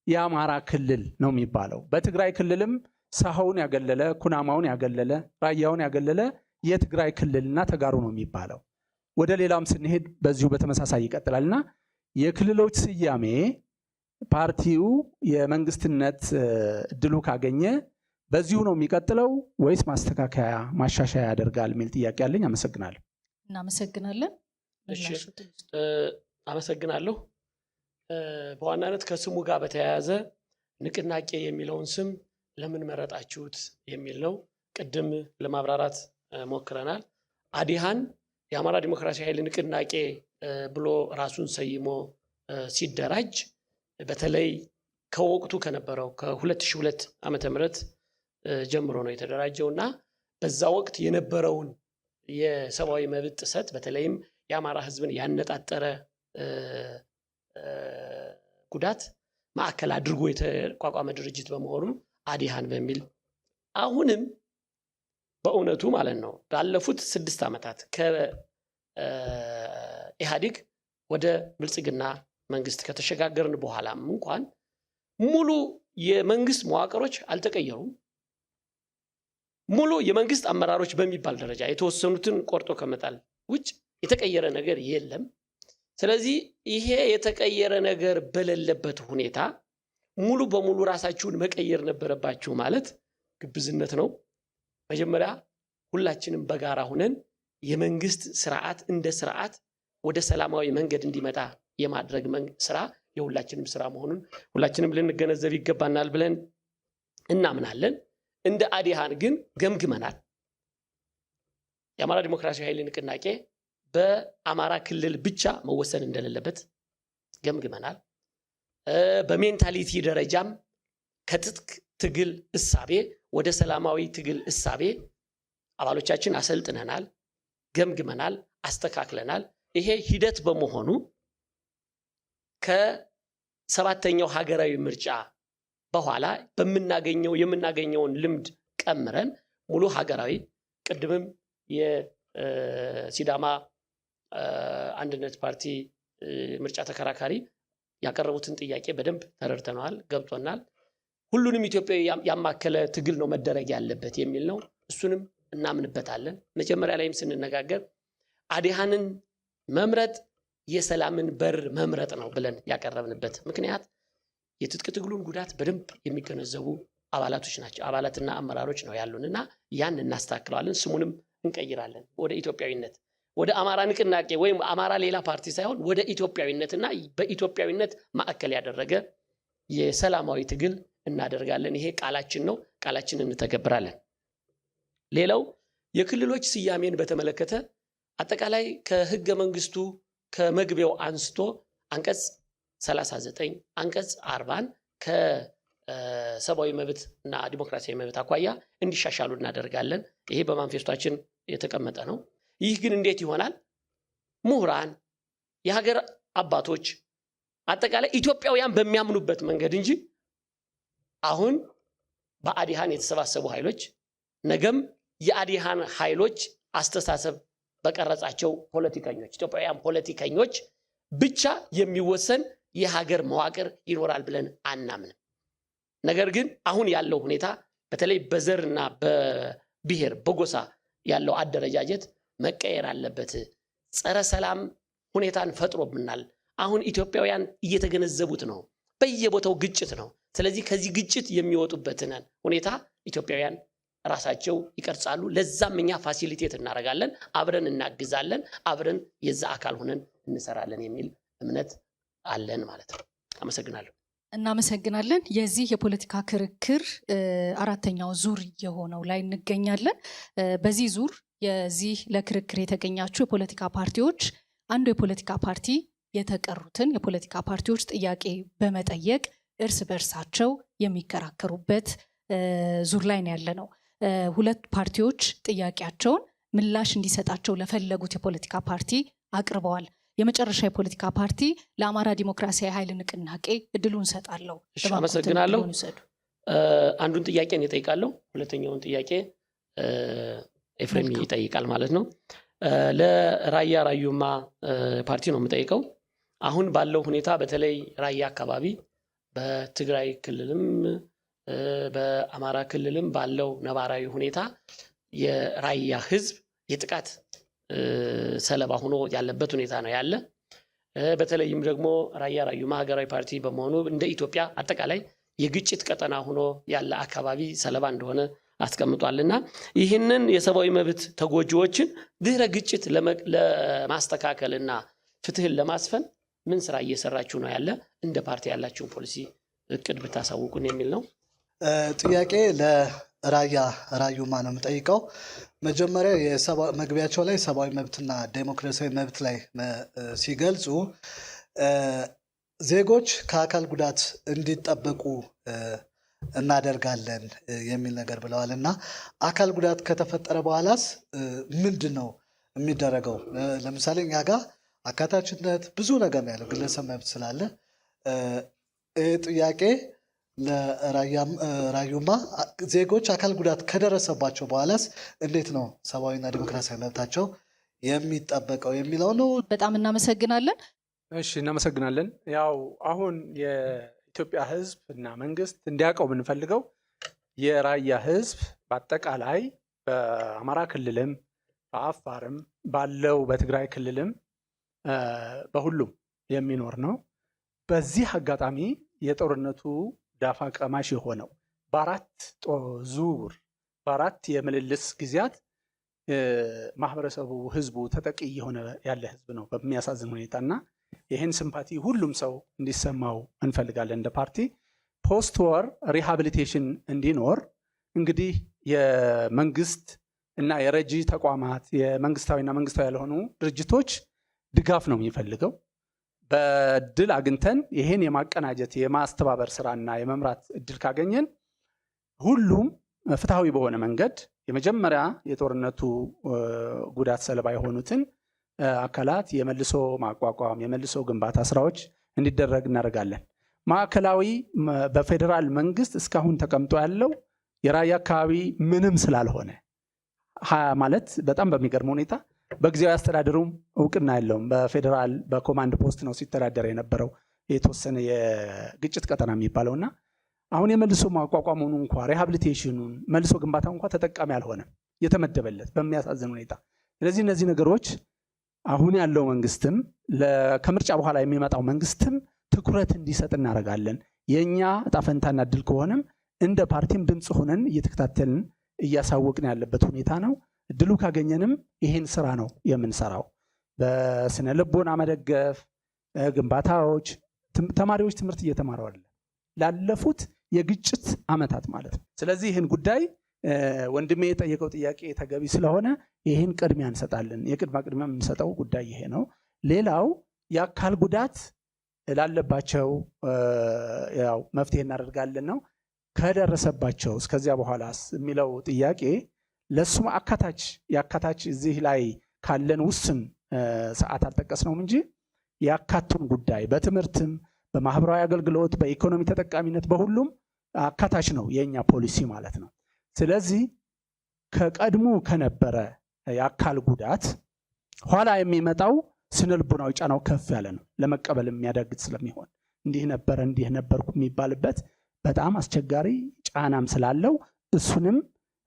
የአማራ ክልል ነው የሚባለው። በትግራይ ክልልም ሳሆውን ያገለለ፣ ኩናማውን ያገለለ፣ ራያውን ያገለለ የትግራይ ክልልና ተጋሩ ነው የሚባለው። ወደ ሌላም ስንሄድ በዚሁ በተመሳሳይ ይቀጥላልና የክልሎች ስያሜ ፓርቲው የመንግስትነት እድሉ ካገኘ በዚሁ ነው የሚቀጥለው ወይስ ማስተካከያ ማሻሻያ ያደርጋል የሚል ጥያቄ አለኝ። አመሰግናለሁ። እናመሰግናለን። አመሰግናለሁ። በዋናነት ከስሙ ጋር በተያያዘ ንቅናቄ የሚለውን ስም ለምን መረጣችሁት የሚል ነው። ቅድም ለማብራራት ሞክረናል። አዲሃን የአማራ ዲሞክራሲያዊ ኃይል ንቅናቄ ብሎ ራሱን ሰይሞ ሲደራጅ በተለይ ከወቅቱ ከነበረው ከ2002 ዓመተ ምህረት ጀምሮ ነው የተደራጀው እና በዛ ወቅት የነበረውን የሰብአዊ መብት ጥሰት በተለይም የአማራ ህዝብን ያነጣጠረ ጉዳት ማዕከል አድርጎ የተቋቋመ ድርጅት በመሆኑ አዲሃን በሚል አሁንም በእውነቱ ማለት ነው ባለፉት 6 ዓመታት ከኢህአዴግ ወደ ብልጽግና መንግስት ከተሸጋገርን በኋላም እንኳን ሙሉ የመንግስት መዋቅሮች አልተቀየሩም። ሙሉ የመንግስት አመራሮች በሚባል ደረጃ የተወሰኑትን ቆርጦ ከመጣል ውጭ የተቀየረ ነገር የለም። ስለዚህ ይሄ የተቀየረ ነገር በሌለበት ሁኔታ ሙሉ በሙሉ ራሳችሁን መቀየር ነበረባችሁ ማለት ግብዝነት ነው። መጀመሪያ ሁላችንም በጋራ ሆነን የመንግስት ስርዓት እንደ ስርዓት ወደ ሰላማዊ መንገድ እንዲመጣ የማድረግ ስራ የሁላችንም ስራ መሆኑን ሁላችንም ልንገነዘብ ይገባናል ብለን እናምናለን። እንደ አዲሃን ግን ገምግመናል። የአማራ ዲሞክራሲያዊ ኃይል ንቅናቄ በአማራ ክልል ብቻ መወሰን እንደሌለበት ገምግመናል። በሜንታሊቲ ደረጃም ከትጥቅ ትግል እሳቤ ወደ ሰላማዊ ትግል እሳቤ አባሎቻችን አሰልጥነናል፣ ገምግመናል፣ አስተካክለናል። ይሄ ሂደት በመሆኑ ከ7ኛው ሀገራዊ ምርጫ በኋላ የምናገኘውን ልምድ ቀምረን ሙሉ ሀገራዊ ቅድምም የሲዳማ አንድነት ፓርቲ ምርጫ ተከራካሪ ያቀረቡትን ጥያቄ በደንብ ተረድተናል፣ ገብቶናል። ሁሉንም ኢትዮጵያዊ ያማከለ ትግል ነው መደረግ ያለበት የሚል ነው። እሱንም እናምንበታለን። መጀመሪያ ላይም ስንነጋገር አዲሃንን መምረጥ የሰላምን በር መምረጥ ነው ብለን ያቀረብንበት ምክንያት የትጥቅ ትግሉን ጉዳት በደንብ የሚገነዘቡ አባላቶች ናቸው፣ አባላትና አመራሮች ነው ያሉንና ያን እናስተካክለዋለን። ስሙንም እንቀይራለን ወደ ኢትዮጵያዊነት፣ ወደ አማራ ንቅናቄ ወይም አማራ ሌላ ፓርቲ ሳይሆን ወደ ኢትዮጵያዊነትና በኢትዮጵያዊነት ማዕከል ያደረገ የሰላማዊ ትግል እናደርጋለን። ይሄ ቃላችን ነው፣ ቃላችንን እንተገብራለን። ሌላው የክልሎች ስያሜን በተመለከተ አጠቃላይ ከህገ መንግስቱ ከመግቢያው አንስቶ አንቀጽ 39 አንቀጽ 40 ከሰብአዊ መብት እና ዲሞክራሲያዊ መብት አኳያ እንዲሻሻሉ እናደርጋለን። ይሄ በማንፌስቷችን የተቀመጠ ነው። ይህ ግን እንዴት ይሆናል? ምሁራን፣ የሀገር አባቶች፣ አጠቃላይ ኢትዮጵያውያን በሚያምኑበት መንገድ እንጂ አሁን በአዲሃን የተሰባሰቡ ኃይሎች ነገም የአዲሃን ኃይሎች አስተሳሰብ በቀረጻቸው ፖለቲከኞች ኢትዮጵያውያን ፖለቲከኞች ብቻ የሚወሰን የሀገር መዋቅር ይኖራል ብለን አናምንም። ነገር ግን አሁን ያለው ሁኔታ በተለይ በዘርና በብሔር በጎሳ ያለው አደረጃጀት መቀየር አለበት። ጸረ ሰላም ሁኔታን ፈጥሮብናል። አሁን ኢትዮጵያውያን እየተገነዘቡት ነው። በየቦታው ግጭት ነው። ስለዚህ ከዚህ ግጭት የሚወጡበትን ሁኔታ ኢትዮጵያውያን ራሳቸው ይቀርጻሉ። ለዛም እኛ ፋሲሊቴት እናደርጋለን፣ አብረን እናግዛለን፣ አብረን የዛ አካል ሆነን እንሰራለን የሚል እምነት አለን ማለት ነው። አመሰግናለሁ። እናመሰግናለን። የዚህ የፖለቲካ ክርክር 4ኛው ዙር የሆነው ላይ እንገኛለን። በዚህ ዙር የዚህ ለክርክር የተገኛችሁ የፖለቲካ ፓርቲዎች አንዱ የፖለቲካ ፓርቲ የተቀሩትን የፖለቲካ ፓርቲዎች ጥያቄ በመጠየቅ እርስ በርሳቸው የሚከራከሩበት ዙር ላይ ነው ያለ ነው። ሁለት ፓርቲዎች ጥያቄያቸውን ምላሽ እንዲሰጣቸው ለፈለጉት የፖለቲካ ፓርቲ አቅርበዋል። የመጨረሻ የፖለቲካ ፓርቲ ለአማራ ዲሞክራሲያዊ ኃይል ንቅናቄ እድሉን ሰጣለሁ። እሺ፣ አመሰግናለሁ። አንዱን ጥያቄ እኔ እጠይቃለሁ፣ ሁለተኛውን ጥያቄ ኤፍሬም ይጠይቃል ማለት ነው። ለራያ ራዩማ ፓርቲ ነው የምጠይቀው። አሁን ባለው ሁኔታ በተለይ ራያ አካባቢ በትግራይ ክልልም በአማራ ክልልም ባለው ነባራዊ ሁኔታ የራያ ህዝብ የጥቃት ሰለባ ሆኖ ያለበት ሁኔታ ነው ያለ። በተለይም ደግሞ ራያ ራዩማ ሀገራዊ ፓርቲ በመሆኑ እንደ ኢትዮጵያ አጠቃላይ የግጭት ቀጠና ሆኖ ያለ አካባቢ ሰለባ እንደሆነ አስቀምጧልና ይህንን የሰብአዊ መብት ተጎጂዎችን ድህረ ግጭት ለማስተካከልና ፍትህን ለማስፈን ምን ስራ እየሰራችሁ ነው ያለ? እንደ ፓርቲ ያላችሁን ፖሊሲ እቅድ ብታሳውቁን የሚል ነው። ጥያቄ ለራያ ራዩማ ነው የምጠይቀው። መጀመሪያ መግቢያቸው ላይ ሰብአዊ መብትና ዴሞክራሲያዊ መብት ላይ ሲገልጹ ዜጎች ከአካል ጉዳት እንዲጠበቁ እናደርጋለን የሚል ነገር ብለዋል እና አካል ጉዳት ከተፈጠረ በኋላስ ምንድን ነው የሚደረገው? ለምሳሌ እኛ ጋር አካታችነት ብዙ ነገር ነው ያለው፣ ግለሰብ መብት ስላለ ጥያቄ ለራዩማ ዜጎች አካል ጉዳት ከደረሰባቸው በኋላስ እንዴት ነው ሰብአዊና ዲሞክራሲያዊ መብታቸው የሚጠበቀው የሚለው ነው። በጣም እናመሰግናለን። እሺ እናመሰግናለን። ያው አሁን የኢትዮጵያ ሕዝብ እና መንግስት እንዲያውቀው የምንፈልገው የራያ ሕዝብ በአጠቃላይ በአማራ ክልልም በአፋርም ባለው በትግራይ ክልልም በሁሉም የሚኖር ነው። በዚህ አጋጣሚ የጦርነቱ ዳፋ ቀማሽ የሆነው በአራት ዙር በአራት የምልልስ ጊዜያት ማህበረሰቡ ህዝቡ ተጠቂ የሆነ ያለ ህዝብ ነው በሚያሳዝን ሁኔታና ይህን ሲምፓቲ ሁሉም ሰው እንዲሰማው እንፈልጋለን። እንደ ፓርቲ ፖስት ወር ሪሃቢሊቴሽን እንዲኖር እንግዲህ የመንግስት እና የረጂ ተቋማት የመንግስታዊና መንግስታዊ ያልሆኑ ድርጅቶች ድጋፍ ነው የሚፈልገው። በድል አግኝተን ይሄን የማቀናጀት የማስተባበር ስራና የመምራት እድል ካገኘን ሁሉም ፍትሃዊ በሆነ መንገድ የመጀመሪያ የጦርነቱ ጉዳት ሰለባ የሆኑትን አካላት የመልሶ ማቋቋም የመልሶ ግንባታ ስራዎች እንዲደረግ እናደርጋለን። ማዕከላዊ በፌዴራል መንግስት እስካሁን ተቀምጦ ያለው የራያ አካባቢ ምንም ስላልሆነ ማለት በጣም በሚገርም ሁኔታ በጊዜያዊ አስተዳደሩም እውቅና የለውም። በፌዴራል በኮማንድ ፖስት ነው ሲተዳደር የነበረው የተወሰነ የግጭት ቀጠና የሚባለውና አሁን የመልሶ ማቋቋሙን እንኳ ሪሃቢሊቴሽኑን መልሶ ግንባታው እንኳ ተጠቃሚ አልሆነም የተመደበለት በሚያሳዝን ሁኔታ። ስለዚህ እነዚህ ነገሮች አሁን ያለው መንግስትም ከምርጫ በኋላ የሚመጣው መንግስትም ትኩረት እንዲሰጥ እናደርጋለን። የኛ ዕጣ ፈንታና እድል ከሆነም እንደ ፓርቲም ድምፅ ሆነን እየተከታተልን እያሳወቅን ያለበት ሁኔታ ነው። እድሉ ካገኘንም ይህን ስራ ነው የምንሰራው። በስነ ልቦና መደገፍ ግንባታዎች፣ ተማሪዎች ትምህርት እየተማሩ አይደለም ላለፉት የግጭት አመታት ማለት ነው። ስለዚህ ይህን ጉዳይ ወንድሜ የጠየቀው ጥያቄ ተገቢ ስለሆነ ይህን ቅድሚያ እንሰጣለን። ቅድሚያ የምንሰጠው ጉዳይ ይሄ ነው። ሌላው የአካል ጉዳት ላለባቸው ያው መፍትሄ እናደርጋለን ነው። ከደረሰባቸው እስከዚያ በኋላስ የሚለው ጥያቄ ለሱም ያካታች እዚህ ላይ ካለን ውስን ሰዓት አልጠቀስነውም እንጂ ያካቱን ጉዳይ በትምህርትም በማህበራዊ አገልግሎት በኢኮኖሚ ተጠቃሚነት በሁሉም አካታች ነው የኛ ፖሊሲ ማለት ነው። ስለዚህ ከቀድሞ ከነበረ የአካል ጉዳት ኋላ የሚመጣው ስነልቦናዊ ጫናው ከፍ ያለ ነው። ለመቀበል የሚያዳግት ስለሚሆን እንዲህ ነበርኩ የሚባልበት በጣም አስቸጋሪ ጫናም ስላለው እሱንም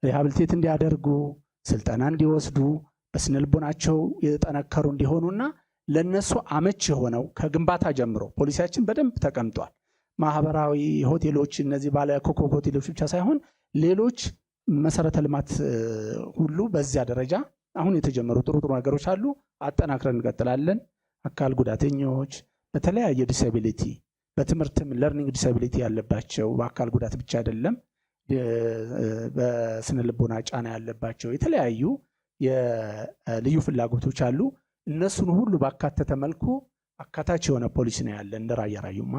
ሪሃቢሊቴት እንዲያደርጉ ስልጠና እንዲወስዱ በስነልቦናቸው የጠነከሩ እንዲሆኑና ለነሱ አመች የሆነው ከግንባታ ጀምሮ ፖሊሲያችን በደንብ ተቀምጧል። ማህበራዊ ሆቴሎች እነዚህ ባለ ኮከብ ሆቴሎች ብቻ ሳይሆን ሌሎች መሰረተ ልማት ሁሉ በዚያ ደረጃ አሁን የተጀመሩ ጥሩ ነገሮች አሉ። አጠናክረን እንቀጥላለን። አካል ጉዳተኞች በተለያየ ዲሳቢሊቲ በትምህርትም ለርኒንግ ዲሳቢሊቲ ያለባቸው በአካል ጉዳት ብቻ አይደለም በስነ ልቦና ጫና ያለባቸው የተለያዩ የልዩ ፍላጎቶች አሉ። እነሱን ሁሉ ባካተተ መልኩ አካታች የሆነ ፖሊሲ ነው ያለ እንደ ራያ ራዩማ።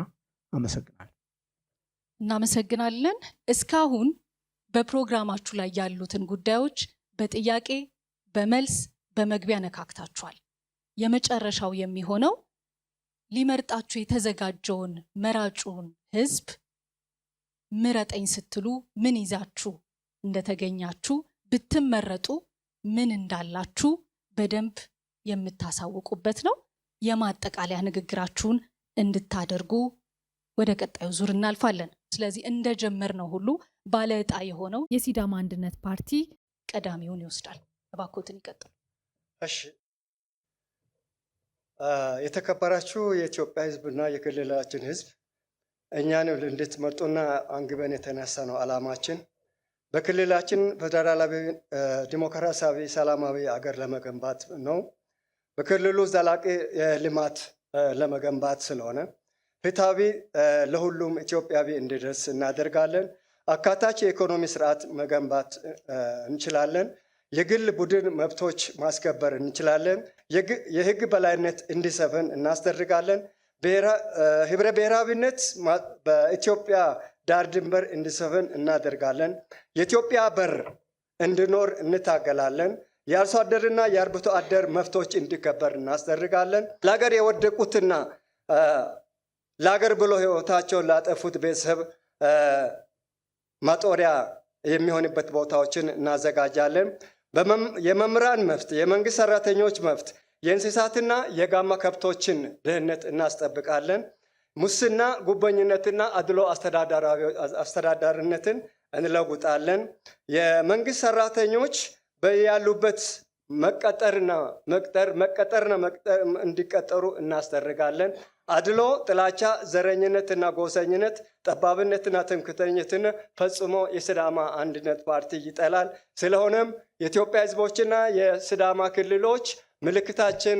አመሰግናለሁ። እናመሰግናለን። እስካሁን በፕሮግራማችሁ ላይ ያሉትን ጉዳዮች በጥያቄ በመልስ በመግቢያ ነካክታችኋል። የመጨረሻው የሚሆነው ሊመርጣችሁ የተዘጋጀውን መራጩን ህዝብ ምረጠኝ ስትሉ ምን ይዛችሁ እንደተገኛችሁ ብትመረጡ ምን እንዳላችሁ በደንብ የምታሳውቁበት ነው። የማጠቃለያ ንግግራችሁን እንድታደርጉ ወደ ቀጣዩ ዙር እናልፋለን። ስለዚህ እንደጀመርነው ሁሉ ባለ ዕጣ የሆነው የሲዳማ አንድነት ፓርቲ ቀዳሚውን ይወስዳል። እባክዎትን ይቀጥሉ። እሺ፣ የተከበራችሁ የኢትዮጵያ ህዝብና የክልላችን ህዝብ እኛን እንድትመርጡና አንግበን የተነሳ ነው ዓላማችን። በክልላችን ፌዴራላዊ ዲሞክራሲያዊ ሰላማዊ አገር ለመገንባት ነው። በክልሉ ዘላቂ ልማት ለመገንባት ስለሆነ ፍትሃዊ ለሁሉም ኢትዮጵያዊ እንዲደርስ እናደርጋለን። አካታች የኢኮኖሚ ስርዓት መገንባት እንችላለን። የግል ቡድን መብቶች ማስከበር እንችላለን። የህግ በላይነት እንዲሰፍን እናስደርጋለን። ህብረ ብሔራዊነት በኢትዮጵያ ዳር ድንበር እንዲሰፍን እናደርጋለን። የኢትዮጵያ በር እንዲኖር እንታገላለን። የአርሶ አደርና የአርብቶ አደር መብቶች እንዲከበር እናስደርጋለን። ለሀገር የወደቁትና ለሀገር ብሎ ህይወታቸውን ላጠፉት ቤተሰብ ማጦሪያ የሚሆንበት ቦታዎችን እናዘጋጃለን። የመምህራን መብት፣ የመንግስት ሰራተኞች መብት፣ የእንስሳትና የጋማ ከብቶችን ደህንነት እናስጠብቃለን። ሙስና፣ ጉቦኝነትና አድሎ አስተዳዳሪነትን እንለውጣለን። የመንግስት ሰራተኞች በያሉበት መቀጠርና መቅጠር እንዲቀጠሩ እናስደርጋለን። አድሎ፣ ጥላቻ፣ ዘረኝነትና ጎሰኝነት፣ ጠባብነትና ትምክህተኝነትን ፈጽሞ የሲዳማ አንድነት ፓርቲ ይጠላል። ስለሆነም የኢትዮጵያ ህዝቦችና የሲዳማ ክልሎች ምልክታችን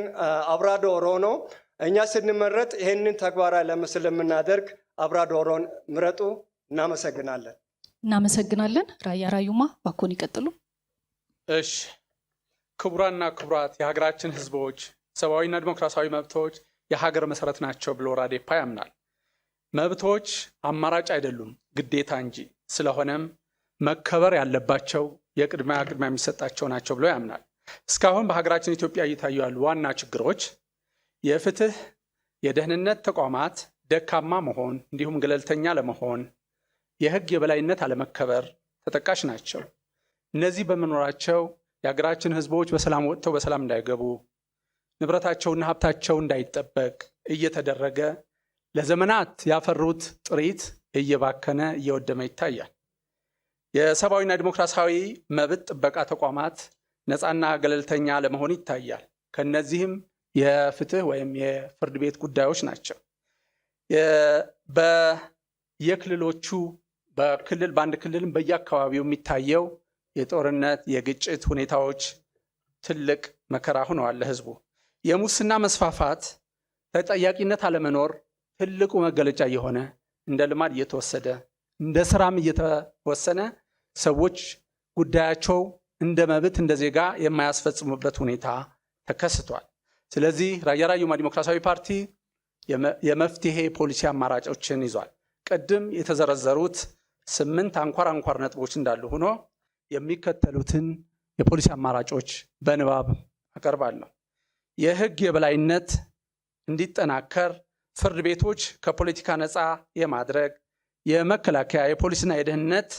አብራ ዶሮ ነው። እኛ ስንመረጥ ይህንን ተግባራዊ ስለምናደርግ አብራ ዶሮን ምረጡ። እናመሰግናለን። እናመሰግናለን። ራያ ራዩማ ባኮን ይቀጥሉ። እሺ፣ ክቡራና ክቡራት የሀገራችን ህዝቦች ሰብአዊና ዲሞክራሲያዊ መብቶች የሀገር መሰረት ናቸው ብሎ ራዴፓ ያምናል። መብቶች አማራጭ አይደሉም፣ ግዴታ እንጂ። ስለሆነም መከበር ያለባቸው የቅድሚያ የሚሰጣቸው ናቸው ብሎ ያምናል። እስካሁን በሀገራችን ኢትዮጵያ እየታዩ ያሉ ዋና ችግሮች የፍትህ፣ የደህንነት ተቋማት ደካማ መሆን እንዲሁም ገለልተኛ ለመሆን የህግ የበላይነት አለመከበር ተጠቃሽ ናቸው። እነዚህ በመኖራቸው የሀገራችን ህዝቦች በሰላም ወጥተው በሰላም እንዳይገቡ፣ ንብረታቸውና ሀብታቸው እንዳይጠበቅ እየተደረገ ለዘመናት ያፈሩት ጥሪት እየባከነ እየወደመ ይታያል። የሰብአዊና ዲሞክራሲያዊ መብት ጥበቃ ተቋማት ነፃና ገለልተኛ ለመሆን ይታያል። ከነዚህም የፍትህ ወይም የፍርድ ቤት ጉዳዮች ናቸው። በየክልሎቹ በአንድ ክልልም በየአካባቢው የሚታየው የጦርነት የግጭት ሁኔታዎች ትልቅ መከራ ሆነዋል ለህዝቡ። የሙስና መስፋፋት፣ ተጠያቂነት አለመኖር ትልቁ መገለጫ የሆነ እንደ ልማድ እየተወሰደ እንደ ስራም እየተወሰነ ሰዎች ጉዳያቸው እንደ መብት እንደ ዜጋ የማያስፈጽሙበት ሁኔታ ተከስቷል። ስለዚህ ራያ ራዩማ ዲሞክራሲያዊ ፓርቲ የመፍትሄ ፖሊሲ አማራጮችን ይዟል። ቅድም የተዘረዘሩት 8 አንኳር ነጥቦች እንዳሉ ሆኖ የሚከተሉትን የፖሊሲ አማራጮች በንባብ አቀርባለሁ። የህግ የበላይነት እንዲጠናከር ፍርድ ቤቶች ከፖለቲካ ነፃ የማድረግ የመከላከያ የፖሊስና የደህንነት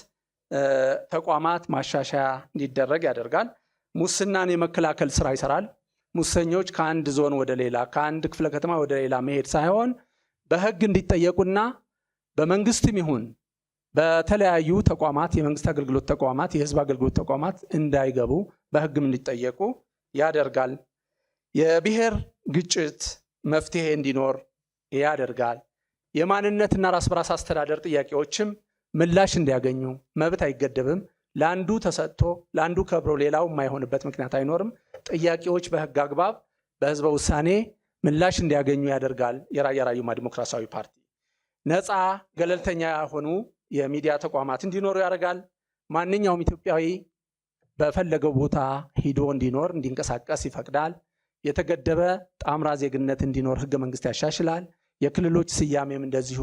ተቋማት ማሻሻያ እንዲደረግ ያደርጋል። ሙስናን የመከላከል ስራ ይሰራል። ሙሰኞች ከአንድ ዞን ወደ ሌላ ከአንድ ክፍለ ከተማ ወደ ሌላ መሄድ ሳይሆን በህግ እንዲጠየቁና በመንግስትም ይሁን በተለያዩ ተቋማት የመንግስት አገልግሎት ተቋማት የህዝብ አገልግሎት ተቋማት እንዳይገቡ በህግም እንዲጠየቁ ያደርጋል። የብሔር ግጭት መፍትሄ እንዲኖር ያደርጋል። የማንነትና ራስ በራስ አስተዳደር ጥያቄዎችም ምላሽ እንዲያገኙ፣ መብት አይገደብም። ለአንዱ ተሰጥቶ ለአንዱ ከብሮ ሌላው የማይሆንበት ምክንያት አይኖርም። ጥያቄዎች በህግ አግባብ በህዝበ ውሳኔ ምላሽ እንዲያገኙ ያደርጋል። የራያ ራዩማ ዲሞክራሲያዊ ፓርቲ ነፃ ገለልተኛ የሆኑ የሚዲያ ተቋማት እንዲኖሩ ያደርጋል። ማንኛውም ኢትዮጵያዊ በፈለገው ቦታ ሂዶ እንዲኖር እንዲንቀሳቀስ ይፈቅዳል። የተገደበ ጣምራ ዜግነት እንዲኖር ህገ መንግስት ያሻሽላል። የክልሎች ስያሜም እንደዚሁ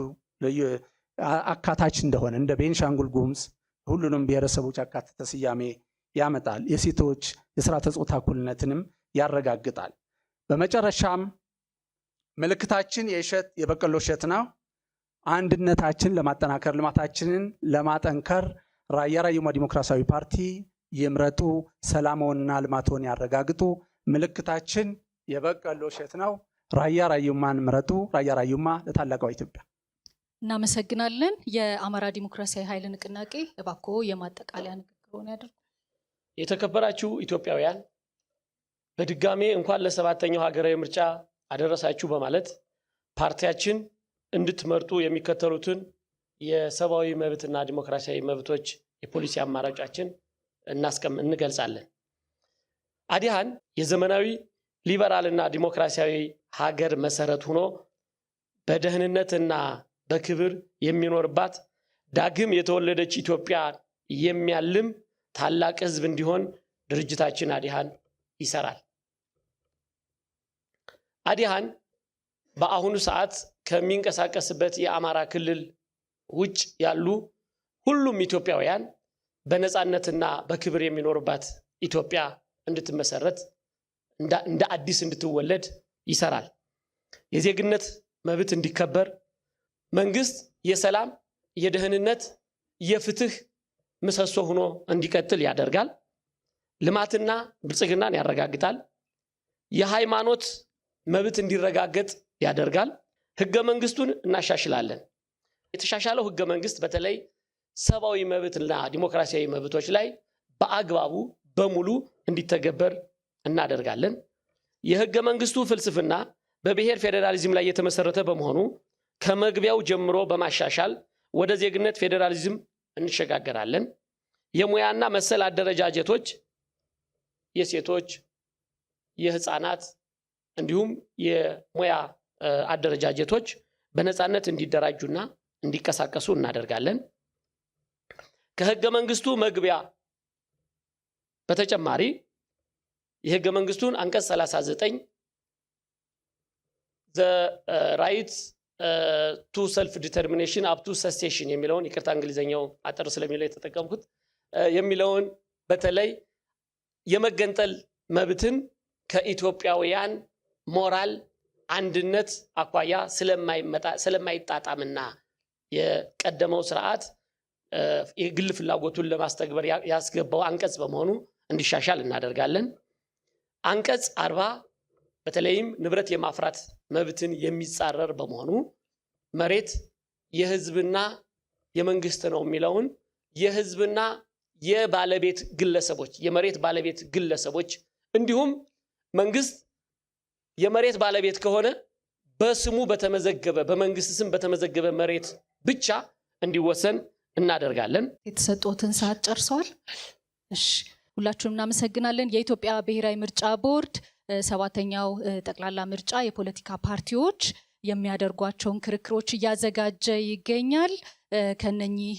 አካታች እንደሆነ እንደ ቤንሻንጉል ጉሙዝ ሁሉንም ብሔረሰቦች አካተተ ስያሜ ያመጣል። የሴቶች የስርዓተ ጾታ እኩልነትንም ያረጋግጣል። በመጨረሻም ምልክታችን የበቀሎ እሸት ነው። አንድነታችን ለማጠናከር ልማታችንን ለማጠንከር ራያ ራዩማ ዲሞክራሲያዊ ፓርቲ ይምረጡ፣ ሰላምዎንና ልማትዎን ያረጋግጡ። ምልክታችን የበቀሎ እሸት ነው። ራያ ራዩማን ምረጡ። ራያ ራዩማ ለታላቋ ኢትዮጵያ። እናመሰግናለን። የአማራ ዲሞክራሲያዊ ኃይል ንቅናቄ እባክዎ የማጠቃለያ ንግግሮን ያድርጉ። የተከበራችሁ ኢትዮጵያውያን በድጋሜ እንኳን ለ7ኛው ሀገራዊ ምርጫ አደረሳችሁ በማለት ፓርቲያችን እንድትመርጡ የሚከተሉትን የሰብአዊ መብትና ዲሞክራሲያዊ መብቶች የፖሊሲ አማራጫችን እንገልጻለን። አዲሃን የዘመናዊ ሊበራልና ዲሞክራሲያዊ ሀገር መሰረት ሆኖ በደህንነትና በክብር የሚኖርባት ዳግም የተወለደች ኢትዮጵያ የሚያልም ታላቅ ህዝብ እንዲሆን ድርጅታችን አዲሃን ይሰራል። አዲሃን በአሁኑ ሰዓት ከሚንቀሳቀስበት የአማራ ክልል ውጭ ያሉ ሁሉም ኢትዮጵያውያን በነፃነትና በክብር የሚኖርባት ኢትዮጵያ እንድትመሰረት እንደ አዲስ እንድትወለድ ይሰራል። የዜግነት መብት እንዲከበር መንግስት የሰላም፣ የደህንነት፣ የፍትህ ምሰሶ ሆኖ እንዲቀጥል ያደርጋል። ልማትና ብልጽግናን ያረጋግጣል። የሃይማኖት መብት እንዲረጋገጥ ያደርጋል። ህገ መንግስቱን እናሻሽላለን። የተሻሻለው ህገ መንግስት በተለይ ሰብአዊ መብትና ዲሞክራሲያዊ መብቶች ላይ በአግባቡ በሙሉ እንዲተገበር እናደርጋለን። የህገ መንግስቱ ፍልስፍና በብሔር ፌዴራሊዝም ላይ የተመሰረተ በመሆኑ ከመግቢያው ጀምሮ በማሻሻል ወደ ዜግነት ፌዴራሊዝም እንሸጋገራለን። የሙያና መሰል አደረጃጀቶች የሴቶች፣ የህፃናት እንዲሁም የሙያ አደረጃጀቶች በነፃነት እንዲደራጁና እንዲቀሳቀሱ እናደርጋለን። ከህገ መንግስቱ መግቢያ በተጨማሪ የህገ መንግስቱን አንቀጽ 39 the right to self determination up to secession የሚለውን ይቅርታ እንግሊዘኛው አጠር ስለሚለው የተጠቀምኩት የሚለውን በተለይ የመገንጠል መብትን ከኢትዮጵያውያን ሞራል አንድነት አኳያ ስለማይጣጣምና የቀደመው ስርዓት የግል ፍላጎቱን ለማስተግበር ያስገባው አንቀጽ በመሆኑ እንዲሻሻል እናደርጋለን። አንቀጽ 40 በተለይም ንብረት የማፍራት መብትን የሚጻረር በመሆኑ መሬት የህዝብና የመንግስት ነው የሚለውን የህዝብና የባለቤት ግለሰቦች የመሬት ባለቤት ግለሰቦች እንዲሁም መንግስት የመሬት ባለቤት ከሆነ በስሙ በተመዘገበ በመንግስት ስም በተመዘገበ መሬት ብቻ እንዲወሰን እናደርጋለን። የተሰጡትን ሰዓት ጨርሰዋል። እሺ ሁላችሁም እናመሰግናለን። የኢትዮጵያ ብሔራዊ ምርጫ ቦርድ ሰባተኛው ጠቅላላ ምርጫ የፖለቲካ ፓርቲዎች የሚያደርጓቸውን ክርክሮች እያዘጋጀ ይገኛል። ከነኚህ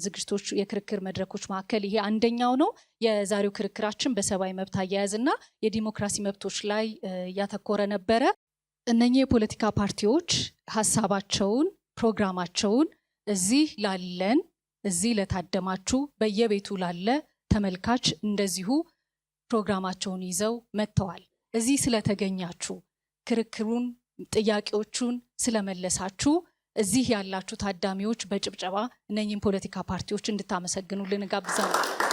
ዝግጅቶች የክርክር መድረኮች መካከል ይሄ አንደኛው ነው። የዛሬው ክርክራችን በሰብአዊ መብት አያያዝና የዲሞክራሲ መብቶች ላይ ያተኮረ ነበረ። እነኚህ የፖለቲካ ፓርቲዎች ሀሳባቸውን፣ ፕሮግራማቸውን እዚህ ለታደማችሁ በየቤቱ ላለ ተመልካች እንደዚሁ ፕሮግራማቸውን ይዘው መጥተዋል። እዚህ ስለተገኛችሁ ክርክሩን፣ ጥያቄዎቹን ስለመለሳችሁ እዚህ ያላችሁ ታዳሚዎች በጭብጨባ እነኚህን ፖለቲካ ፓርቲዎች እንድታመሰግኑልን ጋብዛለሁ።